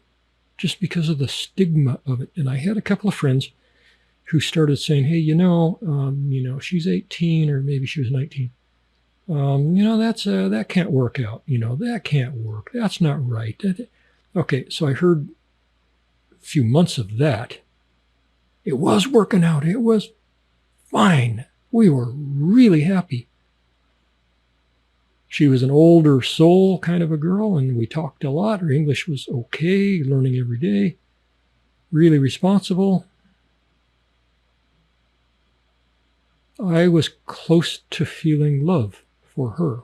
just because of the stigma of it. And I had a couple of friends who started saying, hey, she's 18 or maybe she was 19. That can't work out. That can't work. That's not right. Okay, so I heard a few months of that. It was working out. It was fine. We were really happy. She was an older soul kind of a girl, and we talked a lot. Her English was okay, learning every day, really responsible. I was close to feeling love for her.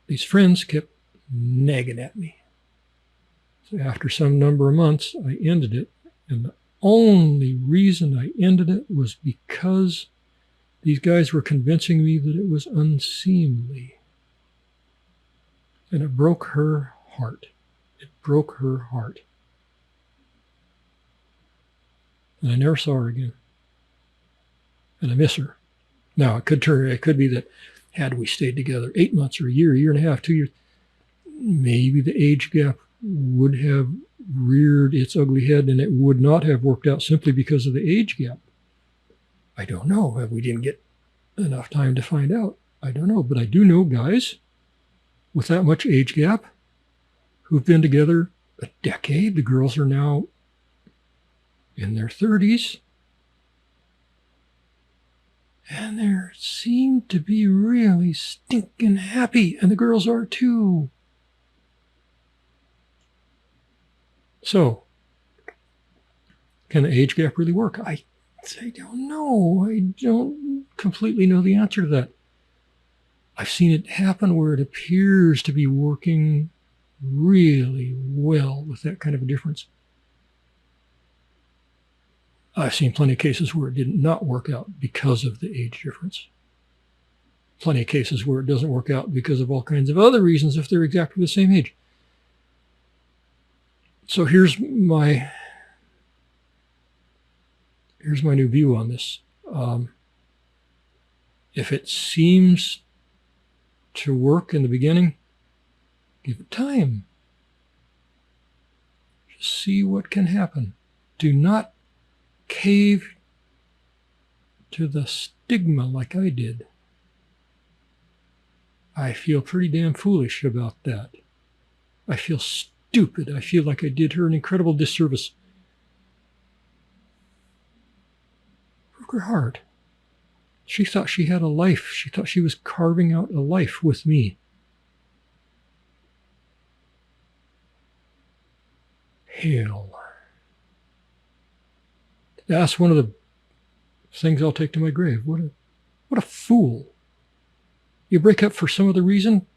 These friends kept nagging at me. So after some number of months, I ended it. And the only reason I ended it was because these guys were convincing me that it was unseemly. And it broke her heart. It broke her heart. And I never saw her again. And I miss her. Now, it could be that had we stayed together 8 months or a year and a half, 2 years, maybe the age gap would have reared its ugly head and it would not have worked out simply because of the age gap. I don't know. We didn't get enough time to find out. I don't know. But I do know guys with that much age gap who've been together a decade. The girls are now in their 30s. And they seem to be really stinking happy, and the girls are too. So, can the age gap really work? I don't know. I don't completely know the answer to that. I've seen it happen where it appears to be working really well with that kind of a difference. I've seen plenty of cases where it did not work out because of the age difference. Plenty of cases where it doesn't work out because of all kinds of other reasons if they're exactly the same age. So here's my new view on this. If it seems to work in the beginning, give it time. Just see what can happen. Do not cave to the stigma like I did. I feel pretty damn foolish about that. I feel stupid. I feel like I did her an incredible disservice. Broke her heart. She thought she had a life. She thought she was carving out a life with me. Hell. That's one of the things I'll take to my grave. What a fool. You break up for some other reason?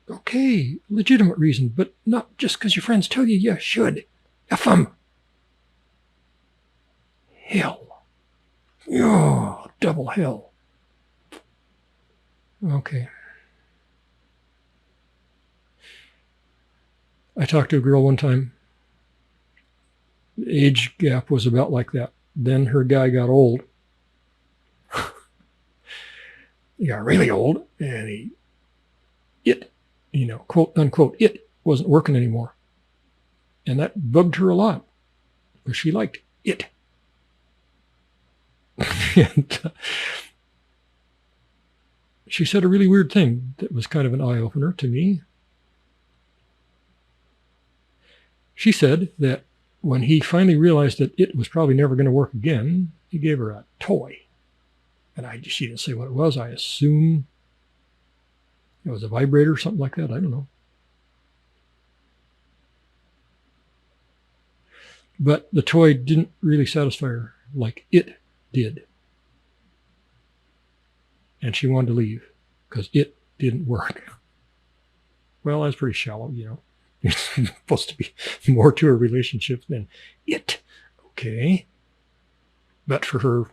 Okay, legitimate reason, but not just because your friends tell you you should. F 'em. Hell. Oh, double hell. Okay. I talked to a girl one time. The age gap was about like that. Then her guy got old. He got really old, and quote unquote, it wasn't working anymore. And that bugged her a lot because she liked it. And she said a really weird thing that was kind of an eye-opener to me. She said that when he finally realized that it was probably never going to work again, he gave her a toy. And she didn't say what it was. I assume it was a vibrator or something like that. I don't know. But the toy didn't really satisfy her like it did. And she wanted to leave because it didn't work. Well, that's pretty shallow, you know. It's supposed to be more to a relationship than it. Okay. But for her,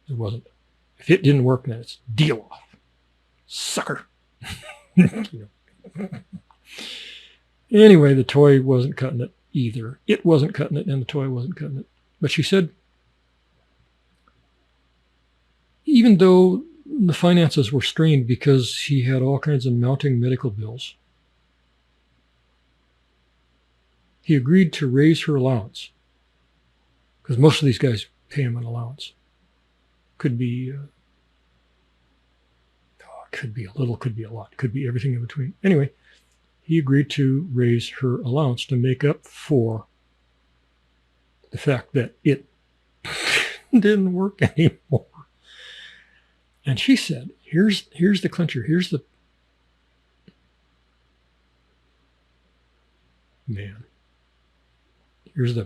it wasn't. If it didn't work, then it's deal off. Sucker. Anyway, the toy wasn't cutting it either. It wasn't cutting it, and the toy wasn't cutting it. But she said, even though the finances were strained because he had all kinds of mounting medical bills, he agreed to raise her allowance. Because most of these guys pay him an allowance. Could be a little, could be a lot, could be everything in between. Anyway, he agreed to raise her allowance to make up for the fact that it didn't work anymore. And she said, here's the clincher, here's the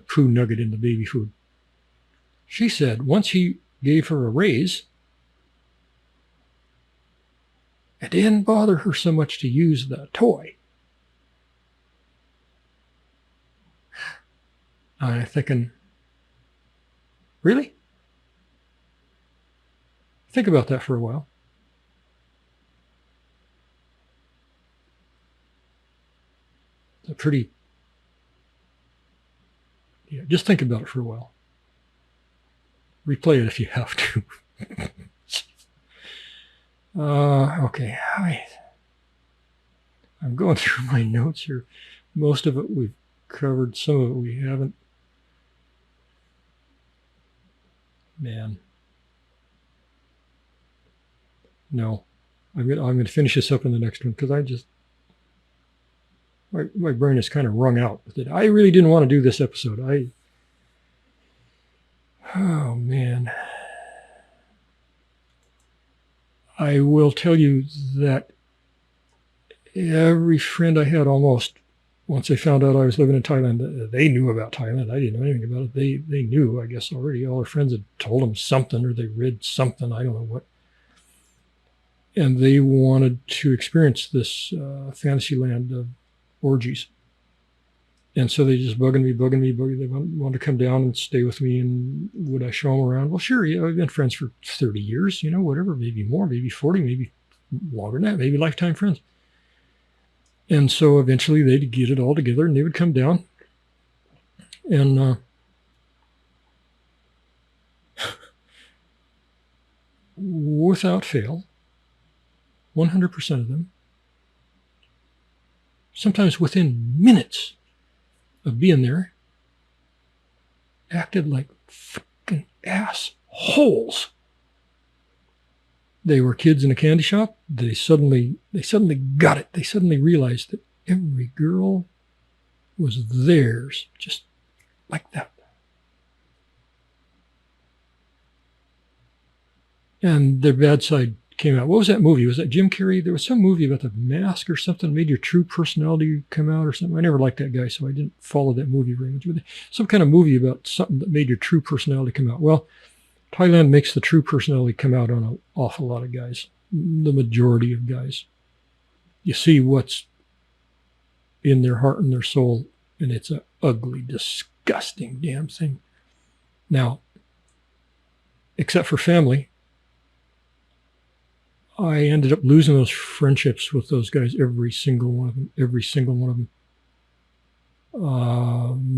poo nugget in the baby food. She said once he gave her a raise, it didn't bother her so much to use the toy. I'm thinking, really? Think about that for a while. It's a pretty, just think about it for a while. Replay it if you have to. Okay, I'm going through my notes here. Most of it we've covered, some of it we haven't. Man. No. I'm going to finish this up in the next one because my brain is kind of wrung out with it. I really didn't want to do this episode. Oh, man. I will tell you that every friend I had almost, once they found out I was living in Thailand, they knew about Thailand. I didn't know anything about it. They knew, I guess, already. All their friends had told them something, or they read something, I don't know what. And they wanted to experience this fantasy land of orgies. And so they just bugging me. They wanted to come down and stay with me, and would I show them around? Well, sure, yeah, I've been friends for 30 years, whatever, maybe more, maybe 40, maybe longer than that, maybe lifetime friends. And so eventually they'd get it all together and they would come down. And without fail, 100% of them, sometimes within minutes of being there, acted like fucking assholes. They were kids in a candy shop. They suddenly got it. They suddenly realized that every girl was theirs, just like that. And their bad side came out. What was that movie? Was that Jim Carrey? There was some movie about the mask or something, made your true personality come out or something. I never liked that guy, so I didn't follow that movie very much. But some kind of movie about something that made your true personality come out. Well, Thailand makes the true personality come out on an awful lot of guys, the majority of guys. You see what's in their heart and their soul, and it's an ugly, disgusting damn thing. Now, except for family, I ended up losing those friendships with those guys, every single one of them.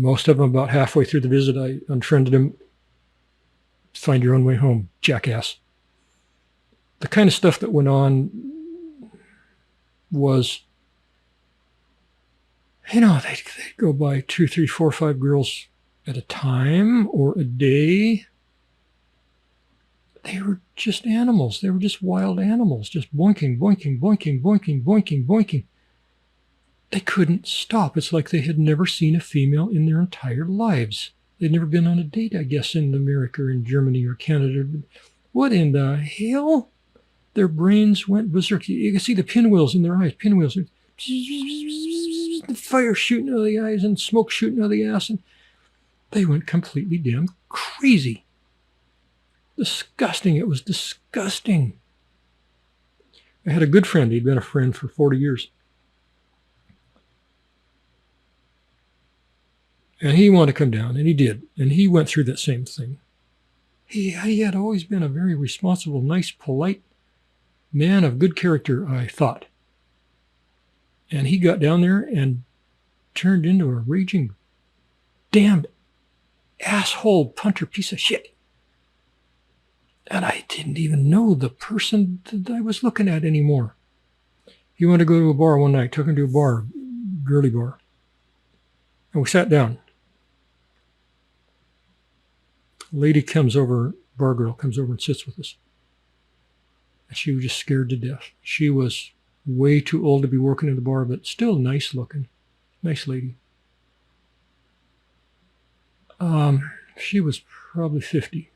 Most of them, about halfway through the visit, I unfriended them. Find your own way home, jackass. The kind of stuff that went on was, they'd go by 2, 3, 4, 5 girls at a time or a day. They were just animals. They were just wild animals, just boinking, boinking, boinking, boinking, boinking, boinking. They couldn't stop. It's like they had never seen a female in their entire lives. They'd never been on a date, I guess, in America or in Germany or Canada. What in the hell? Their brains went berserk. You can see the pinwheels in their eyes. Pinwheels. The fire shooting out of the eyes and smoke shooting out of the ass. And they went completely damn crazy. Disgusting. It was disgusting. I had a good friend. He'd been a friend for 40 years. And he wanted to come down, and he did. And he went through that same thing. He had always been a very responsible, nice, polite man of good character, I thought. And he got down there and turned into a raging, damned asshole punter piece of shit. And I didn't even know the person that I was looking at anymore. He wanted to go to a bar one night, took him to a bar, girly bar. And we sat down. A lady comes over, bar girl comes over and sits with us. And she was just scared to death. She was way too old to be working in the bar, but still nice looking. Nice lady. She was probably 50.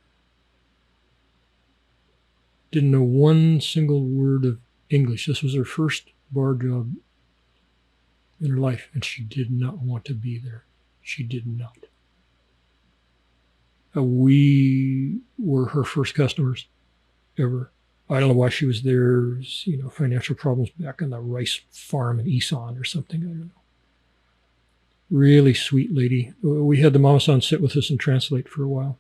Didn't know one single word of English. This was her first bar job in her life, and she did not want to be there. She did not. We were her first customers ever. I don't know why she was there. Financial problems back on the rice farm in Isan or something. I don't know. Really sweet lady. We had the mama-san sit with us and translate for a while.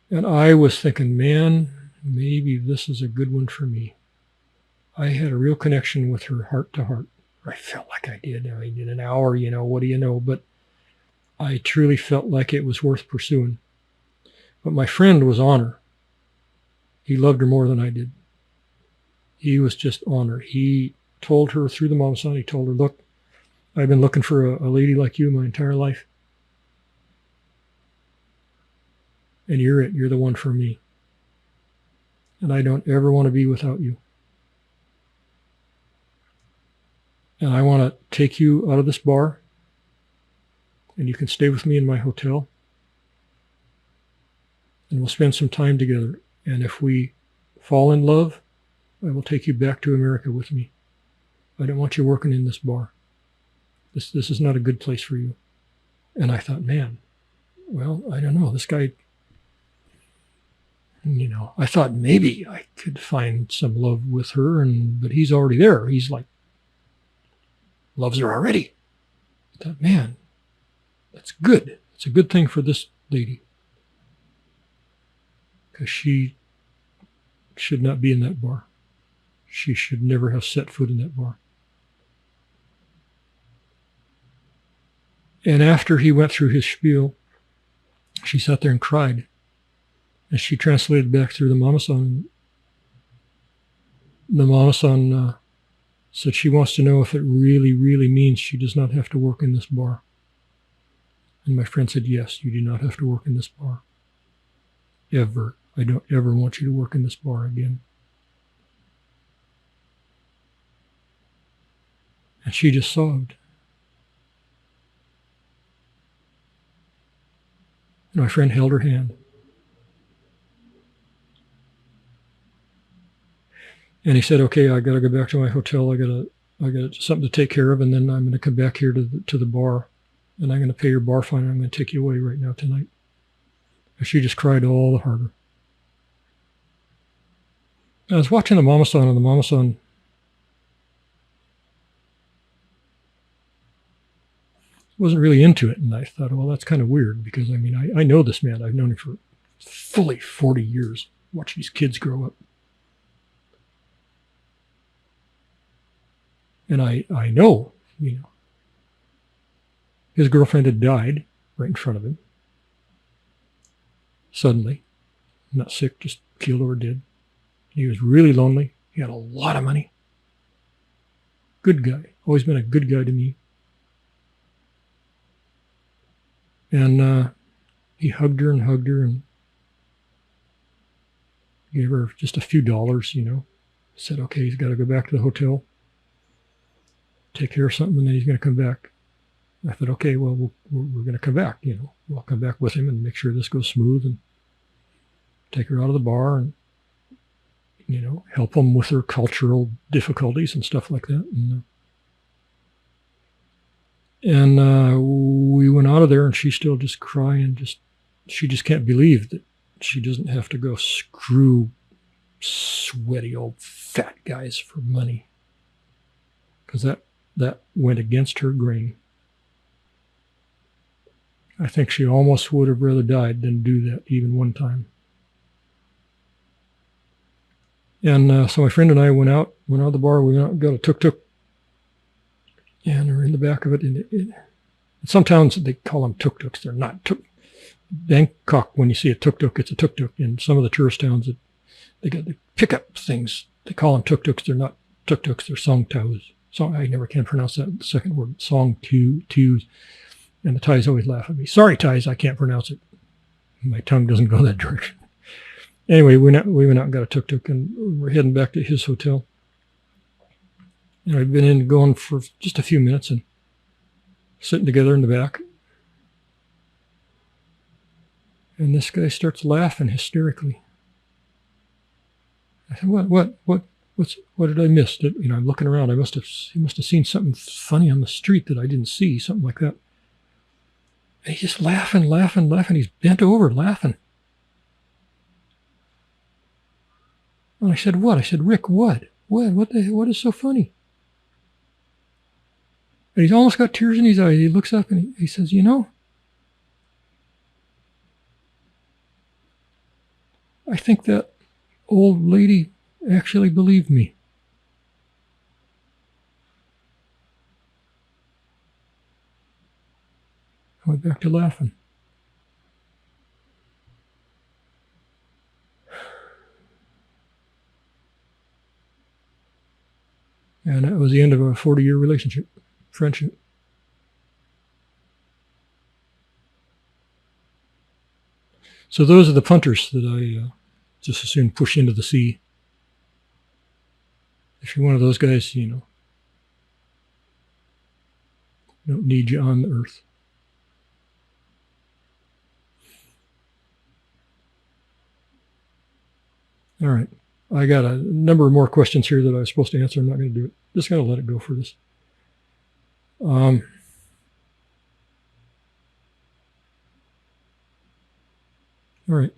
And I was thinking, man, maybe this is a good one for me. I had a real connection with her heart to heart. I felt like I did. I mean, in an hour, what do you know? But I truly felt like it was worth pursuing. But my friend was on her. He loved her more than I did. He was just on her. He told her through the mama-san, he told her, look, I've been looking for a lady like you my entire life. And you're it. You're the one for me. And I don't ever want to be without you. And I want to take you out of this bar, and you can stay with me in my hotel, and we'll spend some time together. And if we fall in love, I will take you back to America with me. I don't want you working in this bar. This is not a good place for you. And I thought, man, well, I don't know. This guy, I thought maybe I could find some love with her, but he's already there. He's like, loves her already. I thought, man, that's good. It's a good thing for this lady. Because she should not be in that bar. She should never have set foot in that bar. And after he went through his spiel, she sat there and cried. And she translated back through the mama-san. The mama-san said she wants to know if it really, really means she does not have to work in this bar. And my friend said, yes, you do not have to work in this bar. Ever. I don't ever want you to work in this bar again. And she just sobbed. And my friend held her hand. And he said, okay, I got to go back to my hotel. I got something to take care of, and then I'm going to come back here to the bar, and I'm going to pay your bar fine, and I'm going to take you away right now tonight. And she just cried all the harder. I was watching the mama-san, and the mama-san wasn't really into it. And I thought, well, that's kind of weird because, I know this man. I've known him for fully 40 years. Watch these kids grow up. And I know, his girlfriend had died right in front of him. Suddenly. Not sick, just killed or dead. He was really lonely. He had a lot of money. Good guy. Always been a good guy to me. And he hugged her and gave her just a few dollars, Said, okay, he's got to go back to the hotel, take care of something, and then he's going to come back. I thought, okay, well, we're going to come back, We'll come back with him and make sure this goes smooth and take her out of the bar and, help them with her cultural difficulties and stuff like that. And we went out of there, and she's still just crying. She just can't believe that she doesn't have to go screw sweaty old fat guys for money. Because that went against her grain. I think she almost would have rather died than do that even one time. And so my friend and I went out of the bar. We went out and got a tuk-tuk. And we're in the back of it. In some towns, they call them tuk-tuks. They're not tuk. Bangkok, when you see a tuk-tuk, it's a tuk-tuk. In some of the tourist towns, they got the pickup things. They call them tuk-tuks. They're not tuk-tuks. They're song taus. I never can pronounce that second word. Song taus. And the Thais always laugh at me. Sorry, Thais, I can't pronounce it. My tongue doesn't go that direction. Anyway, we went out and got a tuk-tuk, and we're heading back to his hotel. And I've been going for just a few minutes and sitting together in the back. And this guy starts laughing hysterically. I said, what did I miss? I'm looking around. He must have seen something funny on the street that I didn't see, something like that. And he's just laughing. He's bent over laughing. And I said, what? I said, Rick, what? What is so funny? And he's almost got tears in his eyes. He looks up and he says, I think that old lady actually believed me. I went back to laughing. And that was the end of a 40-year relationship, friendship. So those are the punters that I just as soon push into the sea. If you're one of those guys, don't need you on the earth. All right. I got a number of more questions here that I was supposed to answer. I'm not going to do it. Just going to let it go for this. All right.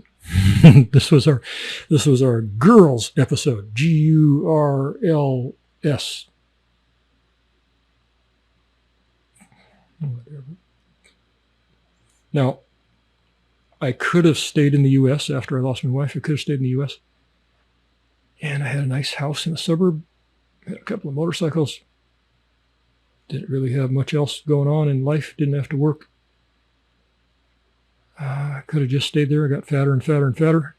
This was our girls episode. GURLS. Whatever. Now, I could have stayed in the U.S. after I lost my wife. I could have stayed in the U.S. And I had a nice house in a suburb. Had a couple of motorcycles. Didn't really have much else going on in life. Didn't have to work. I could have just stayed there. I got fatter and fatter and fatter.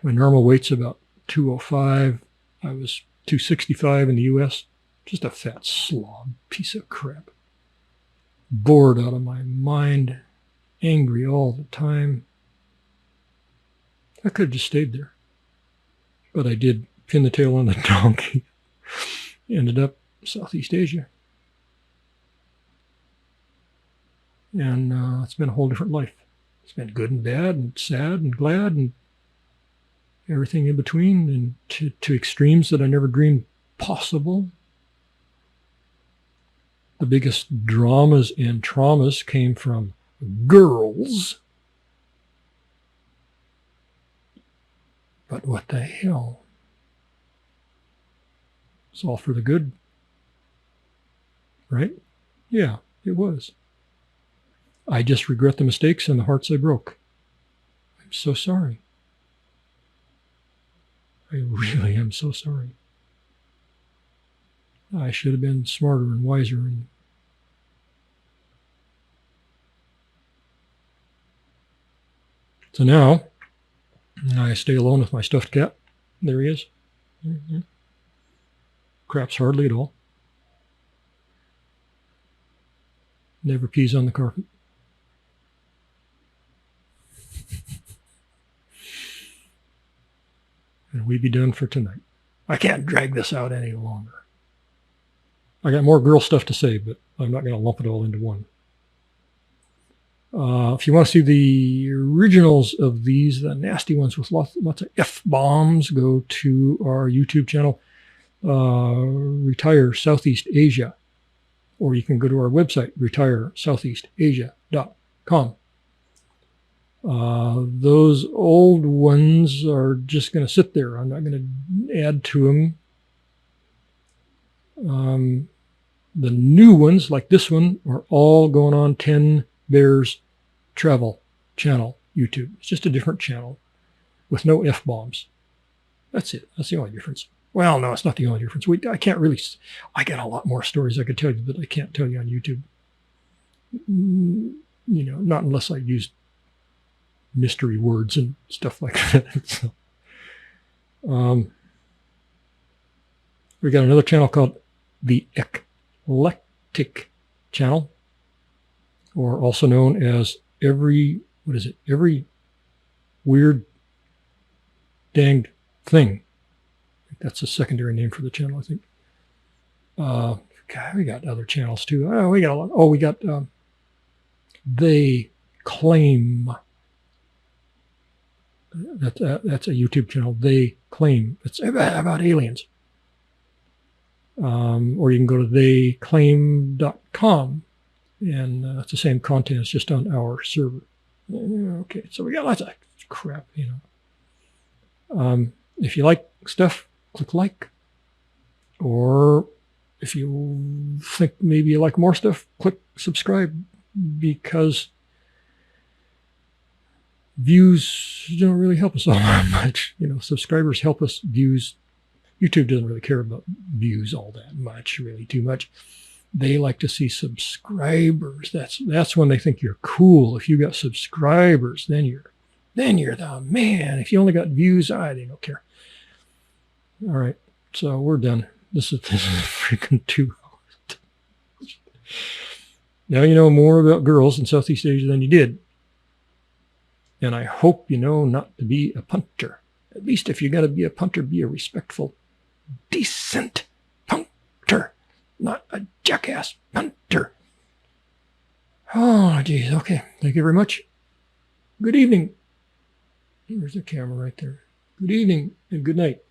My normal weight's about 205. I was 265 in the U.S. Just a fat slob, piece of crap. Bored out of my mind. Angry all the time. I could have just stayed there. But I did pin the tail on the donkey. Ended up Southeast Asia. And it's been a whole different life. It's been good and bad and sad and glad and everything in between, and to extremes that I never dreamed possible. The biggest dramas and traumas came from girls. But what the hell? It's all for the good. Right? Yeah, it was. I just regret the mistakes and the hearts I broke. I'm so sorry. I really am so sorry. I should have been smarter and wiser. And so now, I stay alone with my stuffed cat. There he is. Mm-hmm. Craps hardly at all. Never pees on the carpet. And we be done for tonight. I can't drag this out any longer. I got more girl stuff to say, but I'm not going to lump it all into one. If you want to see the originals of these, the nasty ones with lots of F-bombs, go to our YouTube channel, Retire Southeast Asia. Or you can go to our website, retiresoutheastasia.com. Those old ones are just going to sit there. I'm not going to add to them. The new ones, like this one, are all going on 10 Bears Travel channel, YouTube. It's just a different channel with no F-bombs. That's it. That's the only difference. Well, no, it's not the only difference. I can't really... I got a lot more stories I could tell you, but I can't tell you on YouTube. Not unless I used mystery words and stuff like that. So, we got another channel called the Eclectic Channel, or also known as every weird danged thing. That's a secondary name for the channel, I think. God, we got other channels too. Oh, we got a lot. Oh, we got They Claim. That's a YouTube channel. They Claim. It's about aliens. Or you can go to theyclaim.com, and it's the same content. It's just on our server. Okay, so we got lots of crap, If you like stuff, click like. Or if you think maybe you like more stuff, click subscribe, because views don't really help us all that much. Subscribers help us. Views, YouTube doesn't really care about views all that much, really too much. They like to see subscribers. That's when they think you're cool. If you got subscribers, then you're the man. If you only got views, they don't care. All right, so we're done. This is freaking 2 hours. Now you know more about girls in Southeast Asia than you did. And I hope you know not to be a punter. At least if you're going to be a punter, be a respectful, decent punter, not a jackass punter. Oh, geez. Okay. Thank you very much. Good evening. There's the camera right there. Good evening and good night.